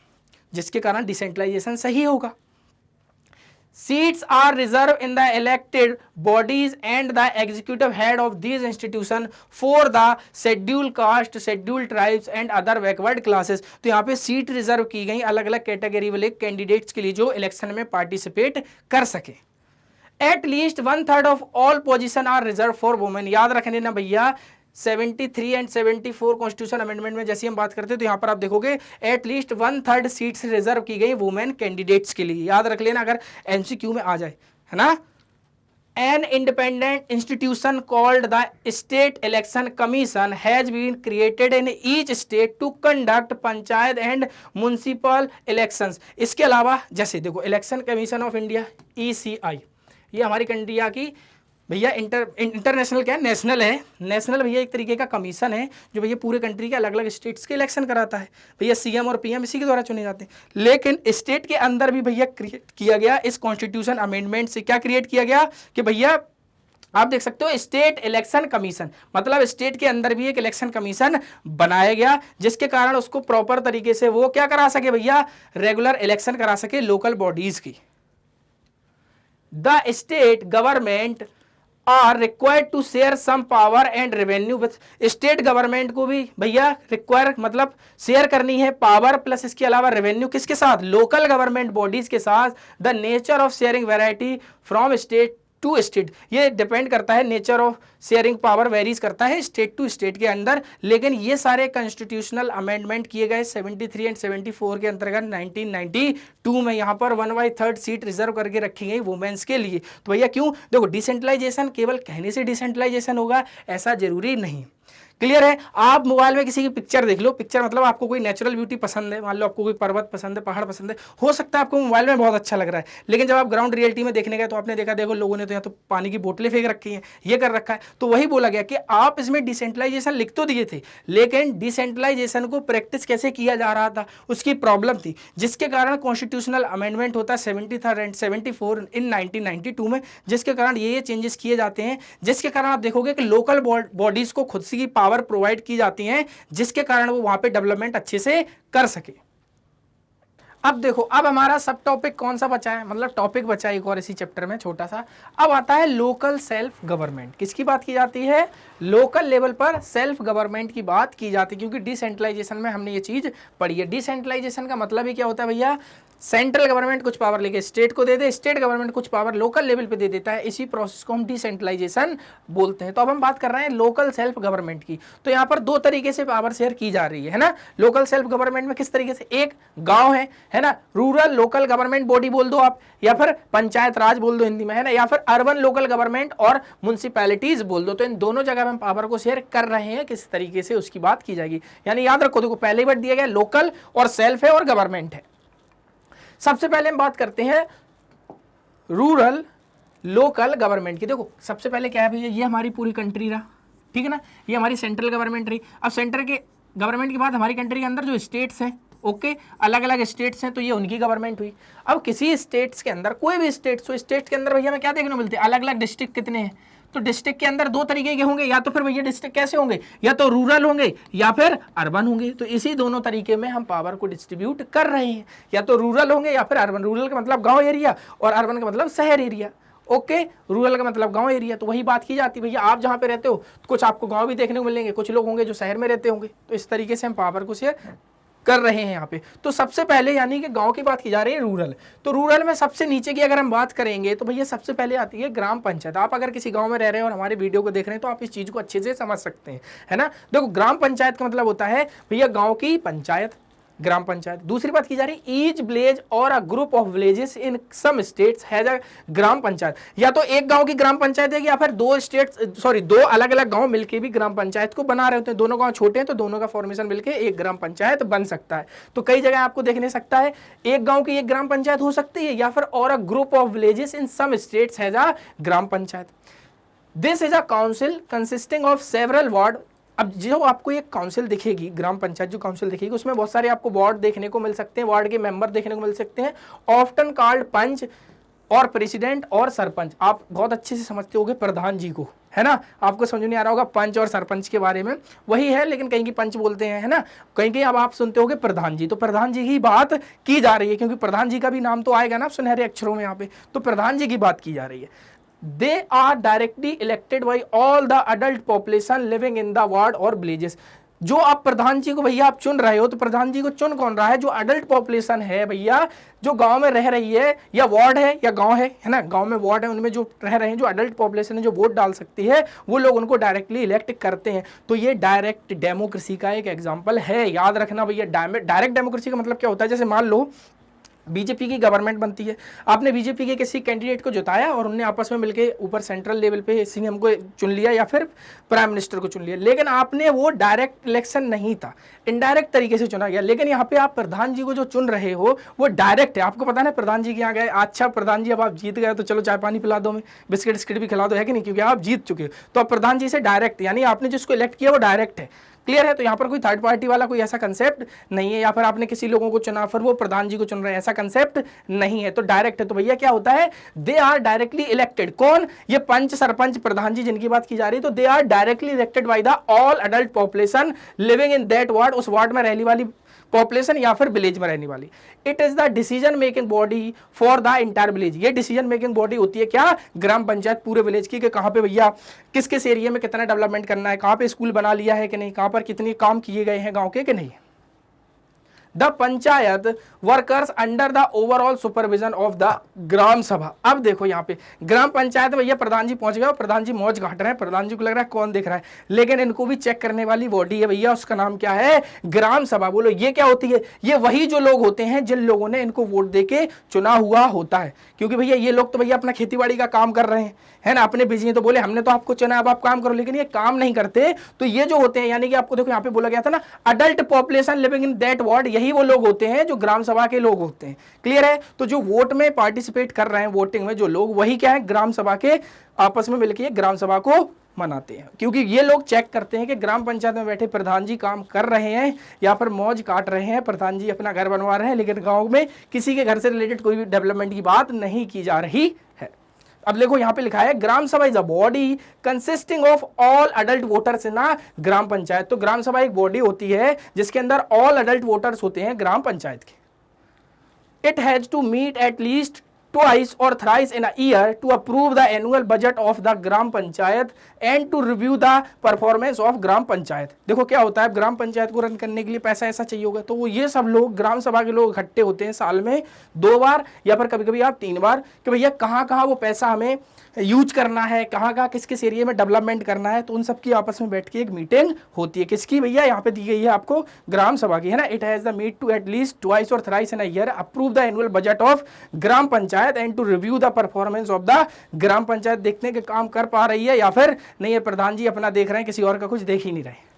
जिसके कारण डिसेंट्रलाइजेशन सही होगा। Seats are reserved in the elected bodies and the executive head of these institutions for the scheduled caste, scheduled tribes and other backward classes। तो यहाँ पे सीट रिजर्व की गई अलग अलग कैटेगरी वाले कैंडिडेट्स के लिए जो इलेक्शन में पार्टिसिपेट कर सके। At least 1/3 of all position are reserve for women. याद रखने ना भैया, 73 एंड 74 कॉन्स्टिट्यूशन अमेंडमेंट में जैसी हम बात करते हैं तो यहाँ पर आप देखोगे एटलीस्ट 1/3 सीट्स रिजर्व की गई वुमेन कैंडिडेट्स के लिए। याद रख लेना अगर एमसीक्यू में आ जाए, है ना। An independent institution called the State Election Commission has been created in each state to conduct panchayat and municipal elections। इसके अलावा जैसे देखो election commission of India ECI, ये हमारी इंडिया की भैया इंटरनेशनल क्या है, नेशनल है। नेशनल भैया एक तरीके का कमीशन है जो भैया पूरे कंट्री के अलग अलग स्टेट्स के इलेक्शन कराता है। भैया सीएम और पीएम इसी के द्वारा चुने जाते हैं। लेकिन स्टेट के अंदर भी भैया क्रिएट किया गया इस कॉन्स्टिट्यूशन अमेंडमेंट से, क्या क्रिएट किया गया कि भैया आप देख सकते हो स्टेट इलेक्शन कमीशन, मतलब स्टेट के अंदर भी एक इलेक्शन कमीशन बनाया गया जिसके कारण उसको प्रॉपर तरीके से वो क्या करा सके भैया, रेगुलर इलेक्शन करा सके लोकल बॉडीज की। The state government are required to share some power and revenue with, state government को भी भैया रिक्वायर मतलब शेयर करनी है पावर प्लस इसके अलावा रेवेन्यू किसके साथ, लोकल गवर्नमेंट बॉडीज के साथ। The nature of sharing variety from state to state, ये डिपेंड करता है, nature of sharing power varies करता है स्टेट टू स्टेट के अंदर। लेकिन ये सारे कॉन्स्टिट्यूशनल अमेंडमेंट किए गए 73 एंड 74 के अंतर्गत 1992 में। यहाँ पर 1/3 सीट रिजर्व करके रखी गई वुमेन्स के लिए। तो भैया क्यों, देखो डिसेंट्रलाइजेशन केवल कहने से डिसेंट्रलाइजेशन होगा ऐसा जरूरी नहीं। क्लियर है। आप मोबाइल में किसी की पिक्चर देख लो, पिक्चर मतलब आपको कोई नेचुरल ब्यूटी पसंद है, मान लो आपको कोई पर्वत पसंद है, पहाड़ पसंद है, हो सकता है आपको मोबाइल में बहुत अच्छा लग रहा है, लेकिन जब आप ग्राउंड रियलिटी में देखने गए तो आपने देखा देखो लोगों ने तो यहाँ तो पानी की बोतलें फेंक रखी हैं, ये कर रखा है। तो वही बोला गया कि आप इसमें डिसेंट्रलाइजेशन लिख तो दिए थे, लेकिन डिसेंट्रलाइजेशन को प्रैक्टिस कैसे किया जा रहा था उसकी प्रॉब्लम थी, जिसके कारण कॉन्स्टिट्यूशनल अमेंडमेंट होता है 73 एंड 74 इन 1992 में, जिसके कारण ये चेंजेस किए जाते हैं, जिसके कारण आप देखोगे कि लोकल बॉडीज को खुद से की पावर प्रोवाइड की जाती हैं, जिसके कारण वो वहां पे डेवलपमेंट अच्छे से कर सके। अब देखो, अब हमारा सब टॉपिक कौन सा बचा है, मतलब टॉपिक बचा है एक और इसी चैप्टर में छोटा सा। अब आता है लोकल सेल्फ गवर्नमेंट। किसकी बात की जाती है, लोकल लेवल पर सेल्फ गवर्नमेंट की बात की जाती है, क्योंकि डिसेंट्रलाइजेशन में हमने ये चीज पढ़ी है। डिसेंट्रलाइजेशन का मतलब ही क्या होता है भैया, सेंट्रल गवर्नमेंट कुछ पावर लेके स्टेट को दे दे, स्टेट गवर्नमेंट कुछ पावर लोकल लेवल पे दे देता है, इसी प्रोसेस को हम डिसेंट्रलाइजेशन बोलते हैं। तो अब हम बात कर रहे हैं लोकल सेल्फ गवर्नमेंट की। तो यहाँ पर दो तरीके से पावर शेयर की जा रही है ना लोकल सेल्फ गवर्नमेंट में। किस तरीके से, एक गांव है ना, रूरल लोकल गवर्नमेंट बॉडी बोल दो आप, या फिर पंचायत राज बोल दो हिंदी में, है ना, या फिर अर्बन लोकल गवर्नमेंट और म्युनिसिपैलिटीज बोल दो। तो इन दोनों जगह हम पावर को शेयर कर रहे हैं, किस तरीके से उसकी बात की जाएगी। यानी याद रखो, देखो पहले ही वर्ड दिया गया लोकल और सेल्फ है और गवर्नमेंट है। सबसे पहले हम बात करते हैं रूरल लोकल गवर्नमेंट की। देखो सबसे पहले क्या है भैया, ये हमारी पूरी कंट्री रहा, ठीक है ना, ये हमारी सेंट्रल गवर्नमेंट रही। अब सेंटर के गवर्नमेंट के बाद हमारी कंट्री के अंदर जो स्टेट्स हैं, ओके, अलग अलग स्टेट्स हैं, तो ये उनकी गवर्नमेंट हुई। अब किसी स्टेट्स के अंदर, कोई भी स्टेट्स हो, स्टेट्स के अंदर भैया हमें क्या देखने को मिलते हैं, अलग अलग डिस्ट्रिक्ट कितने हैं। तो डिस्ट्रिक्ट के अंदर दो तरीके के होंगे, या तो फिर भैया डिस्ट्रिक्ट कैसे होंगे, या तो रूरल होंगे या फिर अर्बन होंगे। तो इसी दोनों तरीके में हम पावर को डिस्ट्रीब्यूट कर रहे हैं, या तो रूरल होंगे या फिर अर्बन। रूरल का मतलब गांव एरिया और अर्बन का मतलब शहर एरिया। ओके, रूरल का मतलब गांव एरिया। तो वही बात की जाती है भैया, आप जहां पे रहते हो तो कुछ आपको गांव भी देखने को मिलेंगे, कुछ लोग होंगे जो शहर में रहते होंगे। तो इस तरीके से हम पावर को शेयर कर रहे हैं यहाँ पे। तो सबसे पहले यानी कि गांव की बात की जा रही है, रूरल। तो रूरल में सबसे नीचे की अगर हम बात करेंगे तो भैया सबसे पहले आती है ग्राम पंचायत। आप अगर किसी गांव में रह रहे हैं और हमारे वीडियो को देख रहे हैं तो आप इस चीज को अच्छे से समझ सकते हैं, है ना। देखो ग्राम पंचायत का मतलब होता है भैया गाँव की पंचायत, ग्राम पंचायत। दूसरी बात की जा रही है ईच विलेज और a group of villages in some states has a gram panchayat. या तो एक गांव की ग्राम पंचायत है, या फिर दो अलग अलग गांव मिलके भी ग्राम पंचायत को बना रहे होते हैं। दोनों गांव छोटे हैं तो दोनों का फॉर्मेशन मिलके एक ग्राम पंचायत बन सकता है। तो कई जगह आपको देखने सकता है एक गांव की एक ग्राम पंचायत हो सकती है, या फिर और a group of villages in some states has a gram panchayat. This is a council consisting of several ward. अब जो आपको एक काउंसिल दिखेगी, ग्राम पंचायत जो काउंसिल दिखेगी, उसमें बहुत सारे आपको वार्ड देखने को मिल सकते हैं, वार्ड के मेंबर देखने को मिल सकते हैं, ऑफ्टन कॉल्ड पंच और प्रेसिडेंट और सरपंच। आप बहुत अच्छे से समझते होंगे प्रधान जी को, है ना। आपको समझ नहीं आ रहा होगा पंच और सरपंच के बारे में, वही है, लेकिन कहीं की पंच बोलते हैं, है ना, कहीं कहीं अब आप सुनते होंगे प्रधान जी। तो प्रधान जी की बात की जा रही है, क्योंकि प्रधान जी का भी नाम तो आएगा ना सुनहरे अक्षरों में यहाँ पे। तो प्रधान जी की बात की जा रही है। They are directly elected by all the adult population living in the ward or villages। जो आप प्रधान जी को भैया आप चुन रहे हो, तो प्रधान जी को चुन कौन रहा है? जो अडल्ट पॉपुलेशन है भैया, जो गांव में रह रही है, या वार्ड है या गांव है ना, गांव में वार्ड है, उनमें जो रह रहे हैं, जो अडल्ट पॉपुलेशन है, जो वोट डाल सकती है, वो लोग उनको डायरेक्टली इलेक्ट करते हैं। तो ये डायरेक्ट डेमोक्रेसी का एक एग्जाम्पल है। याद रखना भैया, डायरेक्ट डेमोक्रेसी का मतलब क्या होता है? जैसे मान लो बीजेपी की गवर्नमेंट बनती है, आपने बीजेपी के किसी कैंडिडेट को जिताया और उनने आपस में मिलके ऊपर सेंट्रल लेवल पे सीएम को चुन लिया या फिर प्राइम मिनिस्टर को चुन लिया, लेकिन आपने वो डायरेक्ट इलेक्शन नहीं था, इनडायरेक्ट तरीके से चुना गया। लेकिन यहाँ पे आप प्रधान जी को जो चुन रहे हो वो डायरेक्ट है। आपको पता है ना, प्रधान जी के यहाँ गए, अच्छा प्रधान जी अब आप जीत गए तो चलो चाय पानी पिला दो, हमें बिस्किट बिस्किट भी खिला दो, है कि नहीं, क्योंकि आप जीत चुके हो। तो आप प्रधान जी से डायरेक्ट, यानी आपने जिसको इलेक्ट किया वो डायरेक्ट है। क्लियर है? तो यहाँ पर कोई थर्ड पार्टी वाला कोई ऐसा कंसेप्ट नहीं है, या फिर आपने किसी लोगों को चुना फिर वो प्रधान जी को चुन रहे हैं, ऐसा कंसेप्ट नहीं है। तो डायरेक्ट है। तो भैया क्या होता है? They are directly elected. कौन? ये पंच, सरपंच, प्रधान जी जिनकी बात की जा रही है, तो they are directly elected by the all adult population living in that ward, उस वार्ड में रहने वाली पॉपुलेशन या फिर विलेज में रहने वाली। It is the decision making body for the entire village. ये डिसीजन मेकिंग बॉडी होती है क्या? ग्राम पंचायत पूरे विलेज की, कि कहाँ पे भैया किस किस एरिया में कितना डेवलपमेंट करना है, कहाँ पे स्कूल बना लिया है कि नहीं, कहाँ पर कितने काम किए गए हैं गांव के कि नहीं। The panchayat workers under the overall supervision of the gram sabha. अब देखो यहाँ पे ग्राम पंचायत, भैया प्रधान जी पहुंच गए, प्रधान जी मौज घाट रहे हैं, प्रधान जी को लग रहा है कौन देख रहा है, लेकिन इनको भी चेक करने वाली बॉडी है भैया, उसका नाम क्या है? ग्राम सभा। बोलो ये क्या होती है? ये वही जो लोग होते हैं जिन लोगों ने इनको वोट देके चुना हुआ होता है, क्योंकि भैया ये लोग तो भैया अपना खेतीबाड़ी का काम कर रहे हैं, है ना, अपने बिजी हैं, तो बोले हमने तो आपको चुना, अब आप काम करो, लेकिन ये काम नहीं करते। तो ये जो होते हैं, यानी कि आपको देखो यहाँ पे बोला गया था ना, adult population living in that ward, यही वो लोग होते हैं जो ग्राम सभा के लोग होते हैं। क्लियर है? तो जो वोट में पार्टिसिपेट कर रहे हैं, वोटिंग में जो लोग, वही क्या है? ग्राम सभा के आपस में मिलकर ग्राम सभा को मनाते हैं, क्योंकि ये लोग चेक करते हैं कि ग्राम पंचायत में बैठे प्रधान जी काम कर रहे हैं या फिर मौज काट रहे हैं, प्रधान जी अपना घर बनवा रहे हैं, लेकिन गांव में किसी के घर से रिलेटेड कोई भी डेवलपमेंट की बात नहीं की जा रही है। अब देखो यहाँ पे लिखा है gram sabha is a body consisting of all adult voters in a gram panchayat. तो ग्राम सभा एक बॉडी होती है जिसके अंदर ऑल अडल्ट वोटर्स होते हैं ग्राम पंचायत के। It has to meet at least twice or thrice in a year to approve the annual budget of the gram panchayat and to review the performance of ग्राम पंचायत। देखो क्या होता है, ग्राम पंचायत को रन करने के लिए पैसा ऐसा चाहिए होगा, तो वो ये सब लोग ग्राम सभा के लोग इकट्ठे होते हैं साल में 2 बार या फिर कभी कभी आप 3 बार, कि भैया कहाँ कहाँ वो पैसा हमें यूज करना है, कहाँ कहाँ किस किस एरिया में डेवलपमेंट करना है, तो उन सब की आपस में बैठ के एक मीटिंग होती है। किसकी भैया? यहाँ पे दी गई है आपको ग्राम सभा की, है ना। It has the meet to at least twice और thrice in a year approve the annual budget of gram panchayat and to review the performance of the gram panchayat. देखने के काम कर पा रही है या फिर नहीं है, प्रधान जी अपना देख रहे हैं, किसी और का कुछ देख ही नहीं रहे।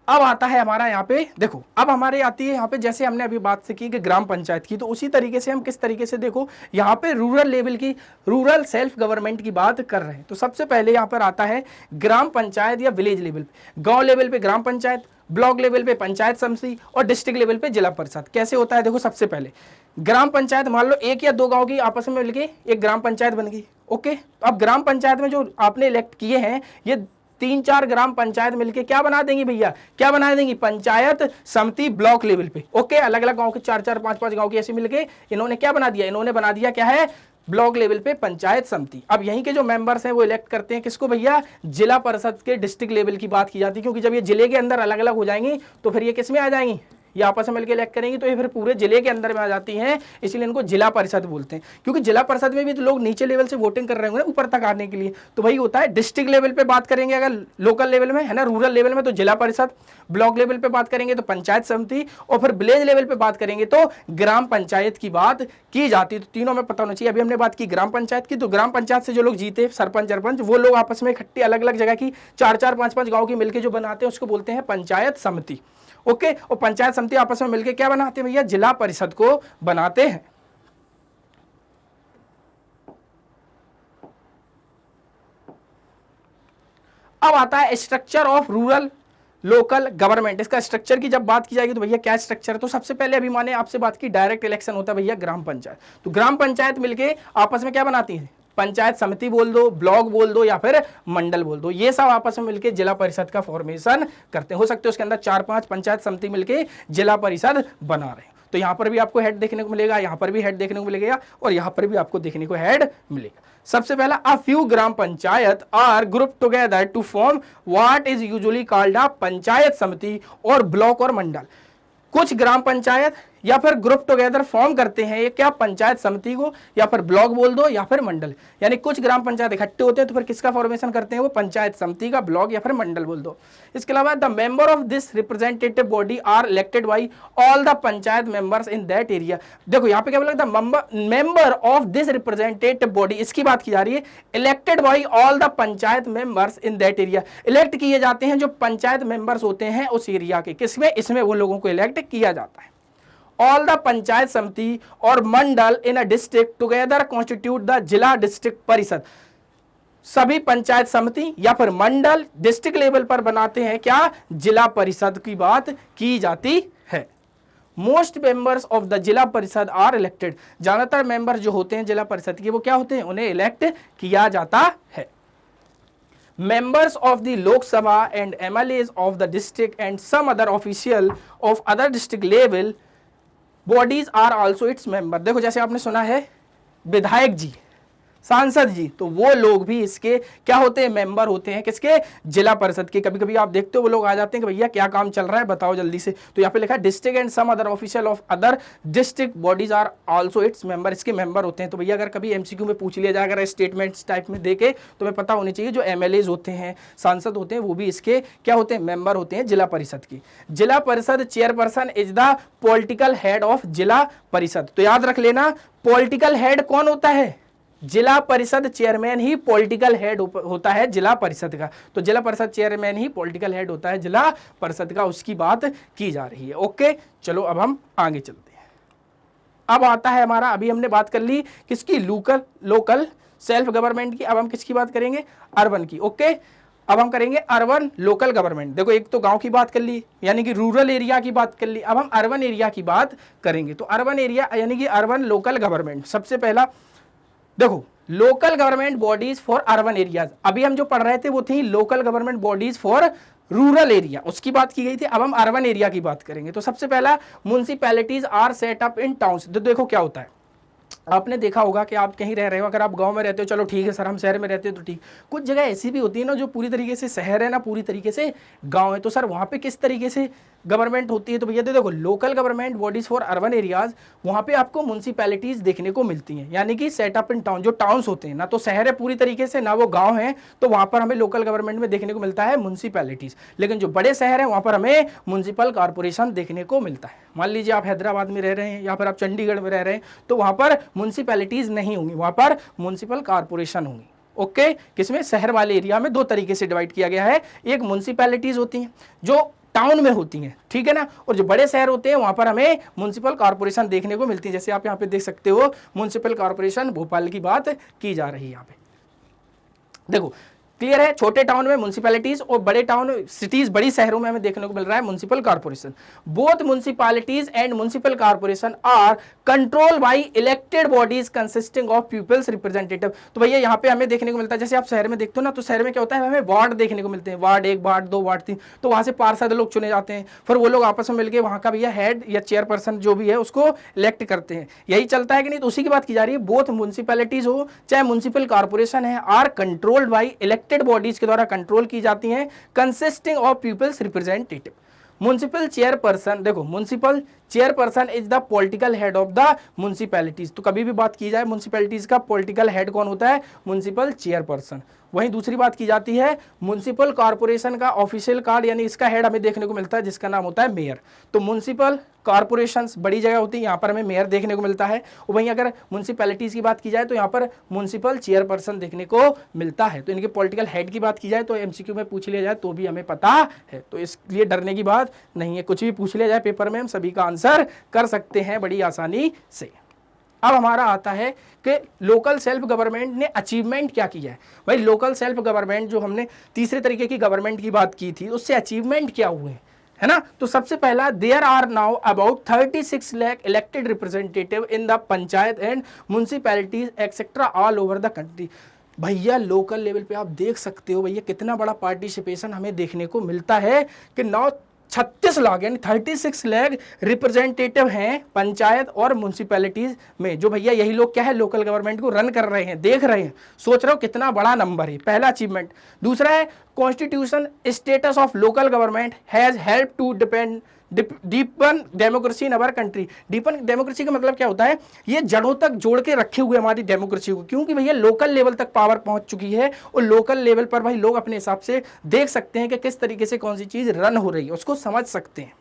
अब आता है हमारा यहाँ पे, देखो अब हमारे आती है यहाँ पे, जैसे हमने अभी बात से की कि ग्राम पंचायत की, तो उसी तरीके से हम किस तरीके से देखो यहाँ पे रूरल लेवल की, रूरल सेल्फ गवर्नमेंट की बात कर रहे हैं। तो सबसे पहले यहाँ पर आता है ग्राम पंचायत या विलेज लेवल पे, गांव लेवल पे ग्राम पंचायत, ब्लॉक लेवल पे पंचायत समिति और डिस्ट्रिक्ट लेवल पे जिला परिषद। कैसे होता है? देखो सबसे पहले ग्राम पंचायत, मान लो 1 या 2 गांव की आपस में मिलके एक ग्राम पंचायत बन गई। ओके, तो अब ग्राम पंचायत में जो आपने इलेक्ट किए हैं, ये 3-4 ग्राम पंचायत मिलके क्या बना देंगी भैया? क्या बना देंगी? पंचायत समिति ब्लॉक लेवल पे। ओके, अलग अलग गांव के 4-4, 5-5 गांव की ऐसे मिलके इन्होंने क्या बना दिया? इन्होंने बना दिया क्या है? ब्लॉक लेवल पे पंचायत समिति। अब यहीं के जो मेंबर्स हैं वो इलेक्ट करते हैं किसको भैया? जिला परिषद के डिस्ट्रिक्ट लेवल की बात की जाती है, क्योंकि जब ये जिले के अंदर अलग अलग हो जाएंगी तो फिर ये किस में आ जाएंगी? ये आपस में मिलकर इलेक्ट करेंगी, तो ये फिर पूरे जिले के अंदर में आ जाती हैं, इसलिए इनको जिला परिषद बोलते हैं। क्योंकि जिला परिषद में भी तो लोग नीचे लेवल से वोटिंग कर रहे होंगे ऊपर तक आने के लिए, तो वही होता है। डिस्ट्रिक्ट लेवल पे बात करेंगे अगर लोकल लेवल में, है ना, रूरल लेवल में तो जिला परिषद, ब्लॉक लेवल पे बात करेंगे तो पंचायत समिति, और फिर विलेज लेवल पे बात करेंगे तो ग्राम पंचायत की बात की जाती है। तो तीनों में पता होना चाहिए। अभी हमने बात की ग्राम पंचायत की, तो ग्राम पंचायत से जो लोग जीते, सरपंच सरपंच, वो लोग आपस में इकट्ठे अलग अलग जगह की 4-4, 5-5 गाँव की मिलकर जो बनाते हैं उसको बोलते हैं पंचायत समिति। ओके, और पंचायत समिति आपस में मिलकर क्या बनाते हैं भैया? जिला परिषद को बनाते हैं। अब आता है structure of rural local government. इसका स्ट्रक्चर की जब बात की जाएगी तो भैया क्या स्ट्रक्चर है? तो सबसे पहले अभी मैंने आपसे बात की डायरेक्ट इलेक्शन होता है भैया ग्राम पंचायत। तो ग्राम पंचायत मिलके आपस में क्या बनाती है? पंचायत समिति बोल दो, ब्लॉक बोल दो या फिर मंडल बोल दो, ये सब आपस में मिलके जिला परिषद का फॉर्मेशन करते हैं। हो सकते हैं उसके अंदर 4-5 पंचायत समिति मिलके जिला परिषद बना रहे हैं। तो यहाँ पर भी आपको हेड देखने को मिलेगा, यहाँ पर भी हेड देखने को मिलेगा और यहाँ पर भी आपको देखने को हेड मिलेगा। सबसे पहला, a few gram panchayat are group together to form what is usually called a panchayat samiti और ब्लॉक और मंडल। कुछ ग्राम पंचायत या फिर ग्रुप टुगेदर फॉर्म करते हैं, ये क्या पंचायत समिति को या फिर ब्लॉक बोल दो या फिर मंडल, यानी कुछ ग्राम पंचायत इकट्ठे होते हैं तो फिर किसका फॉर्मेशन करते हैं, वो पंचायत समिति का, ब्लॉक या फिर मंडल बोल दो। इसके अलावा the member of this representative body are elected by all the panchayat members in that area. देखो यहाँ पे क्या बोला, the member of this representative body, इसकी बात की जा रही है, elected by all the panchayat members in that area. Elect किए जाते हैं जो पंचायत मेंबर्स होते हैं उस एरिया के, किसमें, इसमें वो लोगों को इलेक्ट किया जाता है। All the पंचायत समिति और mandal in a district together constitute the zila district parishad. सभी पंचायत समिति या फिर मंडल डिस्ट्रिक्ट लेवल पर बनाते हैं क्या, जिला परिषद की बात की जाती है। मोस्ट मेंबर्स ऑफ द जिला परिषद आर इलेक्टेड। ज्यादातर मेंबर जो होते हैं जिला परिषद के वो क्या होते हैं, उन्हें इलेक्ट किया जाता है। Members of the Lok Sabha and MLAs of the district and some other official of other district level bodies are also its member। देखो जैसे आपने सुना है विधायक जी, सांसद जी, तो वो लोग भी इसके क्या होते हैं, मेंबर होते हैं, किसके, जिला परिषद के। कभी कभी आप देखते हो वो लोग आ जाते हैं कि भैया क्या काम चल रहा है बताओ जल्दी से, तो यहाँ पे लिखा है district and some other official of other district bodies are also its member, इसके मेंबर होते हैं। तो भैया अगर कभी एमसीक्यू में पूछ लिया जाए, अगर स्टेटमेंट्स टाइप में देके, तो हमें पता होनी चाहिए जो एमएलएज होते हैं, सांसद होते हैं, वो भी इसके क्या होते हैं, मेंबर होते हैं जिला परिषद की। जिला परिषद chairperson is the political head of जिला परिषद। तो याद रख लेना, पॉलिटिकल हेड कौन होता है, जिला परिषद चेयरमैन ही पॉलिटिकल हेड होता है जिला परिषद का। तो जिला परिषद चेयरमैन ही पॉलिटिकल हेड होता है जिला परिषद का, उसकी बात की जा रही है। ओके, चलो अब हम आगे चलते हैं। अब आता है हमारा, अभी हमने बात कर ली किसकी, लोकल सेल्फ गवर्नमेंट की। अब हम किसकी बात करेंगे, अर्बन की। ओके, अब हम करेंगे अर्बन लोकल गवर्नमेंट। देखो एक तो गांव की बात कर ली, यानी कि रूरल एरिया की बात कर ली, अब हम अर्बन एरिया की बात करेंगे। तो अर्बन एरिया यानी कि अर्बन लोकल गवर्नमेंट। सबसे पहला देखो, local government bodies for urban areas. अभी हम जो पढ़ रहे थे वो थी local government bodies for rural area, उसकी बात की गई थी। अब हम अर्बन एरिया की बात करेंगे। तो सबसे पहला, municipalities are set up in towns. तो देखो क्या होता है, आपने देखा होगा कि आप कहीं रह रहे हो, अगर आप गांव में रहते हो चलो ठीक है सर, हम शहर में रहते हो तो ठीक, कुछ जगह ऐसी भी होती है ना जो पूरी तरीके से शहर है ना पूरी तरीके से गांव है, तो सर वहाँ पे किस तरीके से गवर्नमेंट होती है। तो भैया देखो, local government bodies for urban areas, वहाँ पे आपको म्युनिसिपैलिटीज देखने को मिलती हैं, यानी कि सेटअप इन टाउन। जो टाउन्स होते हैं ना तो शहर है पूरी तरीके से, ना वो गाँव है, तो वहाँ पर हमें लोकल गवर्नमेंट में देखने को मिलता है म्युनिसिपैलिटीज। लेकिन जो बड़े शहर है वहाँ पर हमें म्युनिसिपल कॉर्पोरेशन देखने को मिलता है। मान लीजिए आप हैदराबाद में रह रहे हैं या फिर आप चंडीगढ़ में रह रहे हैं, तो वहाँ पर म्युनिसिपैलिटीज नहीं होंगी, वहाँ पर म्युनिसिपल कॉर्पोरेशन होंगी। ओके, किसमें, शहर वाले एरिया में दो तरीके से डिवाइड किया गया है। एक म्युनिसिपैलिटीज होती हैं जो टाउन में होती हैं, ठीक है ना, और जो बड़े शहर होते हैं वहां पर हमें म्युनिसिपल कॉर्पोरेशन देखने को मिलती है। जैसे आप यहाँ पे देख सकते हो, म्युनिसिपल कॉर्पोरेशन भोपाल की बात की जा रही है यहाँ पे। देखो क्लियर है, छोटे टाउन में म्युनिसिपैलिटीज और बड़े टाउन सिटीज, बड़ी शहरों में हमें देखने को मिल रहा है municipal corporation. Both municipalities and municipal corporation are control by elected bodies consisting of peoples representative. तो भैया यहाँ पे हमें देखने को मिलता है, जैसे आप शहर में देखते हो ना, तो शहर में क्या होता है, हमें वार्ड देखने को मिलते हैं, वार्ड 1, वार्ड 2, वार्ड 3, तो वहां से पार्षद लोग चुने जाते हैं, फिर वो लोग आपस में मिलकर वहां का भैया हेड या चेयरपर्सन जो भी है उसको इलेक्ट करते हैं। यही चलता है कि नहीं, तो उसी की बात की जा रही है। बोथ म्युनिसिपैलिटीज हो चाहे म्युनिसिपल कॉर्पोरेशन है, are controlled by elected bodies के द्वारा कंट्रोल की जाती हैं, consisting of peoples representative. Municipal chairperson, देखो municipal chairperson is the political head of the municipalities. तो कभी भी बात की जाए म्युनिसिपैलिटीज का पॉलिटिकल हेड कौन होता है, म्युनिसिपल चेयरपर्सन। वहीं दूसरी बात की जाती है म्युनिसिपल कॉर्पोरेशन का ऑफिशियल कार्ड, यानी इसका हेड हमें देखने को मिलता है जिसका नाम होता है मेयर। तो म्युनिसिपल कॉर्पोरेशंस बड़ी जगह होती है, यहाँ पर हमें मेयर देखने को मिलता है। और वहीं अगर म्युनिसिपैलिटीज की बात की जाए तो यहाँ पर म्युनिसिपल चेयरपर्सन देखने को मिलता है। तो इनके पॉलिटिकल हेड की बात की जाए तो एमसीक्यू में पूछ लिया जाए तो भी हमें पता है, तो इसलिए डरने की बात नहीं है। कुछ भी पूछ लिया जाए पेपर में हम सभी का आंसर कर सकते हैं बड़ी आसानी से। अब हमारा आता है कि लोकल सेल्फ गवर्नमेंट ने अचीवमेंट क्या किया है। भाई लोकल सेल्फ गवर्नमेंट जो हमने तीसरे तरीके की गवर्नमेंट की बात की थी, उससे अचीवमेंट क्या हुए है ना। तो सबसे पहला, there are now about 36 lakh elected representative in the panchayat and municipalities etcetera all over the country. भैया लोकल लेवल पे आप देख सकते हो भैया कितना बड़ा पार्टिसिपेशन हमें देखने को मिलता है कि नाउ 36 लाख यानी 36 लाख रिप्रेजेंटेटिव हैं पंचायत और म्यूनसिपैलिटीज में, जो भैया यही लोग क्या है लोकल गवर्नमेंट को रन कर रहे हैं, देख रहे हैं। सोच रहे हो कितना बड़ा नंबर है, पहला अचीवमेंट। दूसरा है constitution status of local government has help to deepen democracy in our country. Deepen democracy का मतलब क्या होता है, ये जड़ों तक जोड़ के रखे हुए हमारी डेमोक्रेसी को, क्योंकि भैया लोकल लेवल तक पावर पहुंच चुकी है और लोकल लेवल पर भाई लोग अपने हिसाब से देख सकते हैं कि किस तरीके से कौन सी चीज रन हो रही है, उसको समझ सकते हैं।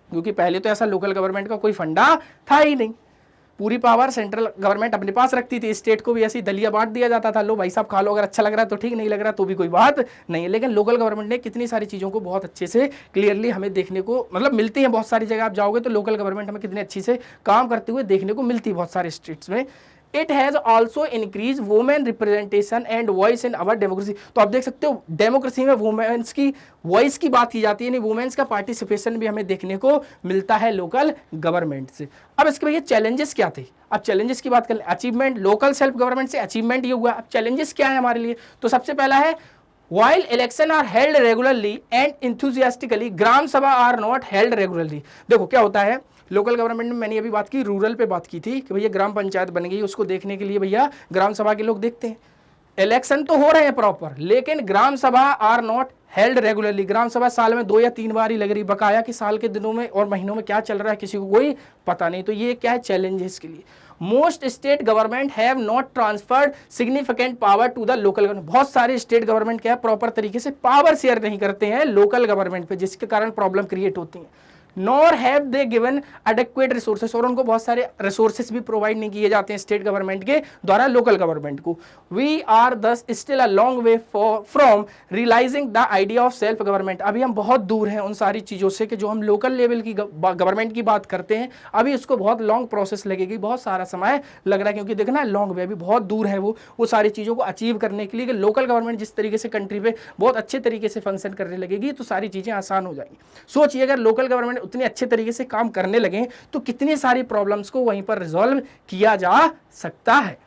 क्योंकि पहले तो ऐसा लोकल गवर्नमेंट का कोई फंडा था ही नहीं, पूरी पावर सेंट्रल गवर्नमेंट अपने पास रखती थी, स्टेट को भी ऐसी दलिया बांट दिया जाता था, लो भाई साहब खा लो, अगर अच्छा लग रहा है तो ठीक, नहीं लग रहा तो भी कोई बात नहीं है। लेकिन लोकल गवर्नमेंट ने कितनी सारी चीज़ों को बहुत अच्छे से क्लियरली हमें देखने को मतलब मिलती है। बहुत सारी जगह आप जाओगे तो लोकल गवर्नमेंट हमें कितनी अच्छी से काम करते हुए देखने को मिलती है बहुत सारे स्टेट्स में। It has also increase women representation and voice in our democracy. तो आप देख सकते हो डेमोक्रेसी में वुमेन्स की वॉइस की बात की जाती है, यानी वुमेन्स का पार्टिसिपेशन भी हमें देखने को मिलता है लोकल गवर्नमेंट से। अब इसके भैया चैलेंजेस क्या थे, अब चैलेंजेस की बात कर लें। अचीवमेंट लोकल सेल्फ गवर्नमेंट से अचीवमेंट ये हुआ, अब चैलेंजेस क्या है हमारे लिए। तो सबसे पहला है while election are held regularly and enthusiastically ग्राम सभा are not held regularly। देखो क्या होता है लोकल गवर्नमेंट में, मैंने अभी बात की रूरल पे बात की थी कि भैया ग्राम पंचायत बन गई, उसको देखने के लिए भैया ग्राम सभा के लोग देखते हैं। इलेक्शन तो हो रहे हैं प्रॉपर, लेकिन ग्राम सभा आर नॉट हेल्ड रेगुलरली। ग्राम सभा साल में 2 या 3 बार ही लग रही, बकाया कि साल के दिनों में और महीनों में क्या चल रहा है किसी को कोई पता नहीं। तो ये क्या है चैलेंज है इसके लिए। Most state government have not transferred significant power to the local government. बहुत सारे स्टेट गवर्नमेंट क्या है प्रॉपर तरीके से पावर शेयर नहीं करते हैं लोकल गवर्नमेंट पे, जिसके कारण प्रॉब्लम क्रिएट होती है। Nor have they given adequate resources, और उनको बहुत सारे रिसोर्सेस भी प्रोवाइड नहीं किए जाते हैं स्टेट गवर्नमेंट के द्वारा लोकल गवर्नमेंट को। We are thus still a long way from realising the idea of self government. अभी हम बहुत दूर हैं उन सारी चीज़ों से कि जो हम लोकल लेवल की गवर्नमेंट की बात करते हैं, अभी उसको बहुत लॉन्ग प्रोसेस लगेगी, बहुत सारा समय लग रहा है, क्योंकि देखना लॉन्ग वे अभी बहुत दूर है वो सारी चीज़ों को अचीव करने के लिए कि लोकल गवर्नमेंट जिस तरीके से कंट्री पे बहुत अच्छे तरीके से फंक्शन करने लगेगी तो सारी चीज़ें आसान हो जाएंगी। सोचिए अगर लोकल गवर्नमेंट उतने अच्छे तरीके से काम करने लगे तो कितनी सारी प्रॉब्लम्स को वहीं पर रिजॉल्व किया जा सकता है।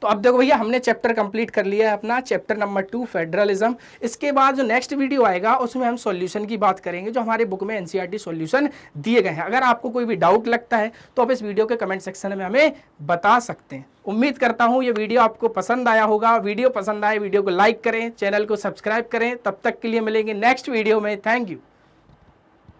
तो अब देखो भैया हमने चैप्टर कंप्लीट कर लिया है अपना, चैप्टर नंबर 2 फेडरलिज्म। इसके बाद जो नेक्स्ट वीडियो आएगा उसमें हम सॉल्यूशन की बात करेंगे, जो हमारे बुक में एनसीईआरटी सॉल्यूशन दिए गए हैं। अगर आपको कोई भी डाउट लगता है तो आप इस वीडियो के कमेंट सेक्शन में हमें बता सकते हैं। उम्मीद करता हूं ये वीडियो आपको पसंद आया होगा। वीडियो पसंद आए वीडियो को लाइक करें, चैनल को सब्सक्राइब करें। तब तक के लिए मिलेंगे नेक्स्ट वीडियो में। Thank you.